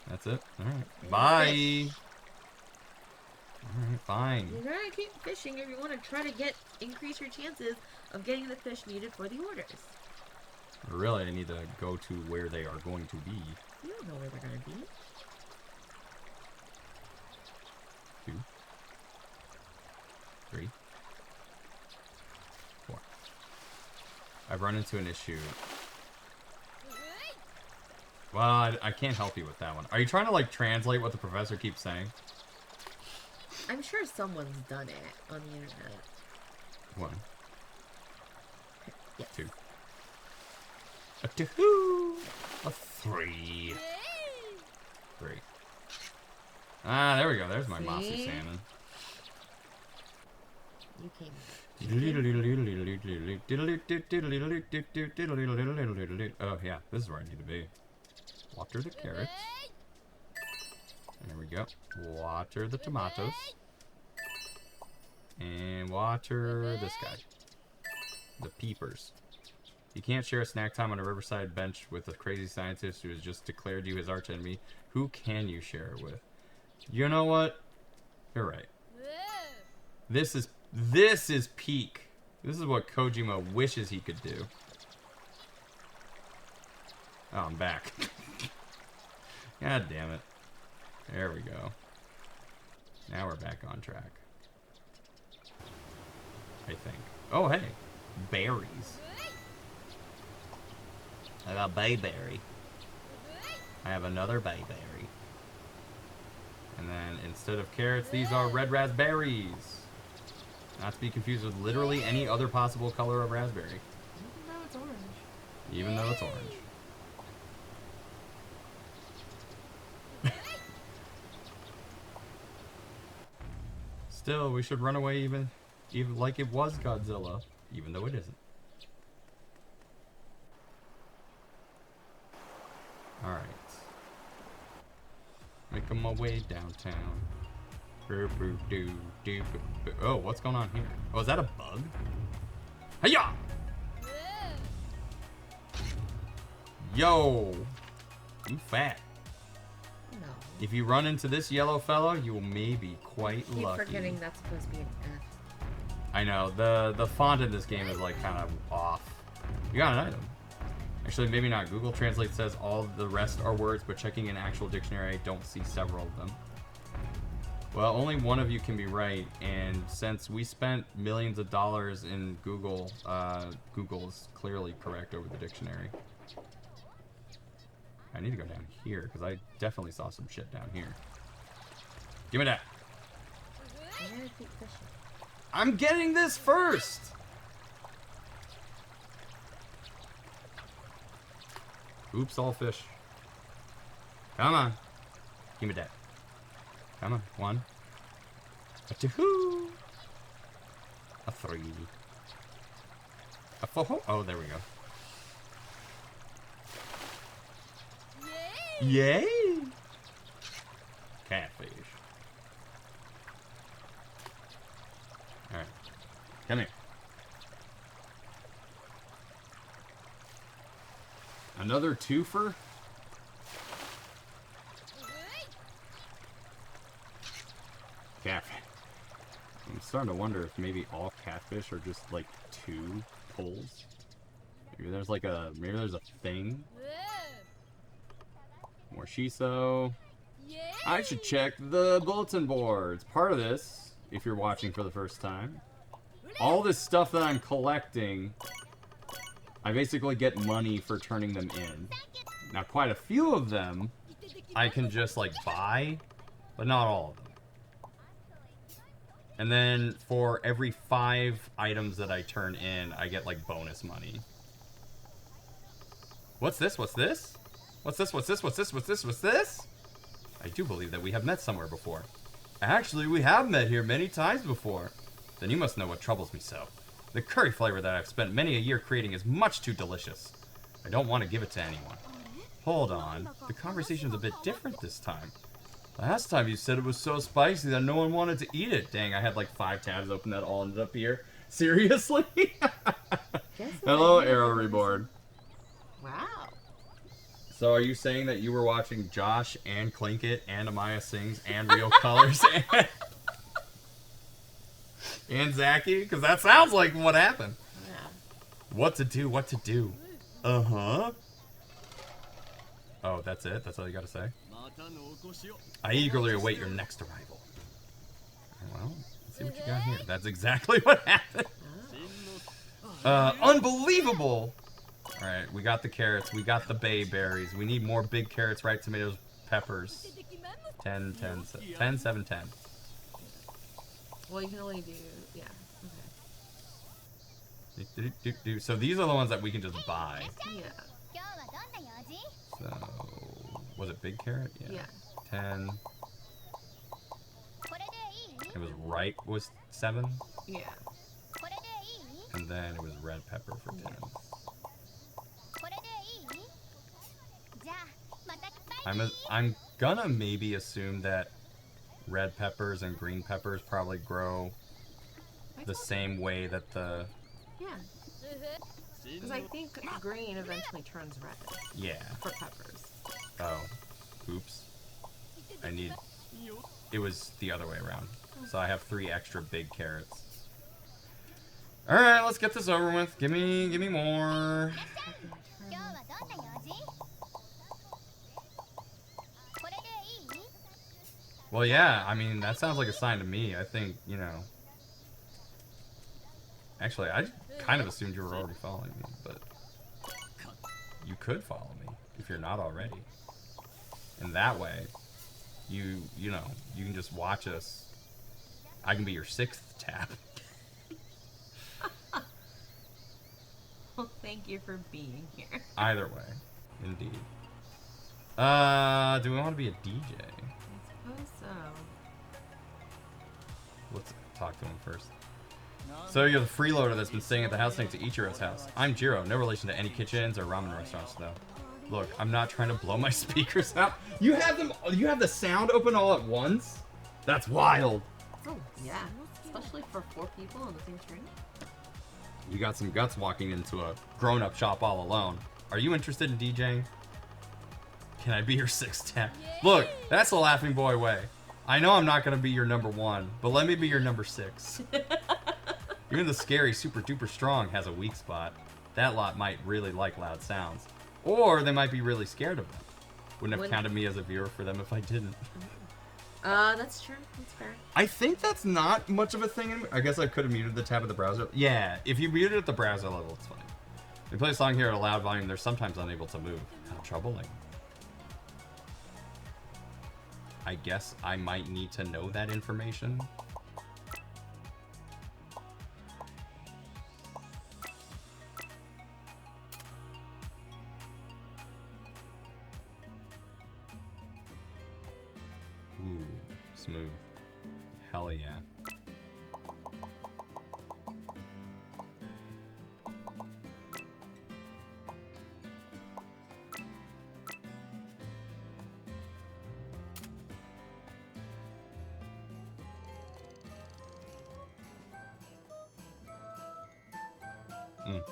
That's it. Alright. Bye! Alright, fine. You gotta keep fishing if you want to try to increase your chances of getting the fish needed for the orders. Really, I need to go to where they are going to be. You don't know where they're gonna be. 2, 3, 4. I've run into an issue. Well, I can't help you with that one. Are you trying to, like, translate what the professor keeps saying? I'm sure someone's done it on the internet. 1, Yes. 2, a 2, a 3, 3. Ah, there we go. There's my Masu See? salmon. You came. Oh, yeah. This is where I need to be. Water the carrots. There we go. Water the tomatoes. And water this guy. The peepers. You can't share a snack time on a riverside bench with a crazy scientist who has just declared you his arch enemy. Who can you share it with? You know what? You're right. This is peak. This is what Kojima wishes he could do. Oh, I'm back. God damn it. There we go. Now we're back on track. I think. Oh, hey. Berries. I got bayberry. I have another bayberry. And then instead of carrots, these are red raspberries. Not to be confused with literally any other possible color of raspberry. Even though it's orange. Even though it's orange. Still, we should run away even like it was Godzilla, even though it isn't. Alright. Making my way downtown. Oh, what's going on here? Oh, is that a bug? Hiya! Yo! You fat. No. If you run into this yellow fellow, you may be quite I keep lucky. forgetting that's supposed to be an F. I know, the font in this game is like kind of off. You got an item. Actually, maybe not. Google Translate says all the rest are words, but checking an actual dictionary, I don't see several of them. Well, only one of you can be right, and since we spent millions of dollars in Google, Google is clearly correct over the dictionary. I need to go down here, because I definitely saw some shit down here. Give me that. I gotta keep fishing. I'm getting this first! Oops, all fish. Come on. Give me that. Come on. 1. A 2. A 3. A 4. Oh, there we go. Yay! Catfish. Alright. Come here. Another twofer? Catfish. I'm starting to wonder if maybe all catfish are just like 2 pulls. Maybe there's like maybe there's a thing. More shiso. I should check the bulletin boards. Part of this, if you're watching for the first time, all this stuff that I'm collecting, I basically get money for turning them in. Now, quite a few of them I can just like buy, but not all of them. And then for every 5 items that I turn in, I get like bonus money. What's this? What's this? What's this? What's this? What's this? What's this? What's this? I do believe that we have met somewhere before. Actually, we have met here many times before. Then you must know what troubles me so. The curry flavor that I've spent many a year creating is much too delicious. I don't want to give it to anyone. Hold on. The conversation's a bit different this time. Last time you said it was so spicy that no one wanted to eat it. Dang, I had like 5 tabs open that all ended up here. Seriously? Hello, Arrow Reborn. Wow. So are you saying that you were watching Josh and Clinkit and Amaya Sings and Real Colors and Zachy? Because that sounds like what happened. Yeah. What to do, what to do. Uh-huh. Oh, that's it? That's all you gotta say? I eagerly await your next arrival. Well, let's see what you got here. That's exactly what happened. Unbelievable! Alright, we got the carrots. We got the bayberries. We need more big carrots, right? Tomatoes, peppers. 10, 10, 10, 7, 10. Well, you can only do... Yeah. Okay. So these are the ones that we can just buy. Yeah. So, was it big carrot? Yeah. 10. It was ripe was 7. Yeah. And then it was red pepper for 10. I'm gonna maybe assume that red peppers and green peppers probably grow the same way that the... Yeah. Because I think green eventually turns red. Yeah. For peppers. Oh. Oops. It was the other way around. So I have 3 extra big carrots. Alright, let's get this over with. Give me more. Well, yeah, I mean, that sounds like a sign to me. I think, you know... Actually, I kind of assumed you were already following me, but... You could follow me, if you're not already. And that way, you know, you can just watch us. I can be your 6th tab. Well, thank you for being here. Either way, indeed. Do we want to be a DJ? I suppose so. Let's talk to him first. So you're the freeloader that's been staying at the house next to Ichiro's house. I'm Jiro, no relation to any kitchens or ramen restaurants though. Look, I'm not trying to blow my speakers out. You have the sound open all at once? That's wild. Oh, yeah. Especially for 4 people on the same screen. You got some guts walking into a grown-up shop all alone. Are you interested in DJing? Can I be your 6th tab? Look, that's the Laughingboy way. I know I'm not going to be your number 1, but let me be your number 6. Even the scary super duper strong has a weak spot. That lot might really like loud sounds. Or they might be really scared of them. Wouldn't have counted me as a viewer for them if I didn't. That's true. That's fair. I think that's not much of a thing. I guess I could have muted the tab of the browser. Yeah, if you muted at the browser level, it's fine. If you play a song here at a loud volume, they're sometimes unable to move. How troubling. I guess I might need to know that information. Ooh, smooth. Hell yeah.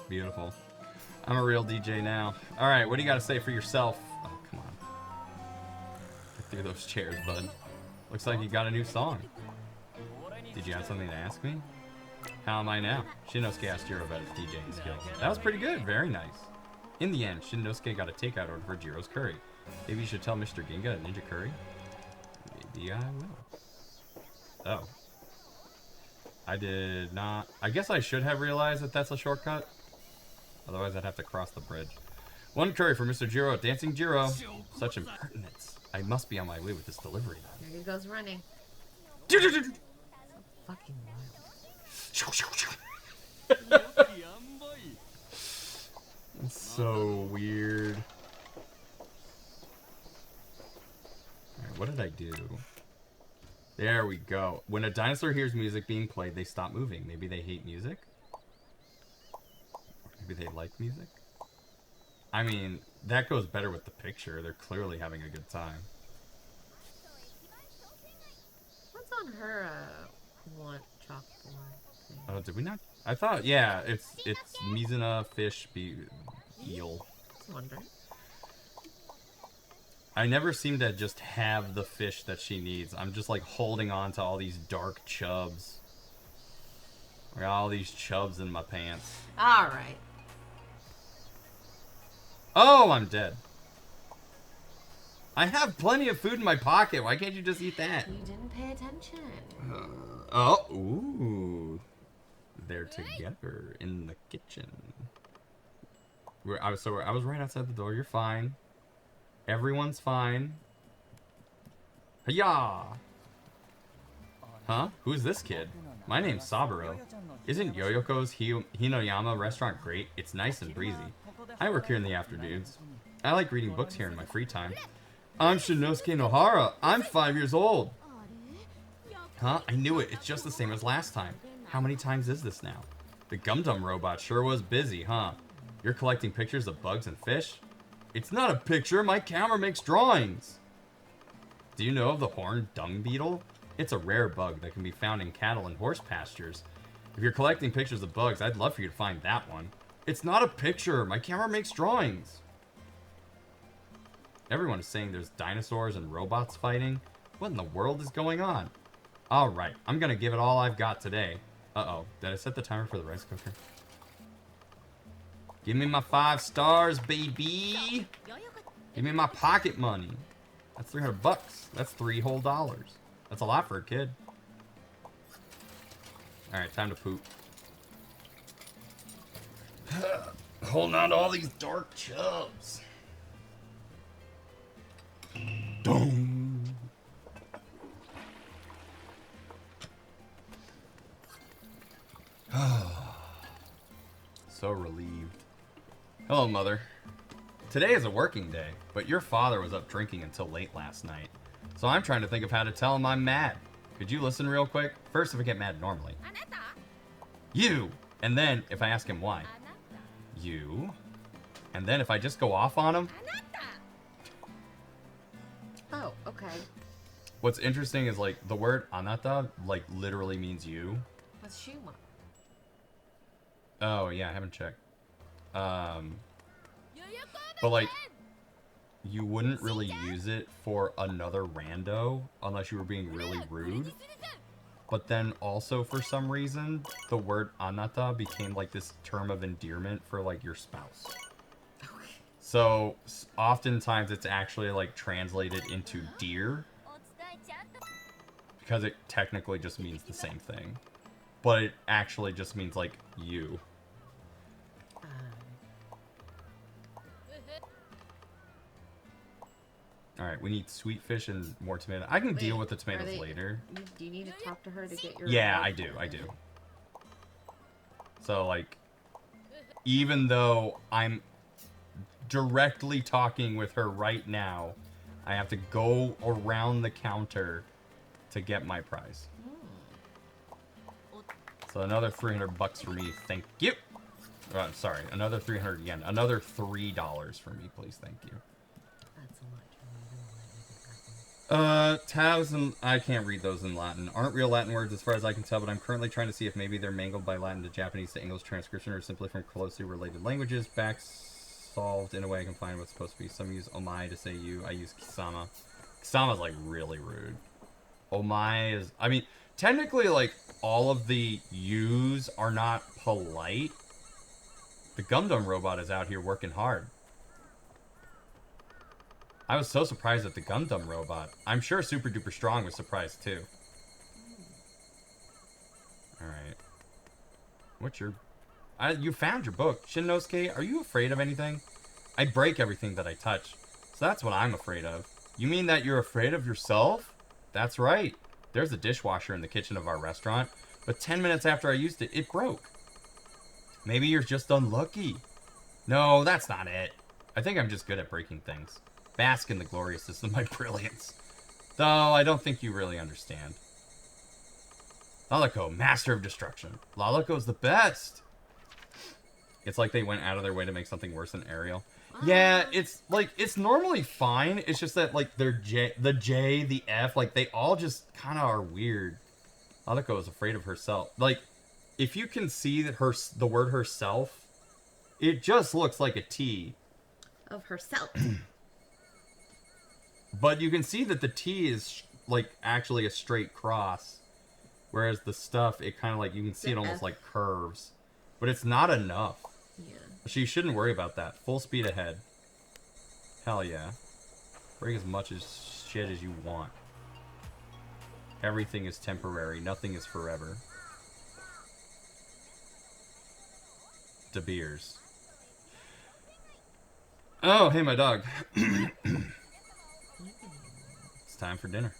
Beautiful. I'm a real DJ now. Alright, what do you got to say for yourself? Oh, come on. Get through those chairs, bud. Looks like you got a new song. Did you have something to ask me? How am I now? Shinnosuke asked Jiro about his DJing skills. That was pretty good. Very nice. In the end, Shinnosuke got a takeout order for Jiro's curry. Maybe you should tell Mr. Ginga at Ninja Curry? Maybe I will. Oh. I did not... I guess I should have realized that that's a shortcut. Otherwise, I'd have to cross the bridge. 1 curry for Mr. Jiro, Dancing Jiro. Such impertinence. I must be on my way with this delivery. There he goes running. So Fucking wild. That's so weird. Alright, what did I do? There we go. When a dinosaur hears music being played, they stop moving. Maybe they hate music? Maybe they like music? I mean, that goes better with the picture. They're clearly having a good time. What's on her want chalkboard thing? Oh, did we not? I thought, yeah, it's Mizuna, fish, eel. I was wondering. I never seem to just have the fish that she needs. I'm just like holding on to all these dark chubs. I got all these chubs in my pants. Alright. Oh, I'm dead. I have plenty of food in my pocket. Why can't you just eat that? You didn't pay attention. Oh, ooh. They're together in the kitchen. I was right outside the door. You're fine. Everyone's fine. Hiya! Huh? Who's this kid? My name's Saburo. Isn't Yoyoko's Hinoyama restaurant great? It's nice and breezy. I work here in the afternoons. I like reading books here in my free time. I'm Shinosuke Nohara. I'm 5 years old. Huh? I knew it. It's just the same as last time. How many times is this now? The Gum-Dum robot sure was busy, huh? You're collecting pictures of bugs and fish? It's not a picture. My camera makes drawings. Do you know of the horned dung beetle? It's a rare bug that can be found in cattle and horse pastures. If you're collecting pictures of bugs, I'd love for you to find that one. It's not a picture. My camera makes drawings. Everyone is saying there's dinosaurs and robots fighting. What in the world is going on? Alright, I'm gonna give it all I've got today. Uh-oh, did I set the timer for the rice cooker? Give me my 5 stars, baby! Give me my pocket money. That's 300 bucks. That's $3 whole. That's a lot for a kid. Alright, time to poop. Holding on to all these dark chubs. Dong. So relieved. Hello, Mother. Today is a working day, but your father was up drinking until late last night. So I'm trying to think of how to tell him I'm mad. Could you listen real quick? First, if I get mad normally. You! And then, if I ask him why. You. And then, if I just go off on him. Oh, okay. What's interesting is, like, the word anata, like, literally means you. What's Shuma? Oh, yeah, I haven't checked. But, like, you wouldn't really use it for another rando unless you were being really rude. But then also, for some reason, the word anata became, like, this term of endearment for, like, your spouse. So, oftentimes it's actually, like, translated into dear. Because it technically just means the same thing. But it actually just means, like, you. Alright, we need sweet fish and more tomato. I can deal with the tomatoes later. Do you need to talk to her to get your... Yeah, I do. So, like, even though I'm directly talking with her right now, I have to go around the counter to get my prize. So another 300 bucks for me, thank you. Sorry, another 300 yen. Another $3 for me, please, thank you. That's a lot. Tabs and I can't read those in Latin. Aren't real Latin words as far as I can tell, but I'm currently trying to see if maybe they're mangled by Latin to Japanese to English transcription or simply from closely related languages. Back solved in a way I can find what's supposed to be. Some use omae to say you. I use kisama. Kisama's like really rude. Omae is, I mean, technically like all of the yous are not polite. The Gum-Dum robot is out here working hard. I was so surprised at the Gum-Dum robot. I'm sure Super Duper Strong was surprised too. Alright. What's your... you found your book. Shinnosuke, are you afraid of anything? I break everything that I touch. So that's what I'm afraid of. You mean that you're afraid of yourself? That's right. There's a dishwasher in the kitchen of our restaurant. But 10 minutes after I used it, it broke. Maybe you're just unlucky. No, that's not it. I think I'm just good at breaking things. Bask in the gloriousness of my brilliance. Though I don't think you really understand. Lalako, master of destruction. Lalako's the best. It's like they went out of their way to make something worse than Ariel. Yeah, it's like, it's normally fine. It's just that like the J, the F, like they all just kind of are weird. Lalako is afraid of herself. Like, if you can see that the word herself, it just looks like a T. Of herself. But you can see that the T is like actually a straight cross. Whereas the stuff, it kind of like, you can see it almost like curves. But it's not enough. Yeah. So you shouldn't worry about that. Full speed ahead. Hell yeah. Break as much as shit as you want. Everything is temporary. Nothing is forever. De Beers. Oh, hey, my dog. It's time for dinner.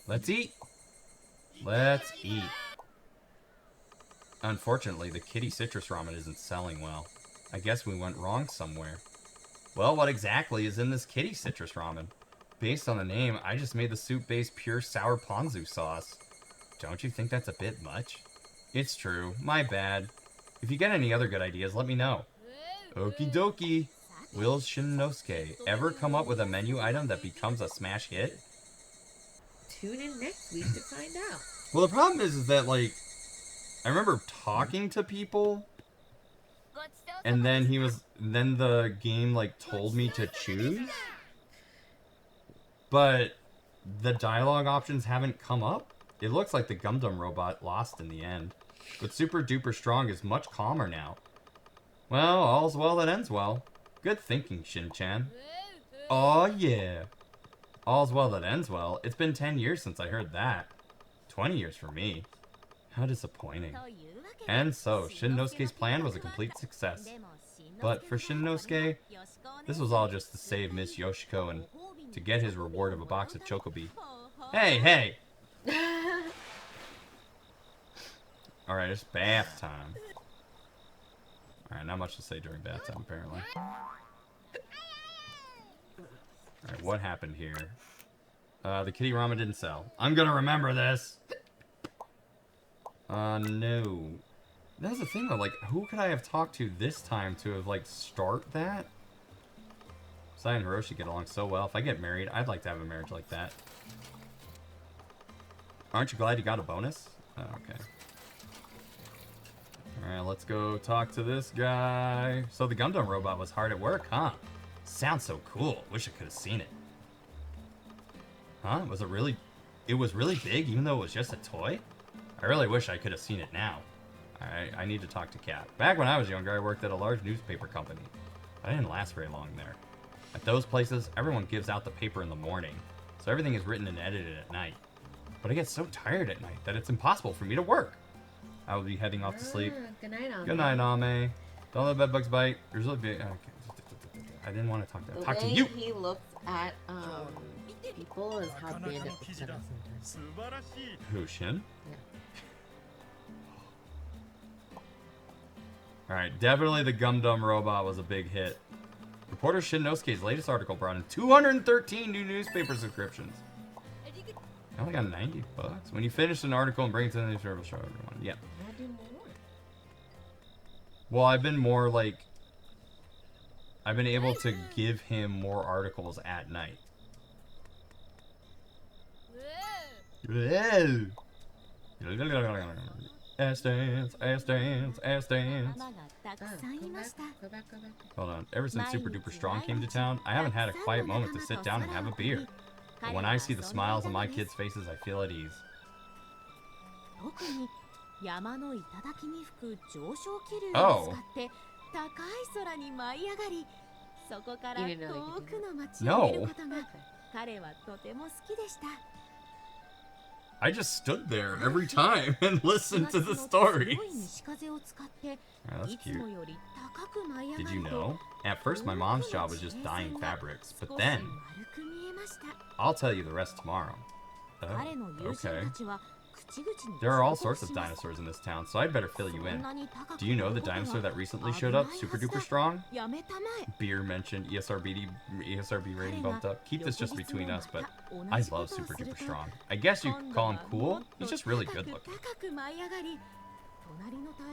Let's eat. Let's eat. Unfortunately, the kitty citrus ramen isn't selling well. I guess we went wrong somewhere. Well, what exactly is in this kitty citrus ramen? Based on the name, I just made the soup base pure sour ponzu sauce. Don't you think that's a bit much? It's true. My bad. If you get any other good ideas, let me know. Okie dokie. Will Shinnosuke ever come up with a menu item that becomes a smash hit? Tune in next week to find out. Well, the problem is that, like, I remember talking to people, and then then the game, like, told me to choose, but the dialogue options haven't come up. It looks like the Gundam robot lost in the end, but Super Duper Strong is much calmer now. Well, all's well that ends well. Good thinking, Shinchan. Aw, yeah. All's well that ends well. It's been 10 years since I heard that. 20 years for me. How disappointing. And so, Shinnosuke's plan was a complete success. But for Shinnosuke, this was all just to save Miss Yoshiko and to get his reward of a box of Chocobi. Hey, hey! Alright, it's bath time. Alright, not much to say during bath time, apparently. Alright, what happened here? The kitty ramen didn't sell. I'm gonna remember this! No. That's the thing though, like, who could I have talked to this time to have, like, start that? Sai and Hiroshi get along so well. If I get married, I'd like to have a marriage like that. Aren't you glad you got a bonus? Oh, okay. Alright, let's go talk to this guy. So the Gundam robot was hard at work, huh? Sounds so cool. Wish I could have seen it. Huh? Was it really... It was really big even though it was just a toy? I really wish I could have seen it now. Alright, I need to talk to Kat. Back when I was younger, I worked at a large newspaper company. But I didn't last very long there. At those places, everyone gives out the paper in the morning. So everything is written and edited at night. But I get so tired at night that it's impossible for me to work. I will be heading off to sleep. Good night, Ame. Good night, Ame. Don't let bedbugs bite. There's a bit. Okay. I didn't want to talk to talk to you. He looks at people is how big it is. Who, Shin? Yeah. Alright, definitely the Gundam robot was a big hit. Reporter Shinnosuke's latest article brought in 213 new newspaper subscriptions. I only got 90 bucks. When you finish an article and bring it to the newspaper, show everyone. Yeah. Well, I've been more like... I've been able to give him more articles at night. Ass dance, ass dance, ass dance. Go back. Hold on. Ever since Super Duper Strong came to town, I haven't had a quiet moment to sit down and have a beer. But when I see the smiles on my kids' faces, I feel at ease. Oh. You didn't know they could do that? No. I just stood there every time and listened to the stories. Alright, that's cute. Did you know? At first, my mom's job was just dyeing fabrics, but then... I'll tell you the rest tomorrow. Oh, okay. There are all sorts of dinosaurs in this town, so I'd better fill you in. Do you know the dinosaur that recently showed up, Super Duper Strong? Beer mentioned, ESRB rating bumped up. Keep this just between us, but I love Super Duper Strong. I guess you could call him cool. He's just really good looking.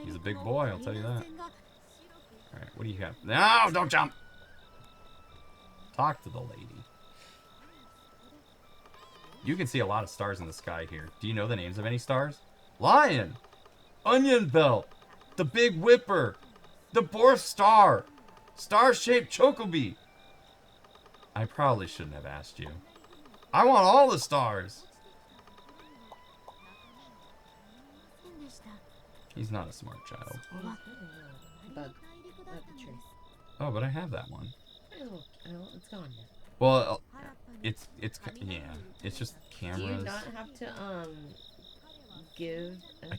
He's a big boy, I'll tell you that. Alright, what do you have? No, don't jump! Talk to the lady. You can see a lot of stars in the sky here. Do you know the names of any stars? Lion! Onion Belt! The Big Whipper! The Fourth Star! Star-shaped Chocobi! I probably shouldn't have asked you. I want all the stars! He's not a smart child. Oh, but I have that one. Oh, it's gone. Well, yeah, it's just cameras. Do you not have to give a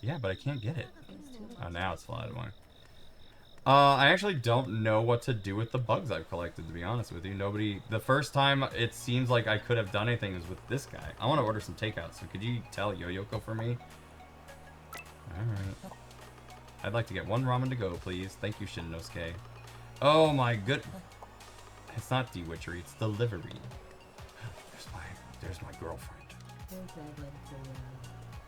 Yeah, but I can't get it. Oh, now it's flooded one. I actually don't know what to do with the bugs I've collected, to be honest with you. The first time it seems like I could have done anything is with this guy. I want to order some takeout, so could you tell Yoyoko for me? Alright. I'd like to get one ramen to go, please. Thank you, Shinnosuke. Oh my good... It's not de-witchery, it's delivery. There's my girlfriend.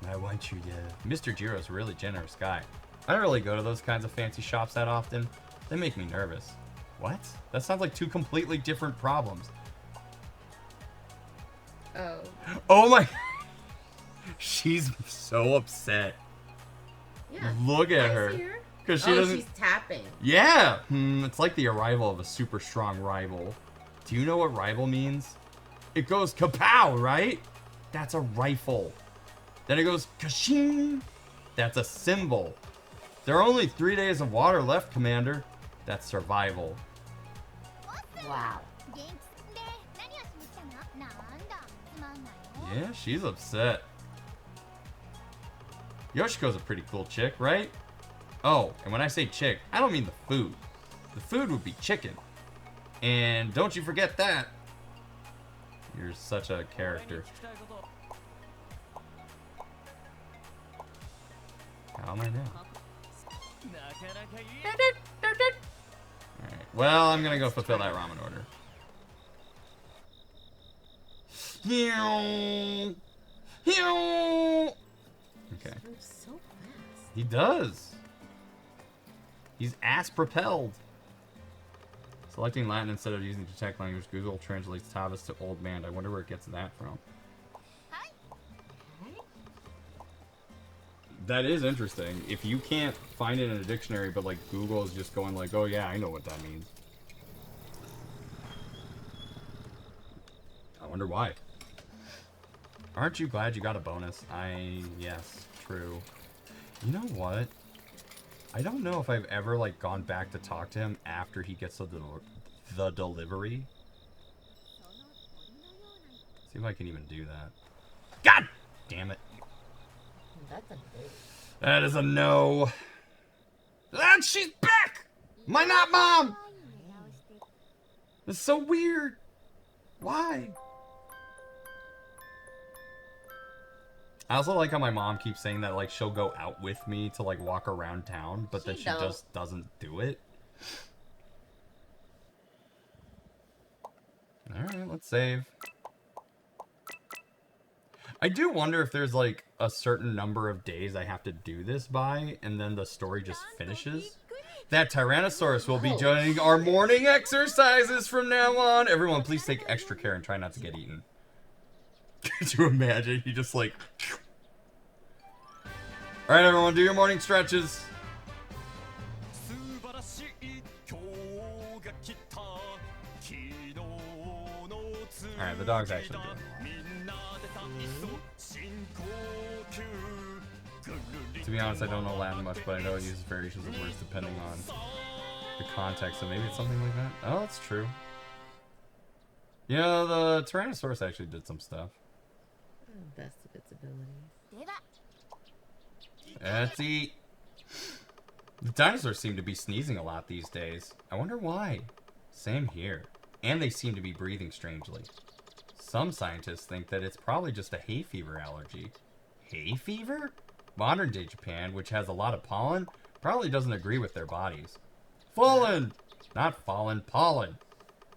I want you to... Mr. Jiro's a really generous guy. I don't really go to those kinds of fancy shops that often. They make me nervous. What? That sounds like two completely different problems. Oh. Oh my... She's so upset. Yeah. Look at her. Because she doesn't... she's tapping. Yeah! It's like the arrival of a super strong rival. Do you know what rival means? It goes kapow, right? That's a rifle. Then it goes kashing. That's a symbol. There are only 3 days of water left, Commander. That's survival. Wow. Yeah, she's upset. Yoshiko's a pretty cool chick, right? Oh, and when I say chick, I don't mean the food. The food would be chicken. And don't you forget that. You're such a character. How am I now? Alright, well, I'm gonna go fulfill that ramen order. Okay. So fast. He does. He's ass-propelled. Selecting Latin instead of using detect language, Google translates Tavis to old man. I wonder where it gets that from. That is interesting. If you can't find it in a dictionary, but like Google is just going like, oh yeah, I know what that means. I wonder why. Aren't you glad you got a bonus? Yes, true. You know what? I don't know if I've ever like gone back to talk to him after he gets the delivery. See if I can even do that. God damn it. That's a big... That is a no. And she's back! My not mom! It's so weird. Why? I also like how my mom keeps saying that like she'll go out with me to like walk around town, but then she just doesn't do it. Alright, let's save. I do wonder if there's like a certain number of days I have to do this by, and then the story just finishes. That Tyrannosaurus will be joining our morning exercises from now on. Everyone, please take extra care and try not to get eaten. Could you imagine? He just like... Alright, everyone, do your morning stretches. Alright, the dog's actually doing it. To be honest, I don't know Latin much, but I know it uses variations of words depending on the context, so maybe it's something like that. Oh, that's true. You know, the Tyrannosaurus actually did some stuff. Best of its abilities. Let's eat. The dinosaurs seem to be sneezing a lot these days. I wonder why. Same here. And they seem to be breathing strangely. Some scientists think that it's probably just a hay fever allergy. Hay fever? Modern day Japan, which has a lot of pollen, probably doesn't agree with their bodies. Fallen! Not fallen, pollen.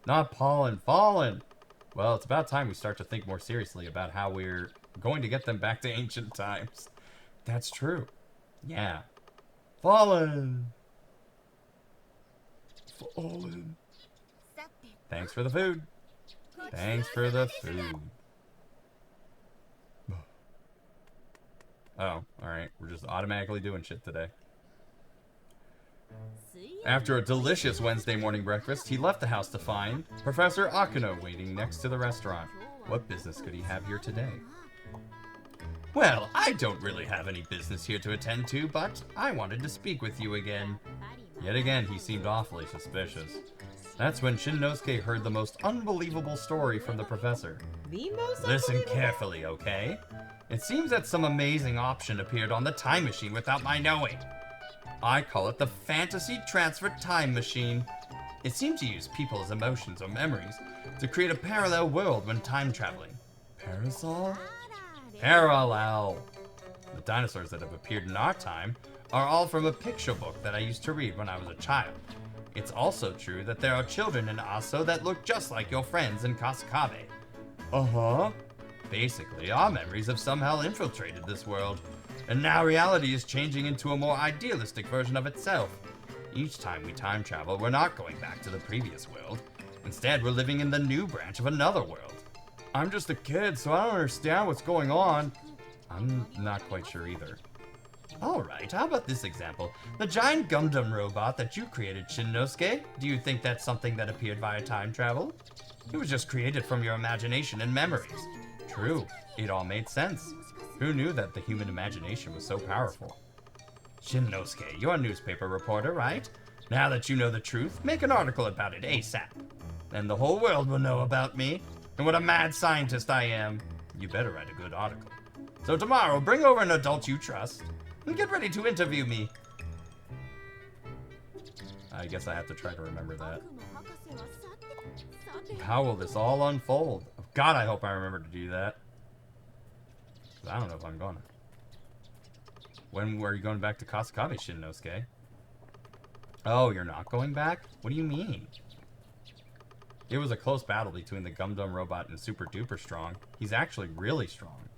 Not pollen, fallen. Well, it's about time we start to think more seriously about how we're going to get them back to ancient times. That's true. Yeah. Fallen. Fallen. Thanks for the food. Thanks for the food. Oh, alright. We're just automatically doing shit today. After a delicious Wednesday morning breakfast, he left the house to find Professor Akuno waiting next to the restaurant. What business could he have here today? Well, I don't really have any business here to attend to, but I wanted to speak with you again. Yet again, he seemed awfully suspicious. That's when Shinnosuke heard the most unbelievable story from the professor. The most Listen unbelievable? carefully, okay? It seems that some amazing option appeared on the time machine without my knowing. I call it the Fantasy Transfer Time Machine. It seemed to use people's emotions or memories to create a parallel world when time traveling. Parasol? Parallel. The dinosaurs that have appeared in our time are all from a picture book that I used to read when I was a child. It's also true that there are children in Aso that look just like your friends in Kasakabe. Uh-huh. Basically, our memories have somehow infiltrated this world, and now reality is changing into a more idealistic version of itself. Each time we time travel, we're not going back to the previous world. Instead, we're living in the new branch of another world. I'm just a kid, so I don't understand what's going on. I'm not quite sure either. Alright, how about this example? The giant Gundam robot that you created, Shinnosuke, do you think that's something that appeared via time travel? It was just created from your imagination and memories. True, it all made sense. Who knew that the human imagination was so powerful? Shinnosuke, you're a newspaper reporter, right? Now that you know the truth, make an article about it ASAP. Then the whole world will know about me, and what a mad scientist I am. You better write a good article. So tomorrow, bring over an adult you trust, and get ready to interview me. I guess I have to try to remember that. How will this all unfold? God, I hope I remember to do that. I don't know if I'm gonna. When are you going back to Kasakabe, Shinnosuke? Oh, you're not going back? What do you mean? It was a close battle between the Gundam robot and Super Duper Strong. He's actually really strong.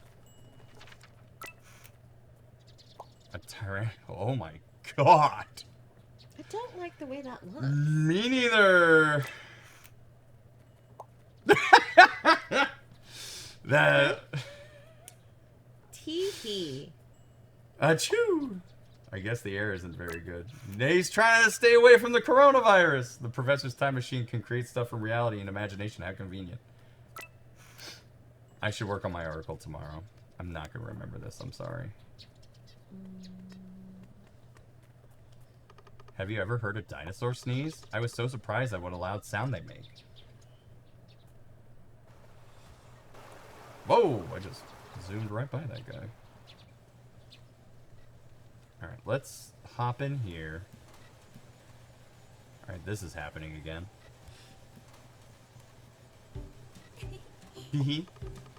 A tyrant. Oh my god. I don't like the way that looks. Me neither. That. Tee-hee. Achoo! I guess the air isn't very good. He's trying to stay away from the coronavirus. The professor's time machine can create stuff from reality and imagination. How convenient. I should work on my article tomorrow. I'm not going to remember this. I'm sorry. Have you ever heard a dinosaur sneeze? I was so surprised at what a loud sound they make. Whoa! I just zoomed right by that guy. Alright, let's hop in here. Alright, this is happening again.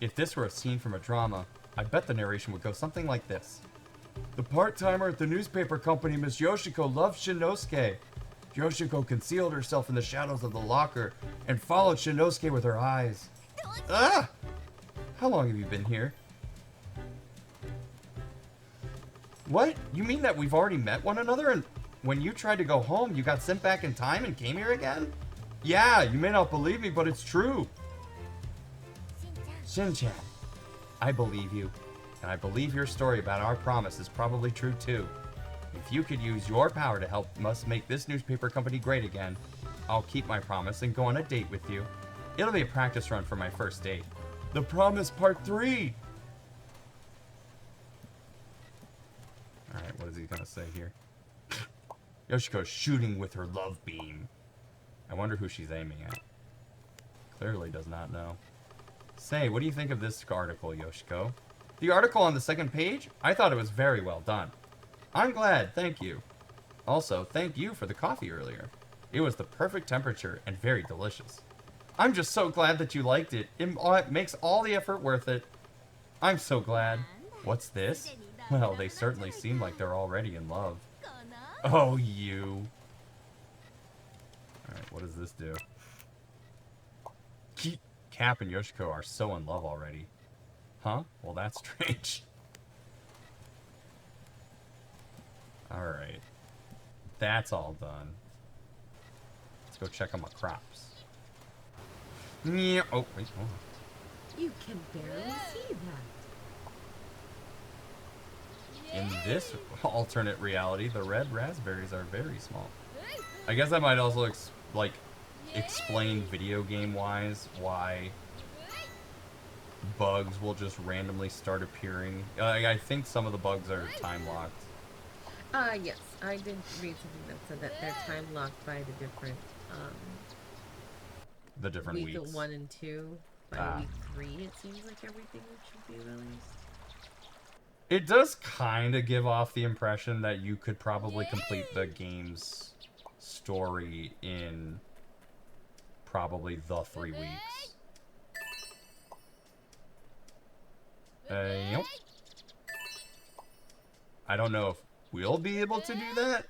If this were a scene from a drama, I bet the narration would go something like this. The part-timer at the newspaper company, Miss Yoshiko, loved Shinnosuke. Yoshiko concealed herself in the shadows of the locker and followed Shinnosuke with her eyes. Ah! How long have you been here? What? You mean that we've already met one another and when you tried to go home, you got sent back in time and came here again? Yeah, you may not believe me, but it's true. Shinchan, I believe you. And I believe your story about our promise is probably true too. If you could use your power to help us make this newspaper company great again, I'll keep my promise and go on a date with you. It'll be a practice run for my first date. The Promise Part 3! Alright, what is he gonna say here? Yoshiko's shooting with her love beam. I wonder who she's aiming at. Clearly does not know. Say, what do you think of this article, Yoshiko? The article on the second page? I thought it was very well done. I'm glad, thank you. Also, thank you for the coffee earlier. It was the perfect temperature and very delicious. I'm just so glad that you liked it. It makes all the effort worth it. I'm so glad. What's this? Well, they certainly seem like they're already in love. Oh, you. Alright, what does this do? Cap and Yoshiko are so in love already. Huh? Well, that's strange. Alright. That's all done. Let's go check on my crops. Yeah. Oh, wait. Hold on. You can barely see that. In this alternate reality, the red raspberries are very small. I guess I might also explain video game wise why bugs will just randomly start appearing. I think some of the bugs are time locked. Yes. I did read something that said that they're time locked by the different week weeks. 1 and 2. By week 3, it seems like everything should be released. It does kind of give off the impression that you could probably complete the game's story in probably the 3 weeks. Yep. I don't know if we'll be able to do that.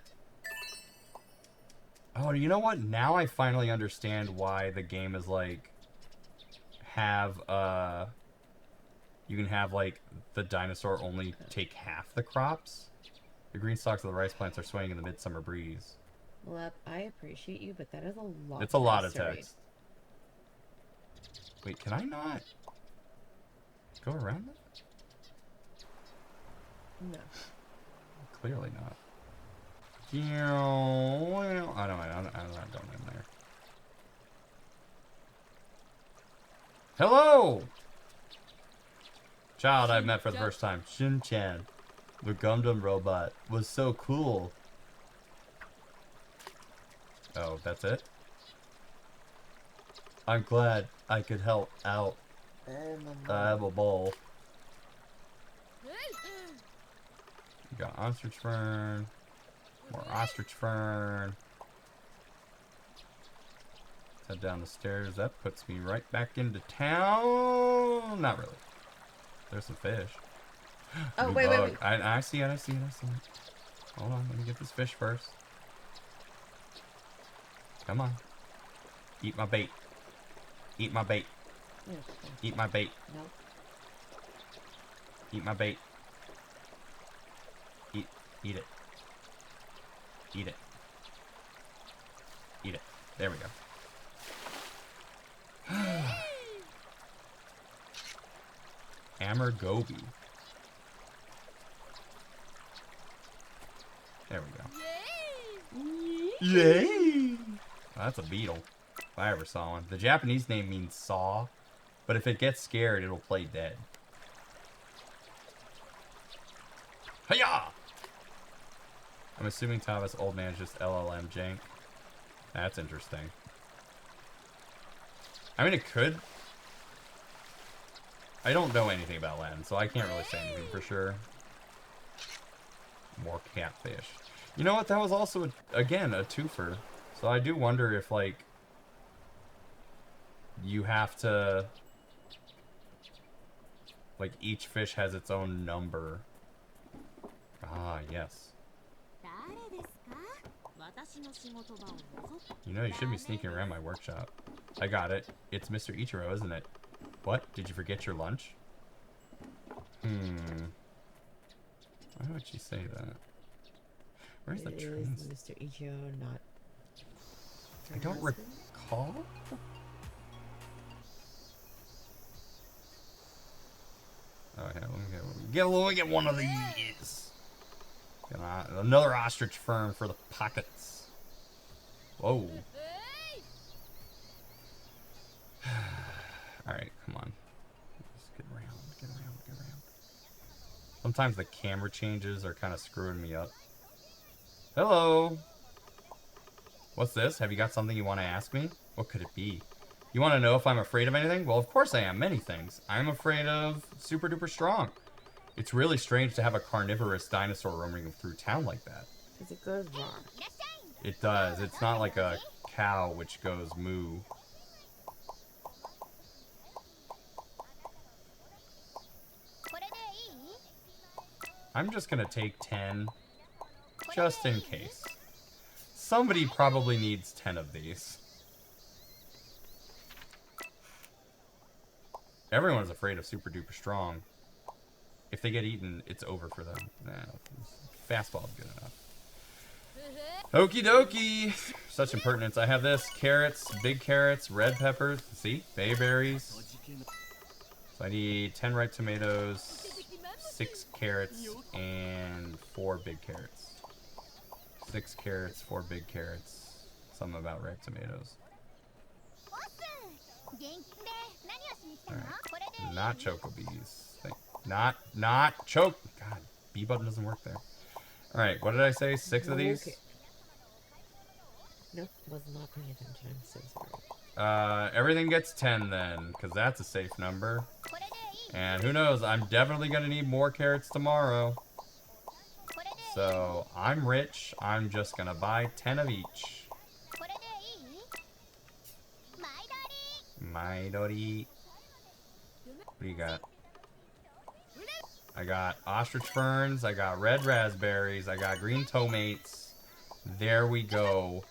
Oh, you know what? Now I finally understand why the game is like you can have like the dinosaur only take half the crops. The green stalks of the rice plants are swaying in the midsummer breeze. Well, I appreciate you, but that is a lot. It's a lot of text. Wait, can I not go around that? No. Clearly not. I don't in there. Hello! Child I've met for the first time. Shinchan, the Gundam robot, was so cool. Oh, that's it? I'm glad I could help out. I have a bowl. You got ostrich fern. More ostrich fern. Head down the stairs. That puts me right back into town. Not really. There's some fish. Oh, wait. I see it. Hold on, let me get this fish first. Come on. Eat my bait. Eat my bait. Eat my bait. No. Eat my bait. Eat it. Eat it. Eat it. There we go. Hammer Gobi. There we go. Yay! Well, that's a beetle. If I ever saw one. The Japanese name means saw, but if it gets scared, it'll play dead. Hiya! I'm assuming Tava's old man is just LLM jank. That's interesting. I mean, it could. I don't know anything about Latin, so I can't really say anything for sure. More catfish. You know what? That was also, again, a twofer. So I do wonder if, like, you have to... Like, each fish has its own number. Ah, yes. You know, you shouldn't be sneaking around my workshop. I got it. It's Mr. Ichiro, isn't it? What? Did you forget your lunch? Why would she say that? Where's the train? Mr. Ichiro, not... I don't recall? Oh, yeah, let me get one of these. Another ostrich fern for the pockets. Whoa. Alright, come on. Just get around. Sometimes the camera changes are kind of screwing me up. Hello. What's this? Have you got something you want to ask me? What could it be? You want to know if I'm afraid of anything? Well, of course I am. Many things. I'm afraid of super duper strong. It's really strange to have a carnivorous dinosaur roaming through town like that. Because it goes wrong. It does. It's not like a cow which goes moo. I'm just gonna take 10, just in case. Somebody probably needs 10 of these. Everyone's afraid of super duper strong. If they get eaten, it's over for them. Nah, fastball's good enough. Okie dokie. Such impertinence. I have this. Carrots, big carrots, red peppers. See? Bayberries. So I need 10 ripe tomatoes, 6 carrots, and 4 big carrots. 6 carrots, 4 big carrots. Something about ripe tomatoes. Alright. Not choco bees. Not choke. God, bee button doesn't work there. Alright, what did I say? 6 of these? Okay. Nope, was not paying attention. I'm so sorry. Everything gets 10 then, because that's a safe number. And who knows, I'm definitely going to need more carrots tomorrow. So, I'm rich. I'm just going to buy 10 of each. Midori. What do you got? I got ostrich ferns, I got red raspberries, I got green tomates. There we go,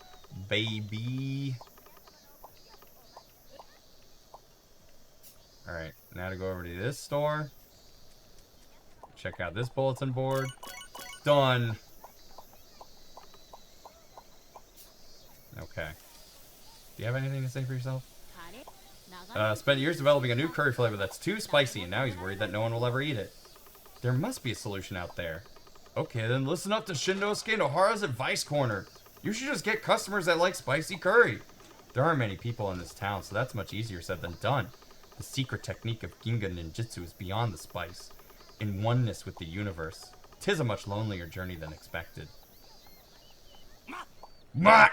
baby. Alright, now to go over to this store. Check out this bulletin board. Done. Okay. Do you have anything to say for yourself? Spent years developing a new curry flavor that's too spicy, and now he's worried that no one will ever eat it. There must be a solution out there. Okay, then listen up to Shinnosuke Nohara's advice corner. You should just get customers that like spicy curry. There aren't many people in this town, so that's much easier said than done. The secret technique of Ginga Ninjutsu is beyond the spice. In oneness with the universe. 'Tis a much lonelier journey than expected. Ma!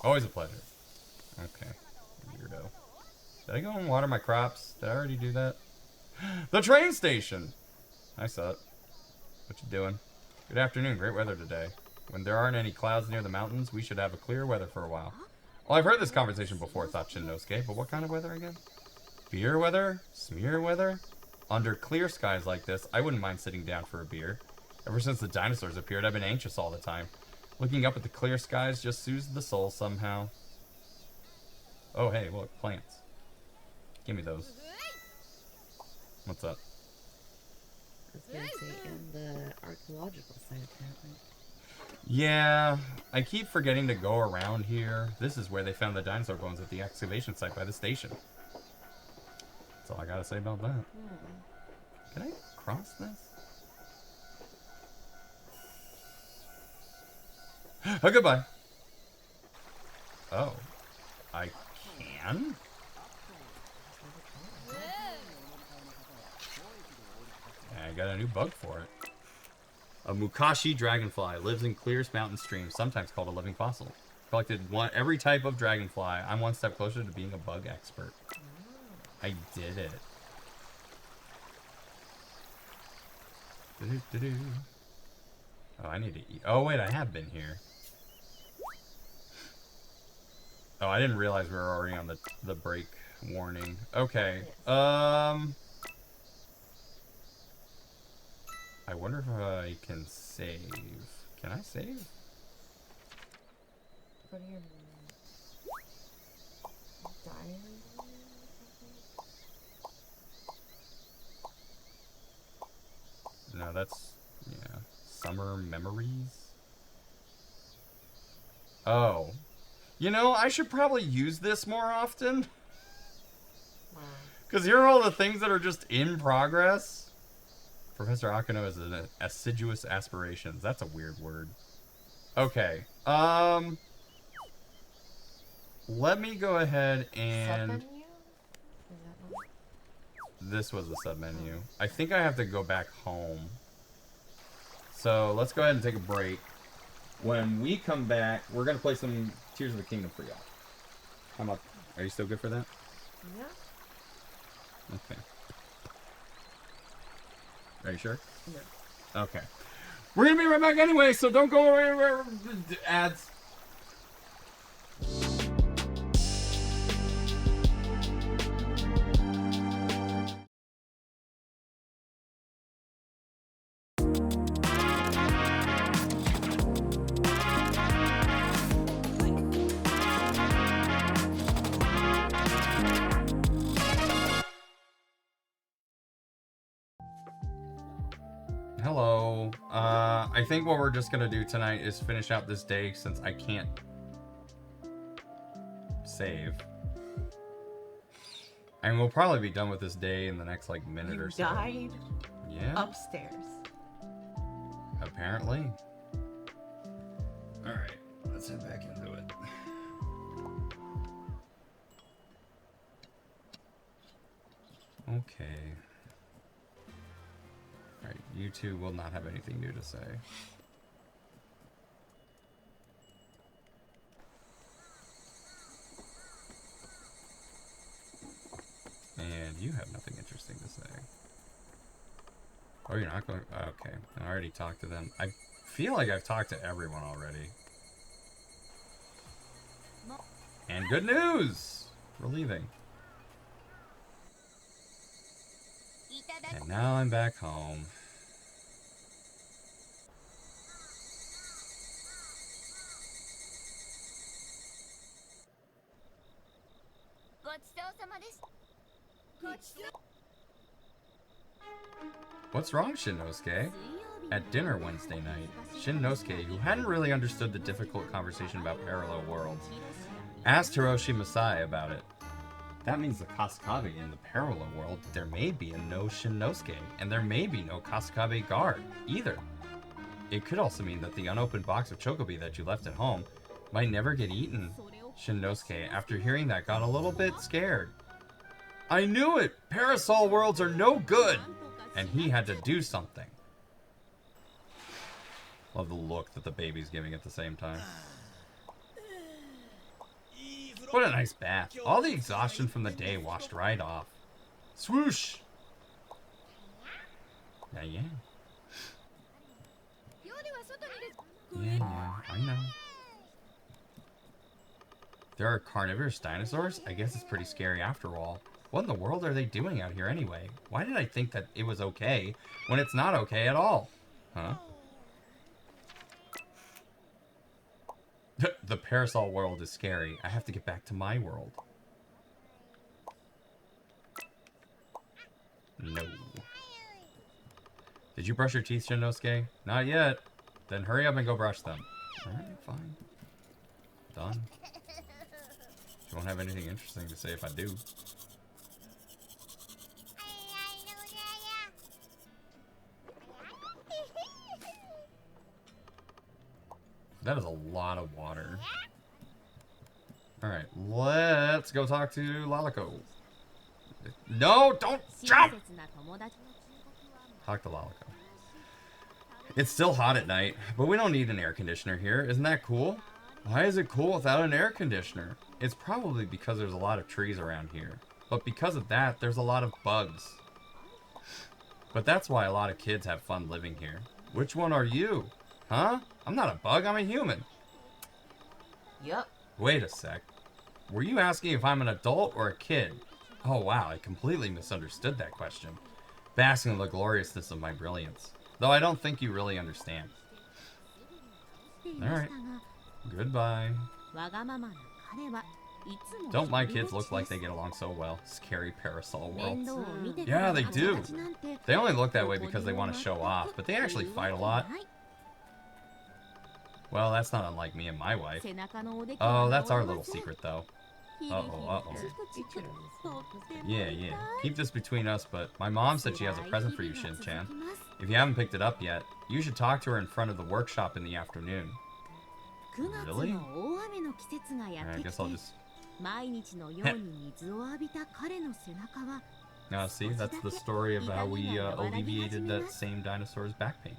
Always a pleasure. Okay. Weirdo. Did I go and water my crops? Did I already do that? The train station! I saw it. What you doing? Good afternoon. Great weather today. When there aren't any clouds near the mountains, we should have a clear weather for a while. Well, I've heard this conversation before, thought Shinnosuke, but what kind of weather again? Beer weather? Smear weather? Under clear skies like this, I wouldn't mind sitting down for a beer. Ever since the dinosaurs appeared, I've been anxious all the time. Looking up at the clear skies just soothes the soul somehow. Oh, hey, look, plants. Give me those. What's up? I was gonna say in the archaeological site, apparently. Yeah, I keep forgetting to go around here. This is where they found the dinosaur bones at the excavation site by the station. That's all I gotta say about that. Can I cross this? Oh, goodbye. Oh, I can? Yeah, I got a new bug for it. A Mukashi dragonfly lives in Clear's mountain stream, sometimes called a living fossil. Collected every type of dragonfly. I'm one step closer to being a bug expert. I did it. Oh, I need to eat. Oh, wait, I have been here. Oh, I didn't realize we were already on the break warning. Okay. I wonder if I can save. Can I save? Go to your diary. No, that's, yeah. Summer memories? Oh. You know, I should probably use this more often. Wow. Because here are all the things that are just in progress. Professor Akano is an assiduous aspirations. That's a weird word. Okay. Let me go ahead and... Sub-menu? Is that one? This was the sub-menu. I think I have to go back home. So, let's go ahead and take a break. When we come back, we're going to play some Tears of the Kingdom for y'all. How about... Are you still good for that? Yeah. Okay. Are you sure? No. Okay. We're going to be right back anyway, so don't go anywhere. Ads. Hello. I think what we're just gonna do tonight is finish out this day since I can't save. And we'll probably be done with this day in the next like minute or so. Died Yeah. upstairs. Apparently. Alright, let's head back into it. Okay. Alright, You two will not have anything new to say. And you have nothing interesting to say. Oh, you're not going... Okay. I already talked to them. I feel like I've talked to everyone already. And good news! We're leaving. And now I'm back home. What's wrong, Shin-Nosuke? At dinner Wednesday night, Shin-Nosuke, who hadn't really understood the difficult conversation about parallel worlds, asked Hiroshi Masai about it. That means the Kasakabe in the parallel world, there may be a no Shin-Nosuke, and there may be no Kasakabe guard, either. It could also mean that the unopened box of Chocobi that you left at home might never get eaten. Shin-Nosuke, after hearing that, got a little bit scared. I knew it! Parasol worlds are no good! And he had to do something. Love the look that the baby's giving at the same time. What a nice bath. All the exhaustion from the day washed right off. Swoosh! Yeah. Yeah, I know. There are carnivorous dinosaurs? I guess it's pretty scary after all. What in the world are they doing out here anyway? Why did I think that it was okay when it's not okay at all? Huh? The parasol world is scary. I have to get back to my world. No. Did you brush your teeth, Shin-Nosuke? Not yet. Then hurry up and go brush them. Alright, fine. Done. You won't have anything interesting to say if I do. That is a lot of water. Alright, let's go talk to Lalico. No, don't jump! Talk to Lalico. It's still hot at night, but we don't need an air conditioner here. Isn't that cool? Why is it cool without an air conditioner? It's probably because there's a lot of trees around here. But because of that, there's a lot of bugs. But that's why a lot of kids have fun living here. Which one are you? Huh? I'm not a bug, I'm a human. Yep. Wait a sec. Were you asking if I'm an adult or a kid? Oh wow, I completely misunderstood that question. Basking in the gloriousness of my brilliance. Though I don't think you really understand. Alright. Goodbye. Don't my kids look like they get along so well? Scary parasol worlds. Yeah, they do. They only look that way because they want to show off, but they actually fight a lot. Well, that's not unlike me and my wife. Oh, that's our little secret, though. Uh-oh. Yeah. Keep this between us, but my mom said she has a present for you, Shinchan. If you haven't picked it up yet, you should talk to her in front of the workshop in the afternoon. Really? I guess I'll just... Now, see, that's the story of how we alleviated that same dinosaur's back pain.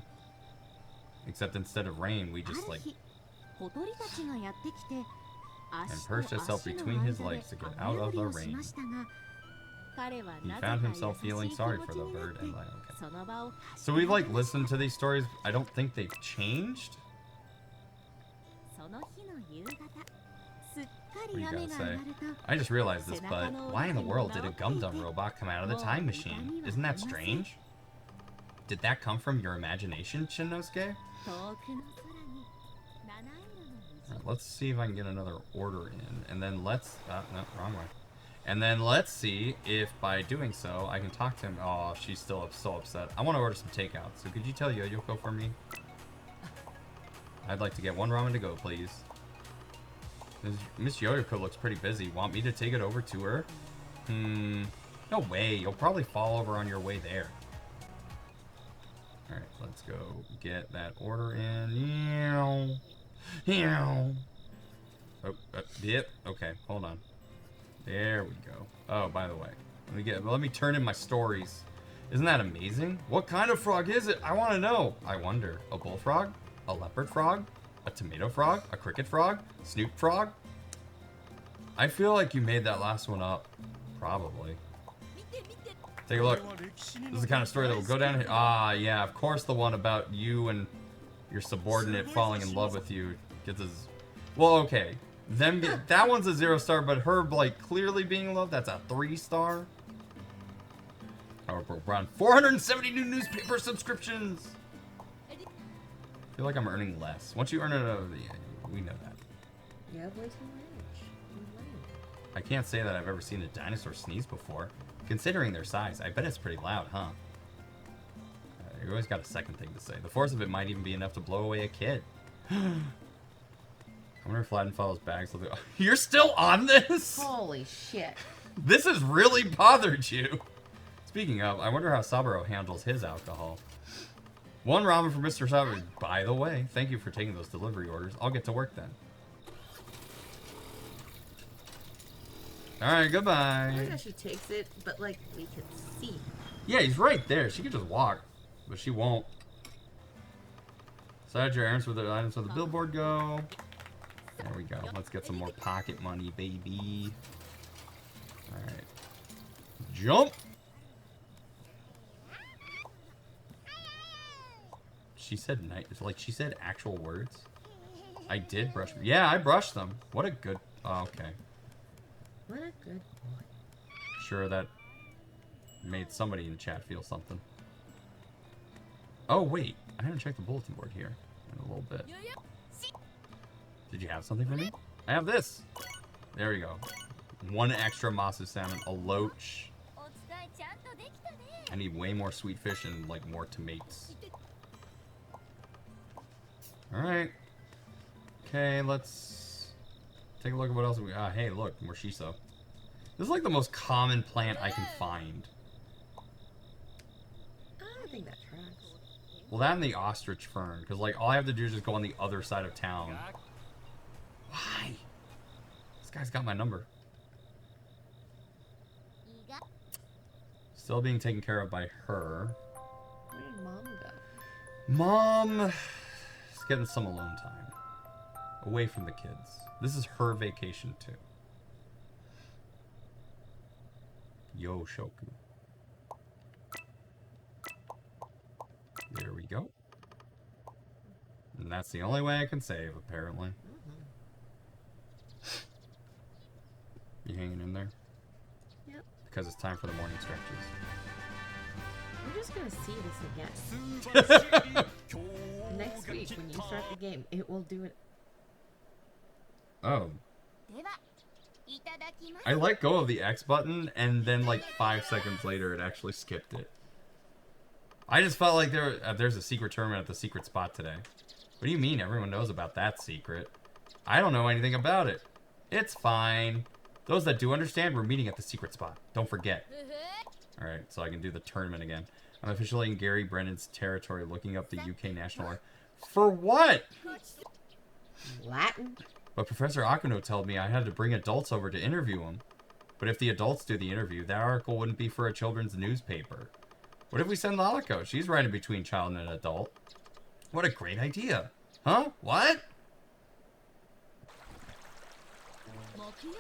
Except instead of rain, we just, like... and perched himself between his legs to get out of the rain. He found himself feeling sorry for the bird and like, okay. So we've like listened to these stories. I don't think they've changed. What do you gotta say? I just realized this, but why in the world did a Gundam robot come out of the time machine? Isn't that strange? Did that come from your imagination, Shin-Nosuke? Right, let's see if I can get another order in, and then let's... no, wrong way. And then let's see if by doing so, I can talk to him. Oh, she's still so upset. I want to order some takeout, so could you tell Yoyoko for me? I'd like to get one ramen to go, please. Miss Yoyoko looks pretty busy. Want me to take it over to her? No way. You'll probably fall over on your way there. Alright, let's go get that order in. Oh, yep. Okay, hold on. There we go. Oh, by the way, let me turn in my stories. Isn't that amazing? What kind of frog is it? I want to know. I wonder. A bullfrog? A leopard frog? A tomato frog? A cricket frog? Snoop frog? I feel like you made that last one up. Probably. Take a look. This is the kind of story that will go down here. Ah, yeah, of course the one about you and your subordinate falling in love with you gets his... Well, okay. That one's a 0-star, but her, like, clearly being in love, that's a 3-star. Oh, we're on 470 new newspaper subscriptions! I feel like I'm earning less. Once you earn it, we know that. Yeah, boy, too much. I can't say that I've ever seen a dinosaur sneeze before. Considering their size, I bet it's pretty loud, huh? You always got a second thing to say. The force of it might even be enough to blow away a kid. I wonder if Latin follows bags. You're still on this? Holy shit. This has really bothered you. Speaking of, I wonder how Saburo handles his alcohol. One ramen for Mr. Saburo. By the way, thank you for taking those delivery orders. I'll get to work then. Alright, goodbye. I like how she takes it, but like we can see. Yeah, he's right there. She could just walk, but she won't. Decide your errands with the items on the billboard go. There we go. Let's get some more pocket money, baby. Alright. Jump! She said night. Like, she said actual words. I did brush. Yeah, I brushed them. What a good... Oh, okay. What a good boy. Sure, that made somebody in the chat feel something. Oh, wait. I haven't checked the bulletin board here in a little bit. Did you have something for me? I have this. There we go. One extra Masu salmon, a loach. I need way more sweet fish and, like, more tomatoes. Alright. Okay, let's take a look at what else we... Ah, hey, look, more shiso. This is like the most common plant I can find. I don't think that tracks. Well, that and the ostrich fern, because like all I have to do is just go on the other side of town. Why? This guy's got my number. Still being taken care of by her. Where did Mom go? Mom is getting some alone time. Away from the kids. This is her vacation too. Yo, Shoku. There we go. And that's the only way I can save, apparently. You hanging in there? Yep. Because it's time for the morning stretches. We're just gonna see this again. Next week, when you start the game, it will do it. Oh. I let go of the X button, and then like 5 seconds later, it actually skipped it. I just felt like there's a secret tournament at the secret spot today. What do you mean everyone knows about that secret? I don't know anything about it. It's fine. Those that do understand, we're meeting at the secret spot. Don't forget. Alright, so I can do the tournament again. I'm officially in Gary Brennan's territory looking up the UK National Art. For what? Latin? But Professor Akuno told me I had to bring adults over to interview them. But if the adults do the interview, that article wouldn't be for a children's newspaper. What if we send Lalako? She's right in between child and adult. What a great idea. Huh? What?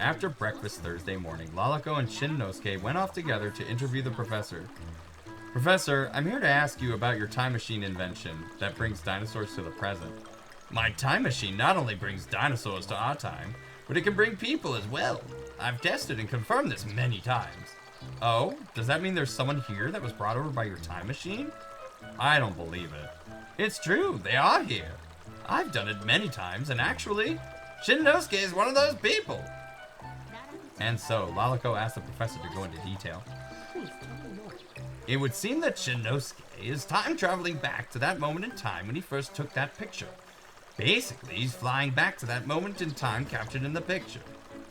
After breakfast Thursday morning, Lalako and Shin-Nosuke went off together to interview the professor. Professor, I'm here to ask you about your time machine invention that brings dinosaurs to the present. My time machine not only brings dinosaurs to our time, but it can bring people as well. I've tested and confirmed this many times. Oh, does that mean there's someone here that was brought over by your time machine? I don't believe it. It's true, they are here. I've done it many times, and actually, Shin-Nosuke is one of those people. And so, Lalako asked the professor to go into detail. It would seem that Shin-Nosuke is time traveling back to that moment in time when he first took that picture. Basically, he's flying back to that moment in time captured in the picture.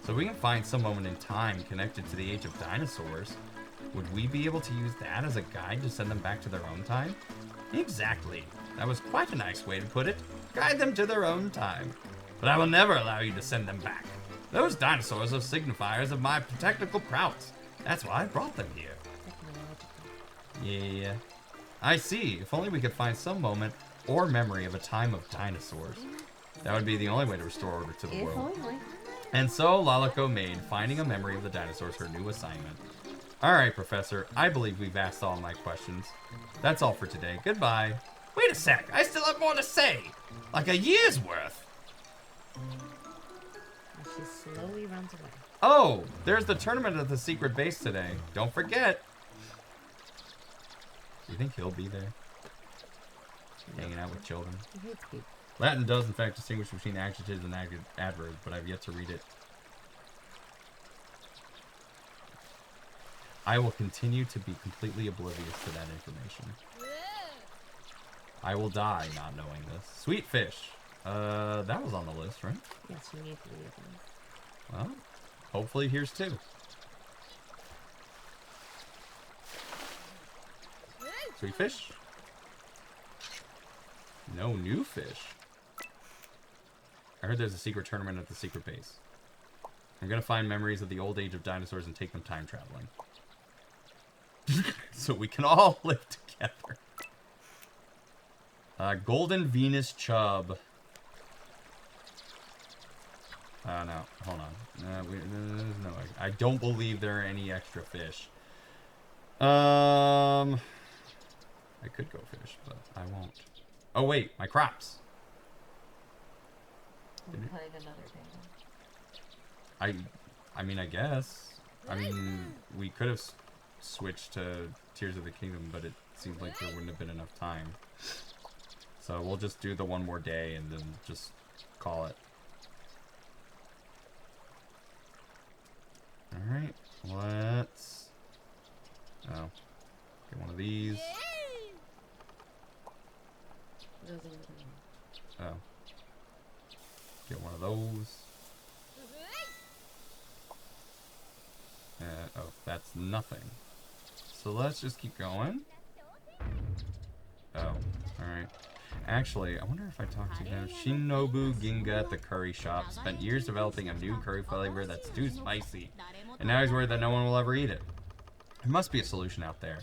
So we can find some moment in time connected to the age of dinosaurs. Would we be able to use that as a guide to send them back to their own time? Exactly. That was quite a nice way to put it. Guide them to their own time. But I will never allow you to send them back. Those dinosaurs are signifiers of my technical prowess. That's why I brought them here. Yeah. I see. If only we could find some moment or memory of a time of dinosaurs. That would be the only way to restore order to the If world. only. And so Lalako made finding a memory of the dinosaurs her new assignment. Alright, Professor. I believe we've asked all my questions. That's all for today. Goodbye. Wait a sec. I still have more to say. Like a year's worth. And she slowly runs away. Oh, there's the tournament at the secret base today. Don't forget. Do you think he'll be there? Hanging out with children. He hates people. Latin does, in fact, distinguish between adjectives and adverbs, but I've yet to read it. I will continue to be completely oblivious to that information. I will die not knowing this. Sweet fish. That was on the list, right? Yes, you need to leave them. Well, hopefully here's two. Sweet fish. No new fish. I heard there's a secret tournament at the secret base. I'm gonna find memories of the old age of dinosaurs and take them time traveling. So we can all live together. Golden Venus Chub. No, hold on. There's no. I don't believe there are any extra fish. I could go fish, but I won't. Oh wait, my crops. We'll play it another day. I mean, I guess. I mean, we could have switched to Tears of the Kingdom, but it seems like there wouldn't have been enough time. So we'll just do the one more day and then just call it. Alright, let's... Oh. Get one of these. Oh. Get one of those. Oh, that's nothing. So let's just keep going. Oh, alright. Actually, I wonder if I talked to him. Shinobu Ginga at the curry shop spent years developing a new curry flavor that's too spicy. And now he's worried that no one will ever eat it. There must be a solution out there.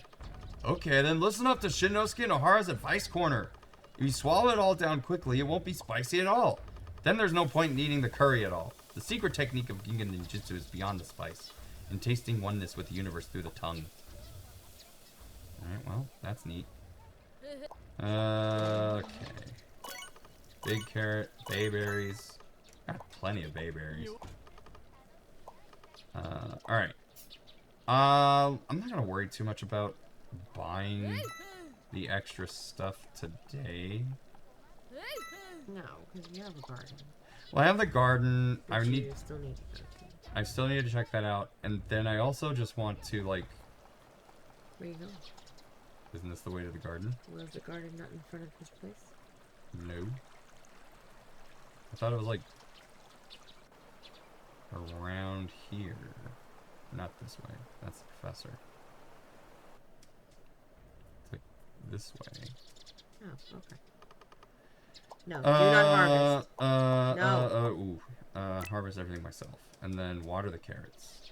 Okay, then listen up to Shinnosuke and Ohara's advice corner. If you swallow it all down quickly, it won't be spicy at all. Then there's no point in eating the curry at all. The secret technique of Ginga Ninjutsu is beyond the spice, and tasting oneness with the universe through the tongue. Alright, well, that's neat. Okay. Big carrot, bayberries. Got plenty of bayberries. Alright. I'm not gonna worry too much about buying the extra stuff today. No, because you have a garden. Well, I have the garden. But I you need. still need to go to. I still need to check that out, and then I also just want to like. Where you go? Isn't this the way to the garden? Was the garden not in front of his place? No. I thought it was like around here. Not this way. That's the professor. It's like this way. Oh, okay. No, do not harvest. Harvest everything myself. And then water the carrots.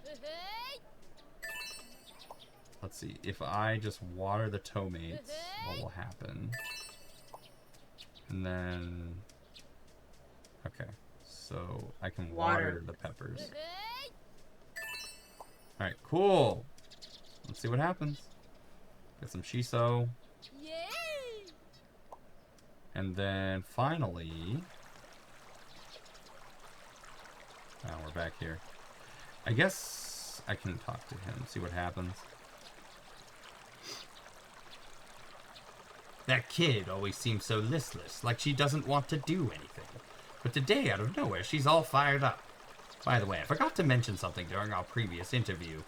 Let's see. If I just water the tomates, what will happen? And then... Okay. So, I can water the peppers. Alright, cool! Let's see what happens. Get some shiso. And then, finally... Oh, we're back here. I guess I can talk to him, see what happens. That kid always seems so listless, like she doesn't want to do anything. But today, out of nowhere, she's all fired up. By the way, I forgot to mention something during our previous interview.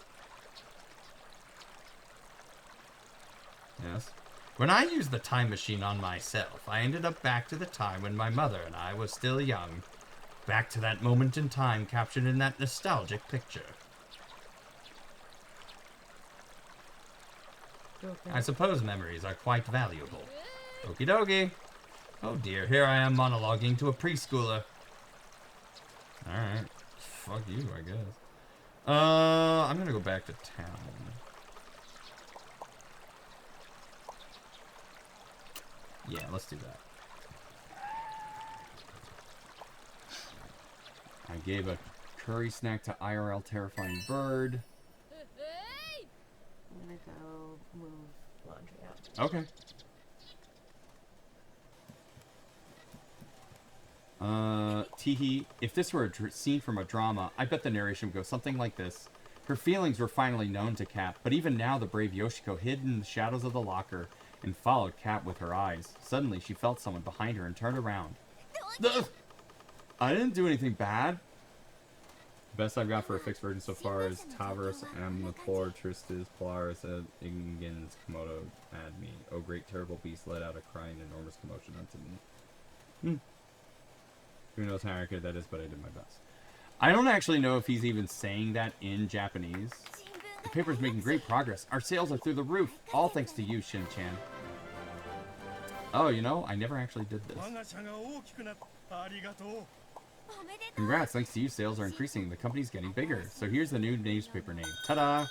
Yes? When I used the time machine on myself, I ended up back to the time when my mother and I were still young. Back to that moment in time captured in that nostalgic picture. Okay. I suppose memories are quite valuable. Okie dokie. Oh dear, here I am monologuing to a preschooler. Alright. Fuck you, I guess. I'm gonna go back to town. Yeah, let's do that. I gave a curry snack to IRL Terrifying Bird. I'm gonna go move laundry out. Okay. Teehee, if this were a scene from a drama, I bet the narration would go something like this. Her feelings were finally known to Cap, but even now the brave Yoshiko hid in the shadows of the locker and followed Cap with her eyes. Suddenly, she felt someone behind her and turned around. Ugh! I didn't do anything bad. The best I've got for a fixed version so far is Tavros M. Thor Tristis Polaris Ingens Komodo had me. Oh great terrible beast let out a crying enormous commotion unto me. Who knows how accurate that is, but I did my best. I don't actually know if he's even saying that in Japanese. The paper's making great progress. Our sales are through the roof. All thanks to you, Shinchan. Oh, you know, I never actually did this. Congrats, thanks to you, sales are increasing. The company's getting bigger. So here's the new newspaper name. Ta-da!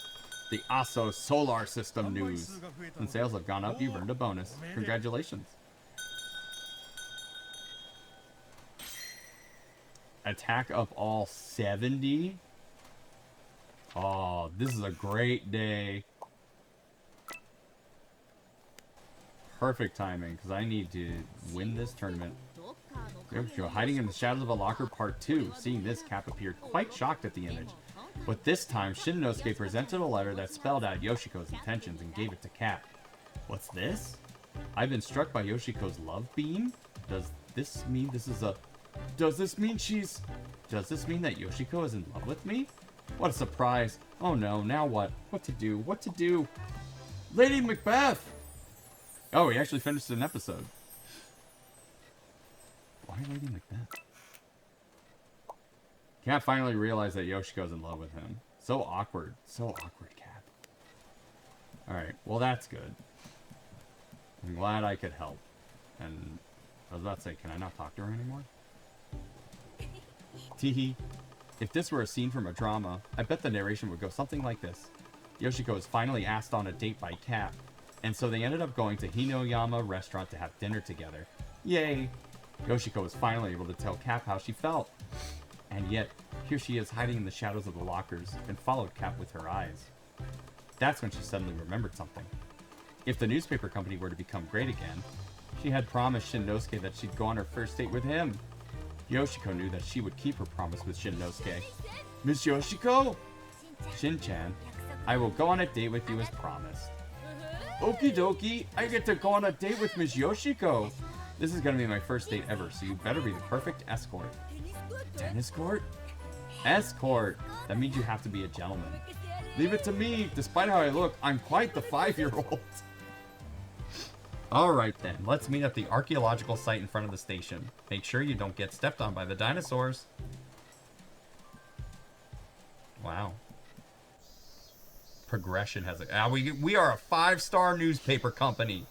The ASO Solar System News. When sales have gone up, you've earned a bonus. Congratulations. Attack of all 70? Oh, this is a great day. Perfect timing, because I need to win this tournament. There we go. Hiding in the shadows of a locker, part 2. Seeing this, Cap appeared quite shocked at the image. But this time, Shin-Nosuke presented a letter that spelled out Yoshiko's intentions and gave it to Cap. What's this? I've been struck by Yoshiko's love beam? Does this mean this is a... Does this mean that Yoshiko is in love with me? What a surprise. Oh no, now what? What to do? What to do? Lady Macbeth! Oh, we actually finished an episode. Why Lady Macbeth? Cap finally realized that Yoshiko's in love with him. So awkward. So awkward, Cap. Alright, well that's good. I'm glad I could help. And I was about to say, can I not talk to her anymore? Teehee. If this were a scene from a drama, I bet the narration would go something like this. Yoshiko is finally asked on a date by Cap, and so they ended up going to Hinoyama restaurant to have dinner together. Yay! Yoshiko was finally able to tell Cap how she felt. And yet, here she is hiding in the shadows of the lockers and followed Cap with her eyes. That's when she suddenly remembered something. If the newspaper company were to become great again, she had promised Shin-Nosuke that she'd go on her first date with him. Yoshiko knew that she would keep her promise with Shin-Nosuke. Miss Yoshiko? Shinchan, I will go on a date with you as promised. Okie dokie, I get to go on a date with Miss Yoshiko. This is gonna be my first date ever, so you better be the perfect escort. Tennis court? Escort! That means you have to be a gentleman. Leave it to me. Despite how I look, I'm quite the 5-year-old. Alright then, let's meet at the archaeological site in front of the station. Make sure you don't get stepped on by the dinosaurs. Wow. Progression has a... we are a 5-star newspaper company.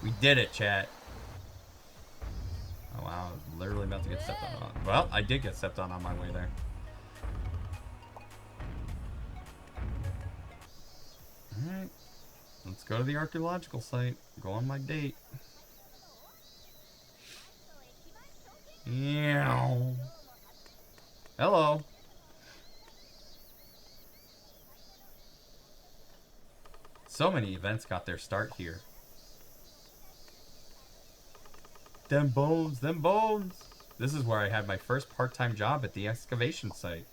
We did it, chat. Oh wow, I was literally about to get stepped on. Well, I did get stepped on my way there. Alright. Let's go to the archaeological site. Go on my date. Yeah. Hello. So many events got their start here. Them bones, them bones. This is where I had my first part-time job at the excavation site.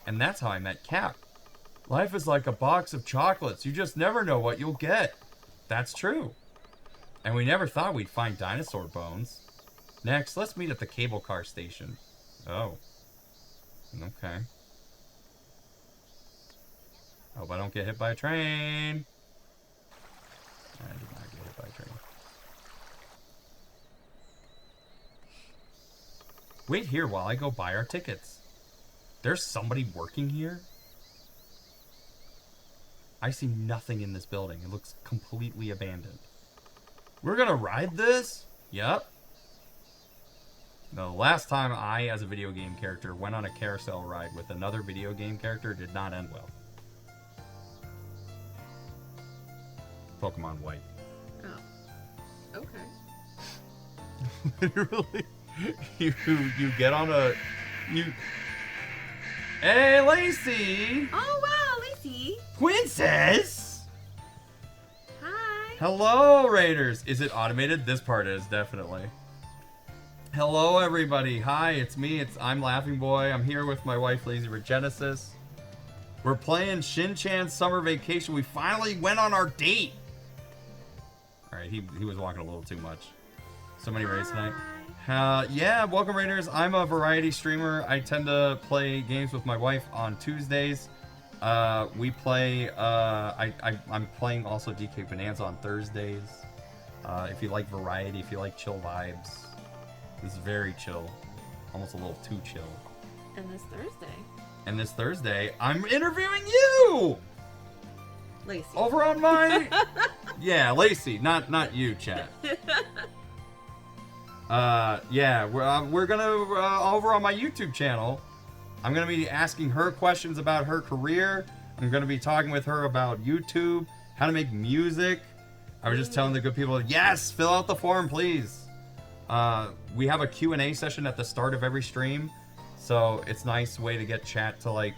And that's how I met Cap. Life is like a box of chocolates. You just never know what you'll get. That's true. And we never thought we'd find dinosaur bones. Next, let's meet at the cable car station. Oh. Okay. Hope I don't get hit by a train. I did not get hit by a train. Wait here while I go buy our tickets. There's somebody working here? I see nothing in this building. It looks completely abandoned. We're gonna ride this? Yep. The last time I, as a video game character, went on a carousel ride with another video game character did not end well. Pokemon White. Oh. Okay. Literally, you get on a you. Hey, Lacey! Oh wow, Lacey. Princess! Hi. Hello, Raiders! Is it automated? This part is, definitely. Hello, everybody. Hi, it's me. I'm Laughingboy. I'm here with my wife, Lazy Regenesis. We're playing Shinchan Summer Vacation. We finally went on our date! Alright, he was walking a little too much. So many raids tonight. Yeah, welcome Raiders. I'm a variety streamer. I tend to play games with my wife on Tuesdays. We play, I'm playing also DK Bonanza on Thursdays. If you like variety, if you like chill vibes. This is very chill. Almost a little too chill. And this Thursday, I'm interviewing you! Lacey. Over on my... Yeah, Lacey, not you, chat. Yeah, we're gonna, over on my YouTube channel, I'm gonna be asking her questions about her career. I'm gonna be talking with her about YouTube, how to make music. I was just telling the good people, yes, fill out the form, please. We have a Q&A session at the start of every stream, so it's a nice way to get chat to, like,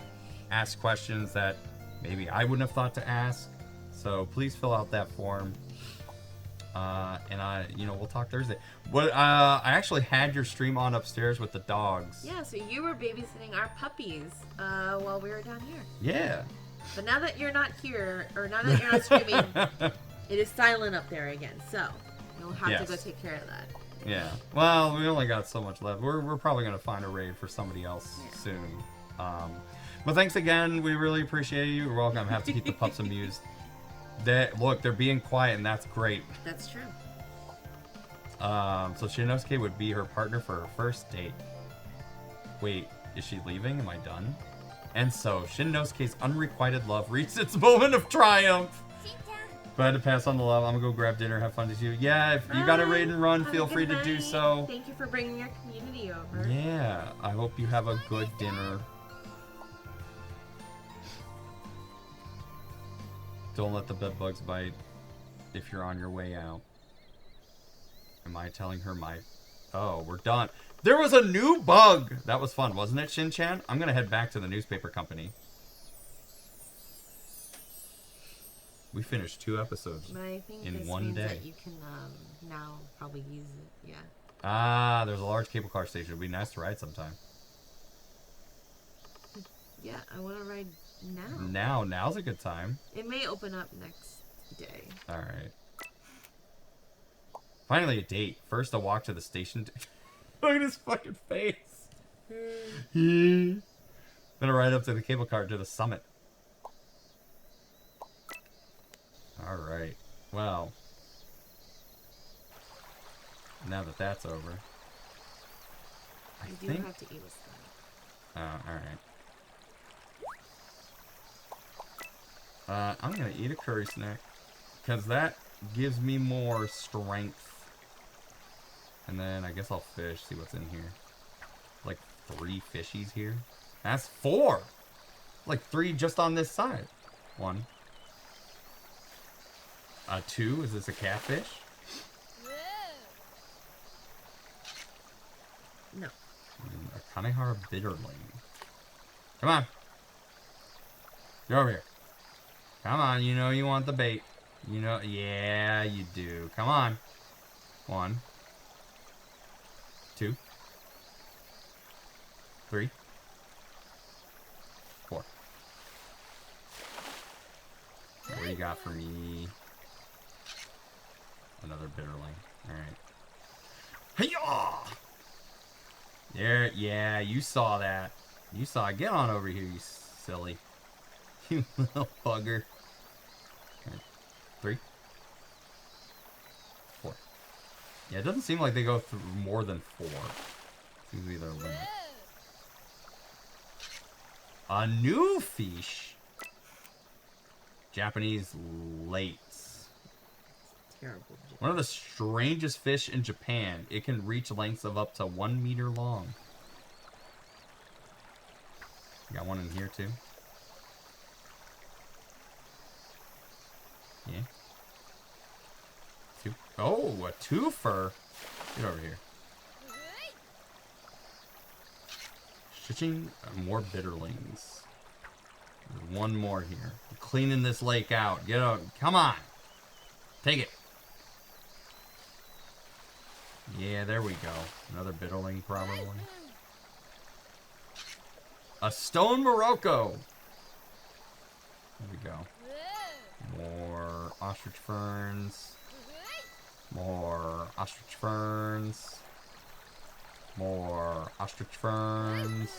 ask questions that maybe I wouldn't have thought to ask. So please fill out that form. And we'll talk Thursday. I actually had your stream on upstairs with the dogs. Yeah, so you were babysitting our puppies while we were down here. Yeah. But now that you're not here, or now that you're not streaming, it is silent up there again. So you'll have to go take care of that. Yeah. Well, we only got so much left. We're probably gonna find a raid for somebody else soon. But thanks again. We really appreciate you. You're welcome. I have to keep the pups amused. Look, they're being quiet, and that's great. That's true. So Shinosuke would be her partner for her first date. Wait, is she leaving? Am I done? And so, Shinosuke's unrequited love reached its moment of triumph. But I had to pass on the love. I'm gonna go grab dinner, have fun with you. Yeah, if you got a raid and run, feel free to do so. Thank you for bringing your community over. Yeah, I hope you have a good dinner. Don't let the bed bugs bite if you're on your way out. Am I telling her my... Oh, we're done. There was a new bug! That was fun, wasn't it, Shinchan? I'm gonna head back to the newspaper company. We finished 2 episodes in one day. That you can now probably use it, yeah. Ah, there's a large cable car station. It'd be nice to ride sometime. Yeah, I want to ride now. Now's a good time. It may open up next day. Alright. Finally a date. First a walk to the station. Look at his fucking face. Then a ride up to the cable car to the summit. Alright. Well. Now that that's over. I do think... have to eat with stuff. Oh, alright. I'm gonna eat a curry snack. Because that gives me more strength. And then I guess I'll fish, see what's in here. Like 3 fishies here. That's 4! Like 3 just on this side. 1. 2, is this a catfish? No. A Kanehara bitterling. Come on. Get over here. Come on, you know you want the bait. You know, yeah, you do. Come on. 1. 2. 3. 4. What do you got for me? Another bitterling. Alright. Hey-yaw! There, yeah, you saw that. You saw it. Get on over here, you silly. You little bugger. Right. 3. 4. Yeah, it doesn't seem like they go through more than 4. Seems to be their limit. A new fish. Japanese lates. Terrible. One of the strangest fish in Japan. It can reach lengths of up to 1 meter long. Got one in here too. Yeah. Oh, a twofer. Get over here. Shinchan, more bitterlings. There's one more here. I'm cleaning this lake out. Get out. Come on. Take it. Yeah, there we go. Another bitterling, probably. A stone Morocco. There we go. More ostrich ferns. More ostrich ferns. More ostrich ferns.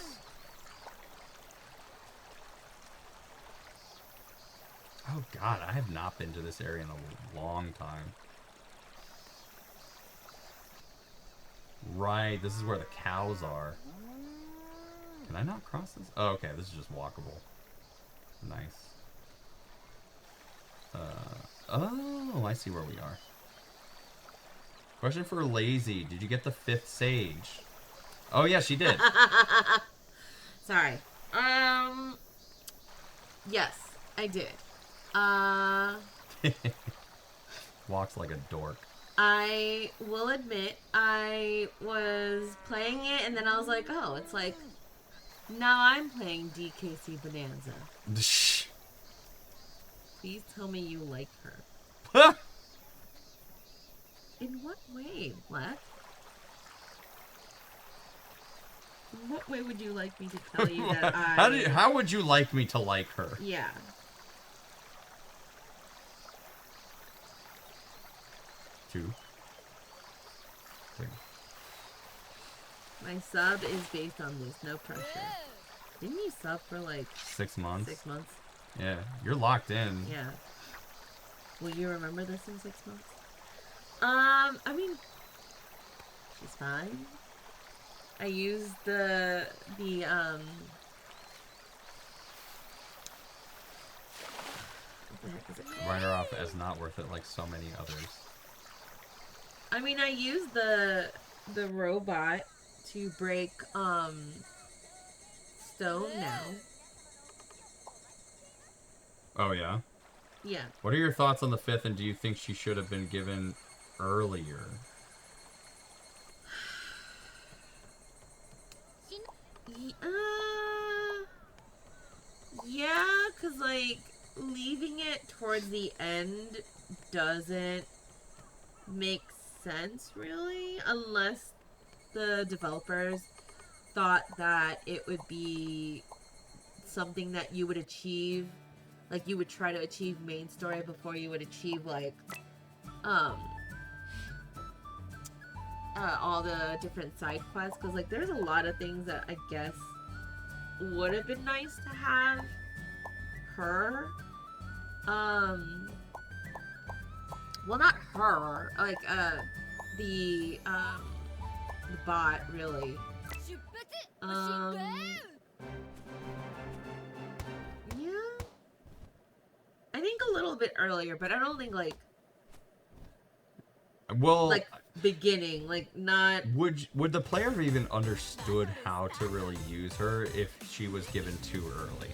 Oh god, I have not been to this area in a long time. Right, this is where the cows are. Can I not cross this? Oh, okay, this is just walkable. Nice. Oh, I see where we are. Question for Lazy. Did you get the 5th sage? Oh, yeah, she did. Sorry. Yes, I did. Walks like a dork. I will admit, I was playing it, and then I was like, oh, it's like, now I'm playing DKC Bonanza. Please tell me you like her. In what way, Black? In what way would you like me to tell you that I... How would you like me to like her? Yeah. Two. Three. My sub is based on this, no pressure. Didn't you sub for like 6 months? 6 months? Yeah, you're locked in. Yeah. Will you remember this in 6 months? I mean, she's fine. I used the what the heck is it called? Write her off as not worth it like so many others. I mean, I used the robot to break stone now. Oh yeah? Yeah. What are your thoughts on the 5th, and do you think she should have been given earlier? Yeah, because, like, leaving it towards the end doesn't make sense, really, unless the developers thought that it would be something that you would achieve, like, you would try to achieve main story before you would achieve, like, all the different side quests, because, like, there's a lot of things that I guess would have been nice to have her, well, not her, like, the bot, really, yeah, I think a little bit earlier, but I don't think, like, Well, like, beginning, like, not... Would the player have even understood how to really use her if she was given too early?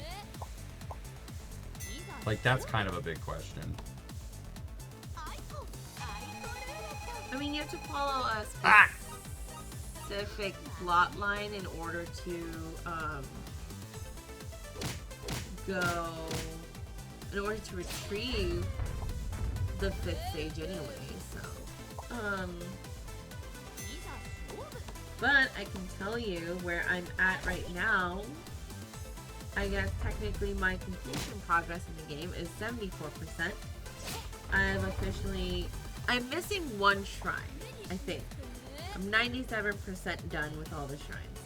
Like, that's kind of a big question. I mean, you have to follow a specific plot line in order to, in order to retrieve the 5th stage anyway, so, but I can tell you where I'm at right now. I guess technically my completion progress in the game is 74%. I'm missing one shrine, I think. I'm 97% done with all the shrines.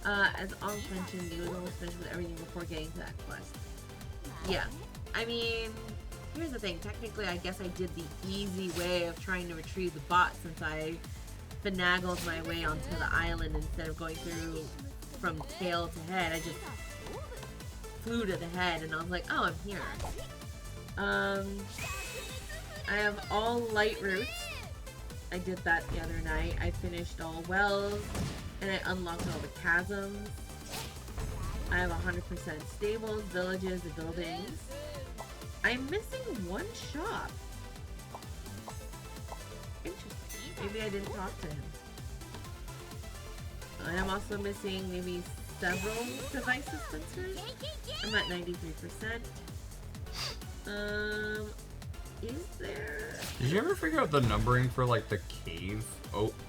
As Ong mentioned, you was almost finished with everything before getting to that quest. Yeah, I mean, here's the thing. Technically, I guess I did the easy way of trying to retrieve the bot since I finagled my way onto the island instead of going through from tail to head. I just flew to the head and I was like, oh, I'm here. I have all light routes. I did that the other night. I finished all wells and I unlocked all the chasms. I have 100% stables, villages, and buildings. I'm missing one shop. Maybe I didn't talk to him. And I'm also missing maybe several device dispensers. I'm at 93%. Is there? Did you ever figure out the numbering for like the cave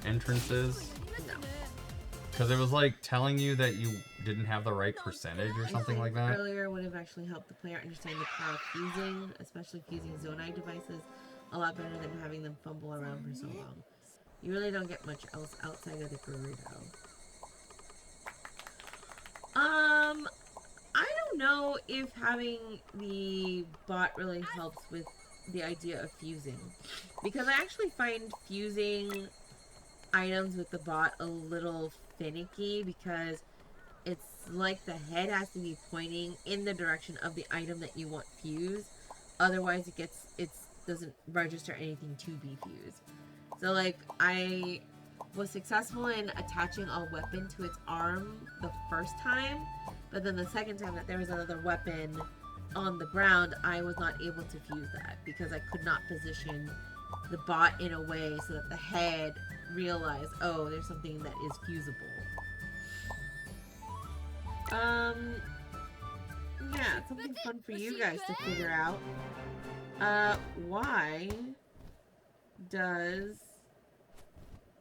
entrances? No. Because it was like telling you that you didn't have the right percentage or something like that. Earlier would have actually helped the player understand the power of fusing, especially fusing zonai devices, a lot better than having them fumble around for so long. You really don't get much else outside of the Gerudo. I don't know if having the bot really helps with the idea of fusing, because I actually find fusing items with the bot a little finicky, because it's like the head has to be pointing in the direction of the item that you want fused, otherwise it doesn't register anything to be fused. So like I was successful in attaching a weapon to its arm the first time, but then the second time that there was another weapon on the ground, I was not able to fuse that because I could not position the bot in a way so that the head realized, oh, there's something that is fusible. Yeah, something fun for you guys to figure out. Why does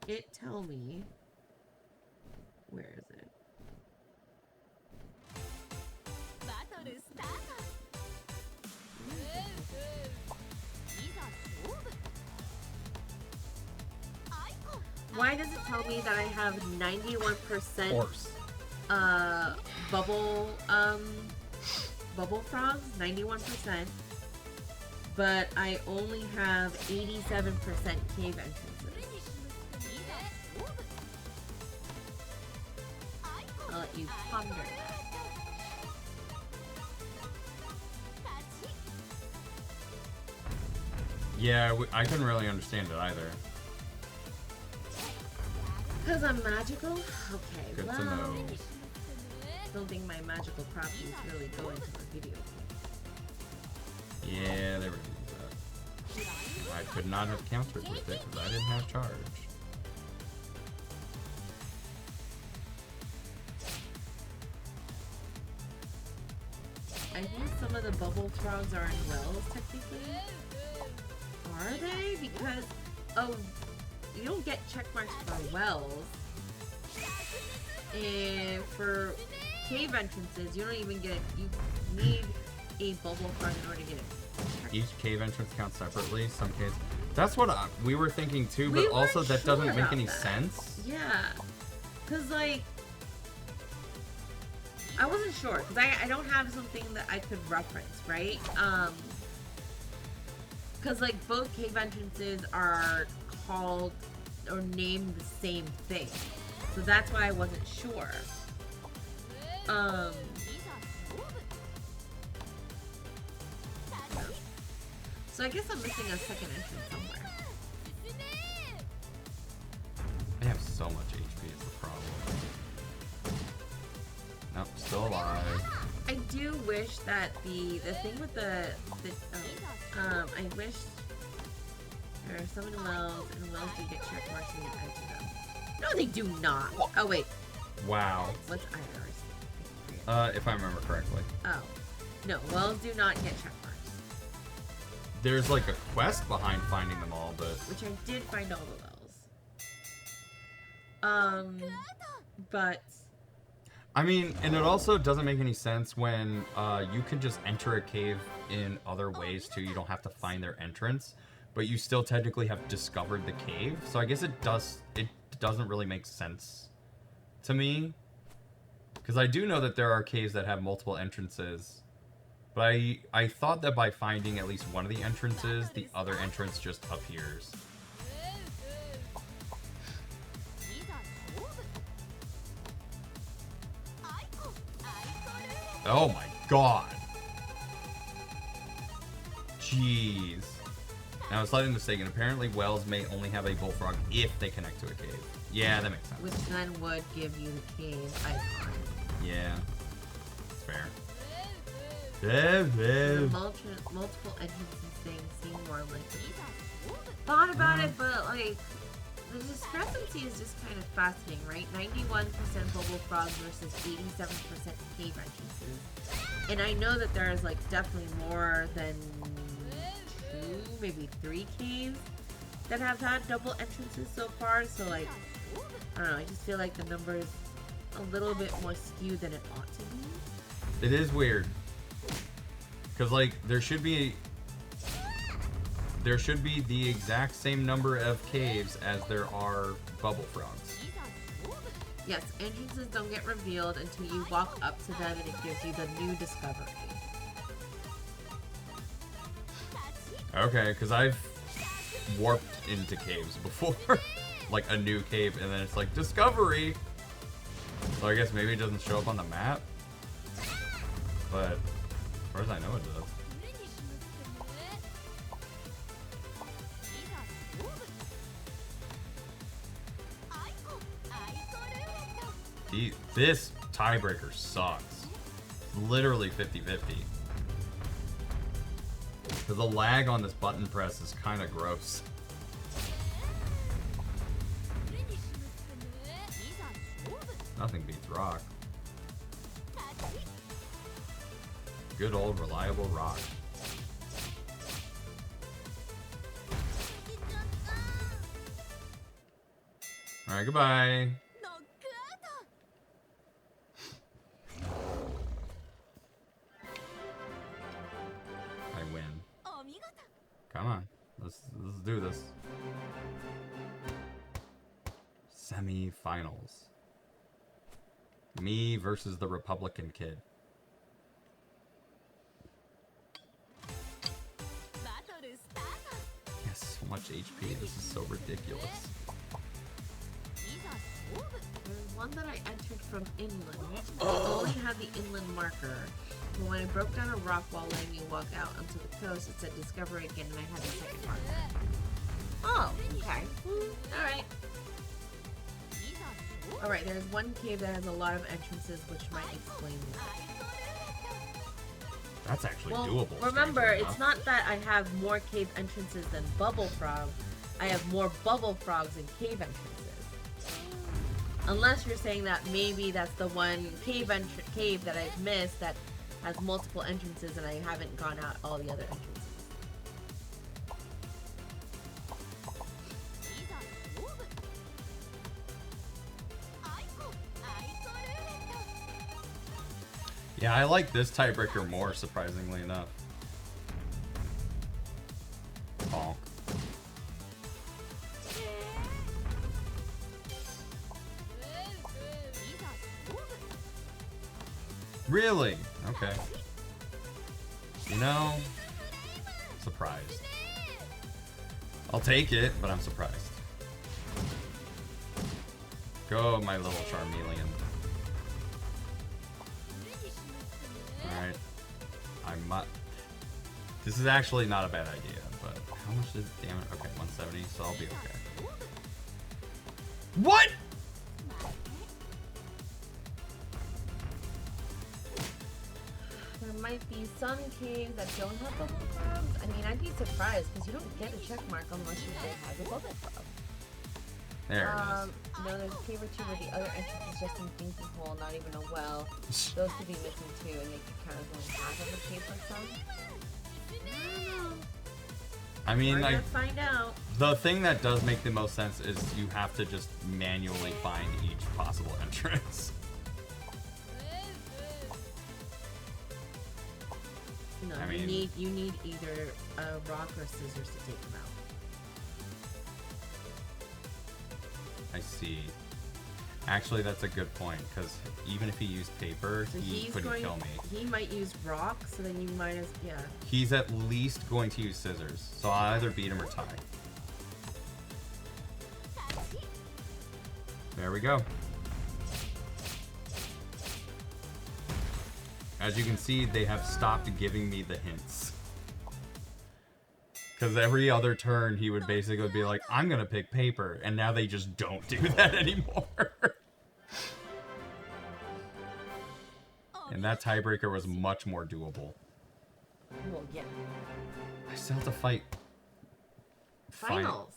it tell me? Where is it? Why does it tell me that I have 91% Horse. bubble frogs, 91%, but I only have 87% cave entrances? I'll let you ponder that. Yeah, I couldn't really understand it either. Because I'm magical? Okay, Good well, to know. don't think my magical properties really go into my video game. Yeah, they were gonna use that. I could not have countered with it because I didn't have charge. I think some of the bubble frogs are in wells, technically. Are they? Because, you don't get check marks for wells. And for cave entrances, you don't even get, you need a bubble frog in order to get it. Each cave entrance counts separately. Some caves. That's what we were thinking too, We but also weren't that doesn't sure make about any that. sense. Yeah. Because, like, I wasn't sure. Because I don't have something that I could reference, right? Because, like, both cave entrances are called or named the same thing. So that's why I wasn't sure. So I guess I'm missing a second entrance somewhere. They have so much HP is the problem. Nope, still alive. I do wish that the thing with I wish there are some in wells, and wells do get check marks when you enter them. No, they do not. Oh wait, Wow. what's IRC? If I remember correctly. Oh, no, wells do not get check marks. There's like a quest behind finding them all, but Which I did find all the wells. But I mean, and it also doesn't make any sense when you can just enter a cave in other ways too. You don't have to find their entrance, but you still technically have discovered the cave. So I guess it doesn't really make sense to me, because I do know that there are caves that have multiple entrances, but I thought that by finding at least one of the entrances, the other entrance just appears. Oh my god. Jeez. Now, it's slightly mistaken. Apparently, wells may only have a bullfrog if they connect to a cave. Yeah, that makes sense. which then would give you the cave icon. Yeah. It's fair. The multiple entrances thing seem more like thought about it, but like the discrepancy is just kind of fascinating, right? 91% bubble frogs versus 87% cave entrances. And I know that there's like definitely more than 2, maybe 3 caves that have had double entrances so far. So like, I don't know, I just feel like the number is a little bit more skewed than it ought to be. It is weird. Because like, there should be the exact same number of caves as there are bubble frogs. Yes, entrances don't get revealed until you walk up to them and it gives you the new discovery. Okay, because I've warped into caves before. Like a new cave, and then it's like, discovery! So I guess maybe it doesn't show up on the map. But as far as I know, it does. This tiebreaker sucks. Literally 50-50. Because the lag on this button press is kind of gross. Nothing beats rock. Good old reliable rock. Alright, goodbye. I win. Come on. Let's do this. Semi-finals. Me versus the Republican kid. Yes, so much HP. This is so ridiculous. There's one that I entered from inland. I only had the inland marker. But when I broke down a rock wall letting me walk out onto the coast, it said discover again, and I had the second marker. Oh, okay. Alright. Alright, there's one cave that has a lot of entrances, which might explain that. That's actually Well, doable. remember, strangely it's enough. not that I have more cave entrances than bubble frogs. I have more bubble frogs than cave entrances. Unless you're saying that maybe that's the one cave that I've missed that has multiple entrances and I haven't gone out all the other entrances. Yeah, I like this tiebreaker more, surprisingly enough. Bonk. Really? Okay. You know, surprised. I'll take it, but I'm surprised. Go, my little Charmeleon. Alright. This is actually not a bad idea, but how much is damage? Okay, 170, so I'll be okay. What? There might be some caves that don't have bubble frogs. I mean, I'd be surprised because you don't get a check mark unless you say it has a bubble frog. There it is. No, there's a cave or two where the other entrance is just a thinking hole, not even a well. Those could be missing too, and they could count as only half of a cave or some. I don't know. I mean, We're like, gonna find out. the thing that does make the most sense is you have to just manually find each possible entrance. No, I mean- you need either a rock or scissors to take them out. I see. Actually, that's a good point, because even if he used paper, So he couldn't kill me. He might use rock, so then you might as yeah. He's at least going to use scissors, so I'll either beat him or tie. There we go. As you can see, they have stopped giving me the hints. Because every other turn, he would basically be like, I'm going to pick paper. And now they just don't do that anymore. And that tiebreaker was much more doable. Well, yeah. I still have to fight. Finals.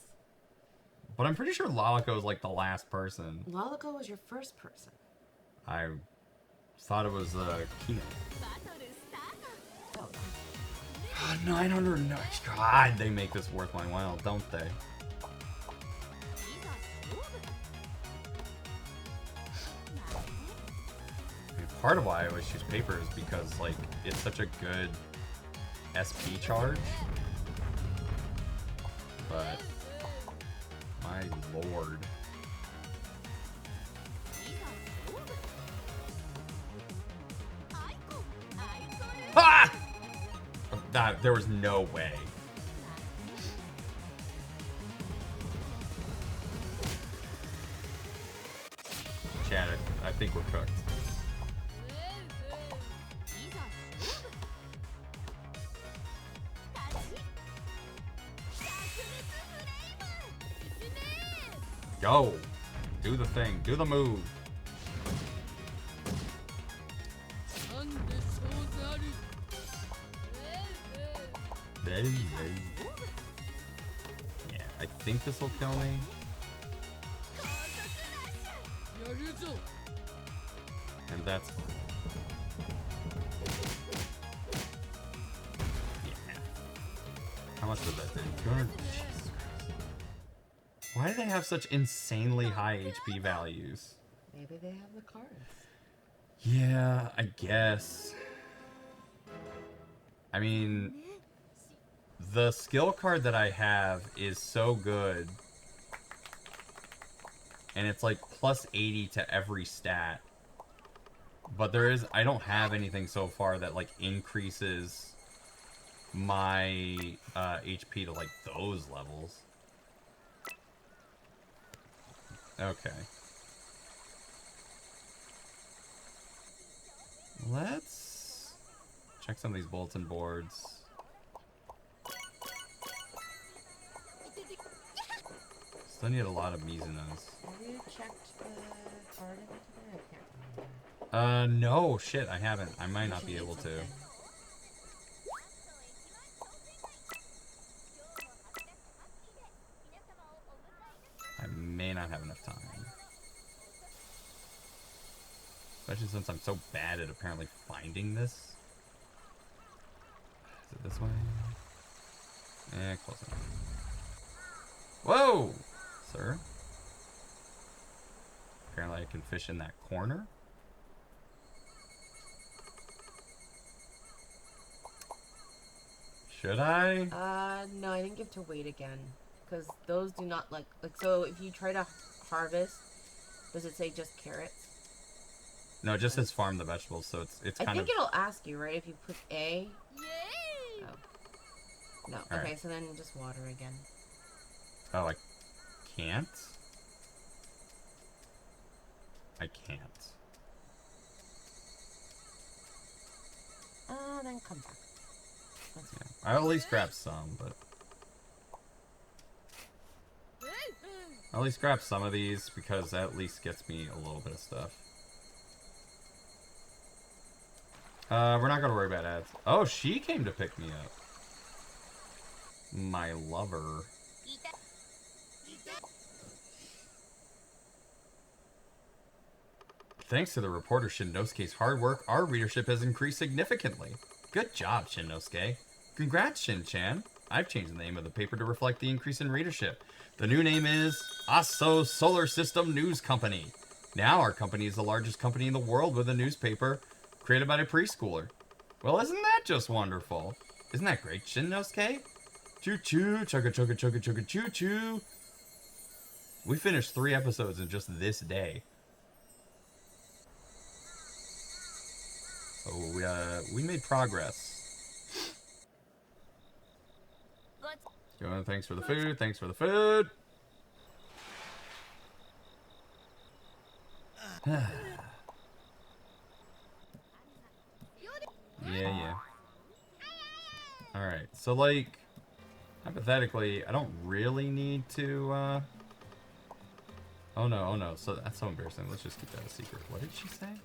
But I'm pretty sure Lalico is like the last person. Lalico was your first person. I thought it was Kino. Oh, 900. God, they make this worth my while, don't they? Part of why I always choose paper is because, like, it's such a good SP charge. But, my lord. Ah! There was no way. Chad, I think we're cooked. Go! Do the thing. Do the move. Yeah, I think this will kill me. And that's... Yeah. How much was that thing? 200... Why do they have such insanely high HP values? maybe they have the cards. Yeah, I guess. I mean, the skill card that I have is so good. And it's like plus 80 to every stat. But I don't have anything so far that like increases my HP to like those levels. Okay. Let's check some of these bulletin boards. Still need a lot of Mizunos. Have you checked the card inventory? I can't remember. No, shit, I haven't. I might not be able to. I may not have enough time. Especially since I'm so bad at apparently finding this. Is it this way? Eh, close enough. Whoa! Sir? Apparently I can fish in that corner. Should I? No, I think you have to wait again. Because those do not like, so if you try to harvest, does it say just carrots? No, it just says farm the vegetables, so it's kind of... I think it'll ask you, right? If you put A. Yay! Oh. No. All Okay, right. so then just water again. Oh, I can't? I can't. Then come back. That's Yeah. I'll at least grab some, but... I'll at least grab some of these, because that at least gets me a little bit of stuff. We're not gonna worry about ads. Oh, she came to pick me up. My lover. Thanks to the reporter Shinnosuke's hard work, our readership has increased significantly. Good job, Shinnosuke. Congrats, Shinchan. I've changed the name of the paper to reflect the increase in readership. The new name is Aso Solar System News Company. Now our company is the largest company in the world with a newspaper created by a preschooler. Well, isn't that just wonderful? Isn't that great, Shinnosuke? Choo-choo, chugga-chugga, chugga-chugga, choo-choo. We finished 3 episodes in just this day. Oh, we made progress. Thanks for the food. Thanks for the food. Yeah. Alright, so like, hypothetically, I don't really need to, Oh no, so that's so embarrassing. Let's just keep that a secret. What did she say?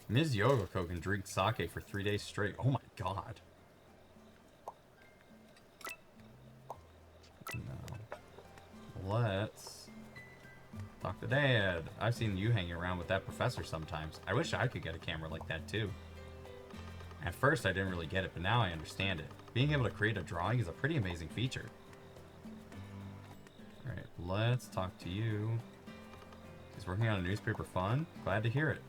Ms. Yogoko can drink sake for 3 days straight. Oh my god. No. let's talk to Dad. I've seen you hanging around with that professor sometimes. I wish I could get a camera like that too. At first I didn't really get it, but now I understand it. Being able to create a drawing is a pretty amazing feature. Alright, let's talk to you. Is working on a newspaper fun? Glad to hear it.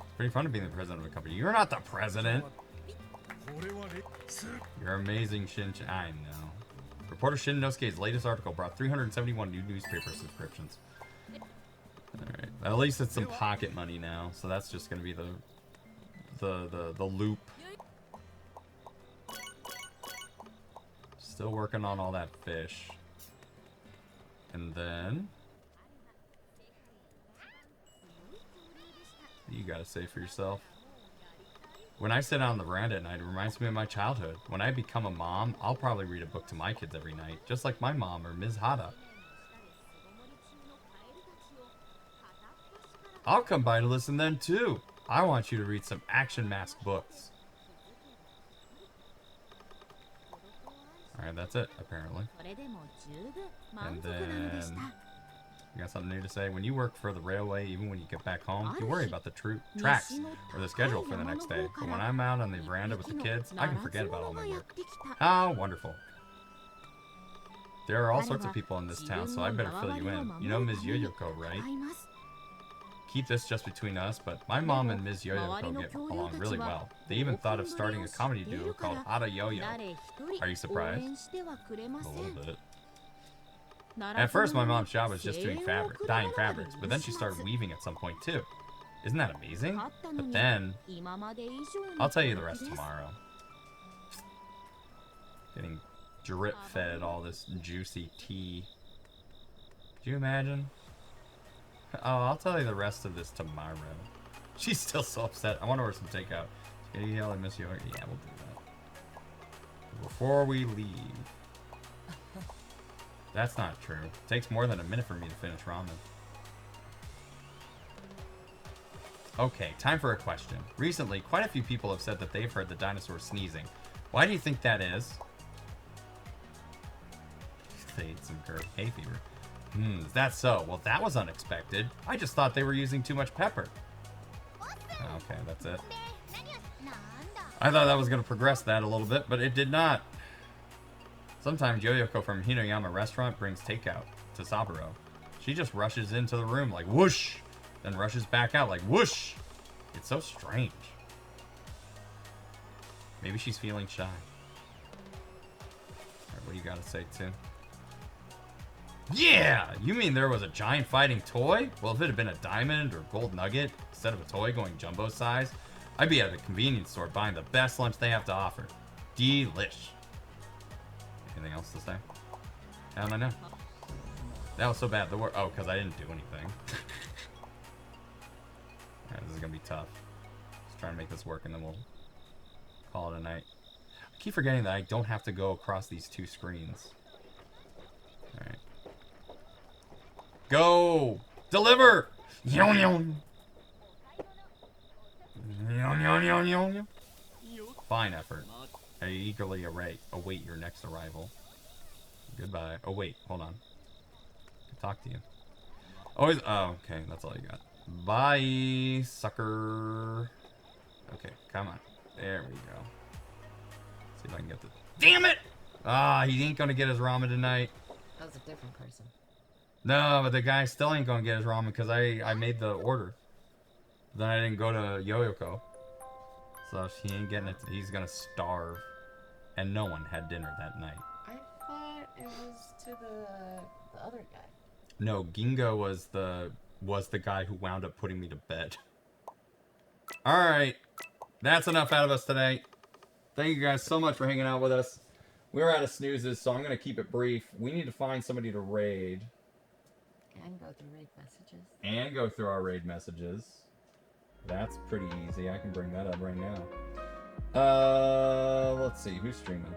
It's pretty fun to be the president of a company. You're not the president! You're amazing, Shinchan. I know. Reporter Shin-nosuke's latest article brought 371 new newspaper subscriptions. Alright. At least it's some pocket money now, so that's just gonna be the loop. Still working on all that fish. And then what do you gotta say for yourself? When I sit on the veranda at night, it reminds me of my childhood. When I become a mom, I'll probably read a book to my kids every night, just like my mom or Ms. Hada. I'll come by to listen then too. I want you to read some Action Mask books. Alright, that's it, apparently. And then you got something new to say? When you work for the railway, even when you get back home, you worry about the tracks or the schedule for the next day. But when I'm out on the veranda with the kids, I can forget about all my work. How wonderful. There are all sorts of people in this town, so I better fill you in. You know Ms. Yoyoko, right? Keep this just between us, but my mom and Ms. Yoyoko get along really well. They even thought of starting a comedy duo called Hada Yo-Yo. Are you surprised? A little bit. At first, my mom's job was just doing dyeing fabrics, but then she started weaving at some point too. Isn't that amazing? But then, I'll tell you the rest tomorrow. Getting drip-fed all this juicy tea. Could you imagine? Oh, I'll tell you the rest of this tomorrow. She's still so upset. I want to order some takeout. Yeah, I miss you. Yeah, we'll do that. Before we leave. That's not true. It takes more than a minute for me to finish ramen. Okay, time for a question. Recently, quite a few people have said that they've heard the dinosaur sneezing. Why do you think that is? They ate some hay fever. Is that so? Well, that was unexpected. I just thought they were using too much pepper. Okay, that's it. I thought that was going to progress that a little bit, but it did not. Sometimes Yoyoko from Hinoyama restaurant brings takeout to Saburo. She just rushes into the room like whoosh, then rushes back out like whoosh. It's so strange. Maybe she's feeling shy. Alright, what do you gotta say, too? Yeah! You mean there was a giant fighting toy? Well, if it had been a diamond or gold nugget instead of a toy going jumbo size, I'd be at a convenience store buying the best lunch they have to offer. Delish. Anything else to say? How do I know? That was so bad. Oh, because I didn't do anything. Alright, this is going to be tough. Let's try and make this work and then we'll call it a night. I keep forgetting that I don't have to go across these two screens. Alright. Go! Deliver! Yon yon! Yon yon yon yon! Fine effort. I eagerly await your next arrival. Goodbye. Oh, wait. Hold on. I talk to you. Always. Oh, okay. That's all you got. Bye, sucker. Okay, come on. There we go. Let's see if I can get this. Damn it! Ah, he ain't gonna get his ramen tonight. That was a different person. No, but the guy still ain't gonna get his ramen because I made the order. Then I didn't go to Yoyoko. So he ain't getting it. He's gonna starve. And no one had dinner that night. I thought it was to the other guy. No, Gingo was the guy who wound up putting me to bed. Alright. That's enough out of us today. Thank you guys so much for hanging out with us. We're out of snoozes, so I'm gonna keep it brief. We need to find somebody to raid. And go through raid messages. And go through our raid messages. That's pretty easy. I can bring that up right now. Let's see. Who's streaming?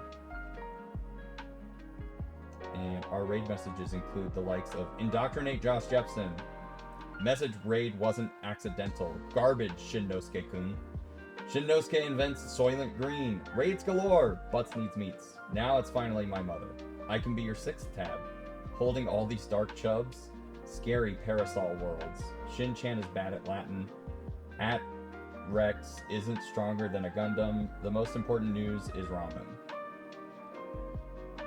And our raid messages include the likes of Indoctrinate Josh Jepson. Message raid wasn't accidental. Garbage, Shin-nosuke-kun. Shin-nosuke invents Soylent Green. Raids galore. Butts needs meats. Now it's finally my mother. I can be your 6th tab. holding all these dark chubs. Scary parasol worlds. Shinchan is bad at Latin. At Rex isn't stronger than a Gundam. The most important news is ramen. I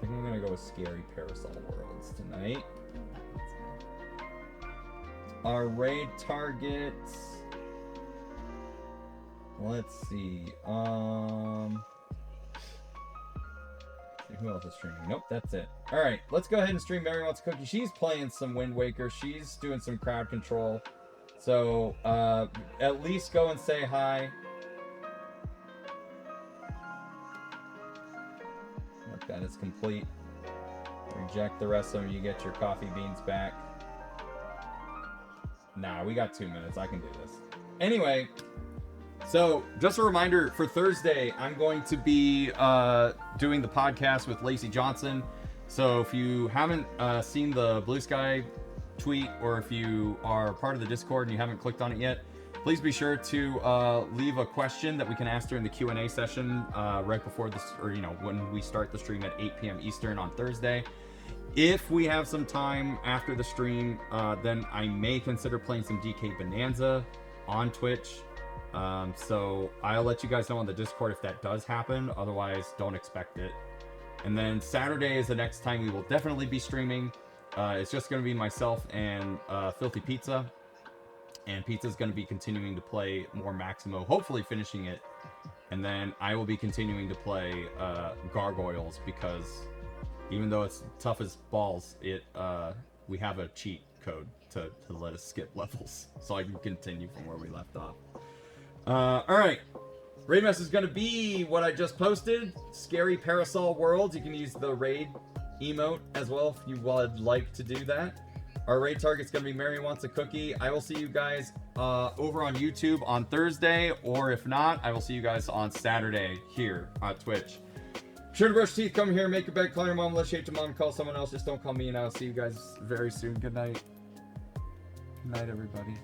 think I'm gonna go with scary parasol worlds tonight. Our raid targets. Let's see. Who else is streaming? Nope, that's it. All right, let's go ahead and stream Mary Wants a Cookie. She's playing some Wind Waker. She's doing some crowd control. So at least go and say hi. Mark that is complete. Reject the rest of them. You get your coffee beans back. Nah, we got 2 minutes. I can do this. Anyway, so just a reminder for Thursday, I'm going to be doing the podcast with Lacey Johnson. So if you haven't seen the Blue Sky tweet, or if you are part of the Discord and you haven't clicked on it yet, please be sure to leave a question that we can ask during the Q&A session right before this, or when we start the stream at 8 p.m. Eastern on Thursday. If we have some time after the stream, then I may consider playing some DK Bonanza on Twitch. So I'll let you guys know on the Discord if that does happen. Otherwise, don't expect it. And then Saturday is the next time we will definitely be streaming. It's just going to be myself and Filthy Pizza. And Pizza's going to be continuing to play more Maximo, hopefully finishing it. And then I will be continuing to play Gargoyles, because even though it's tough as balls, we have a cheat code to let us skip levels. So I can continue from where we left off. Alright. Raid message is going to be what I just posted. Scary Parasol Worlds. You can use the raid emote as well if you would like to do that. Our raid target's going to be Mary Wants a Cookie. I will see you guys over on YouTube on Thursday, or if not, I will see you guys on Saturday here on Twitch. Sure to brush your teeth, come here, make your bed, call your mom, let's shake your mom, call someone else, just don't call me, and I'll see you guys very soon. Good night. Good night, everybody.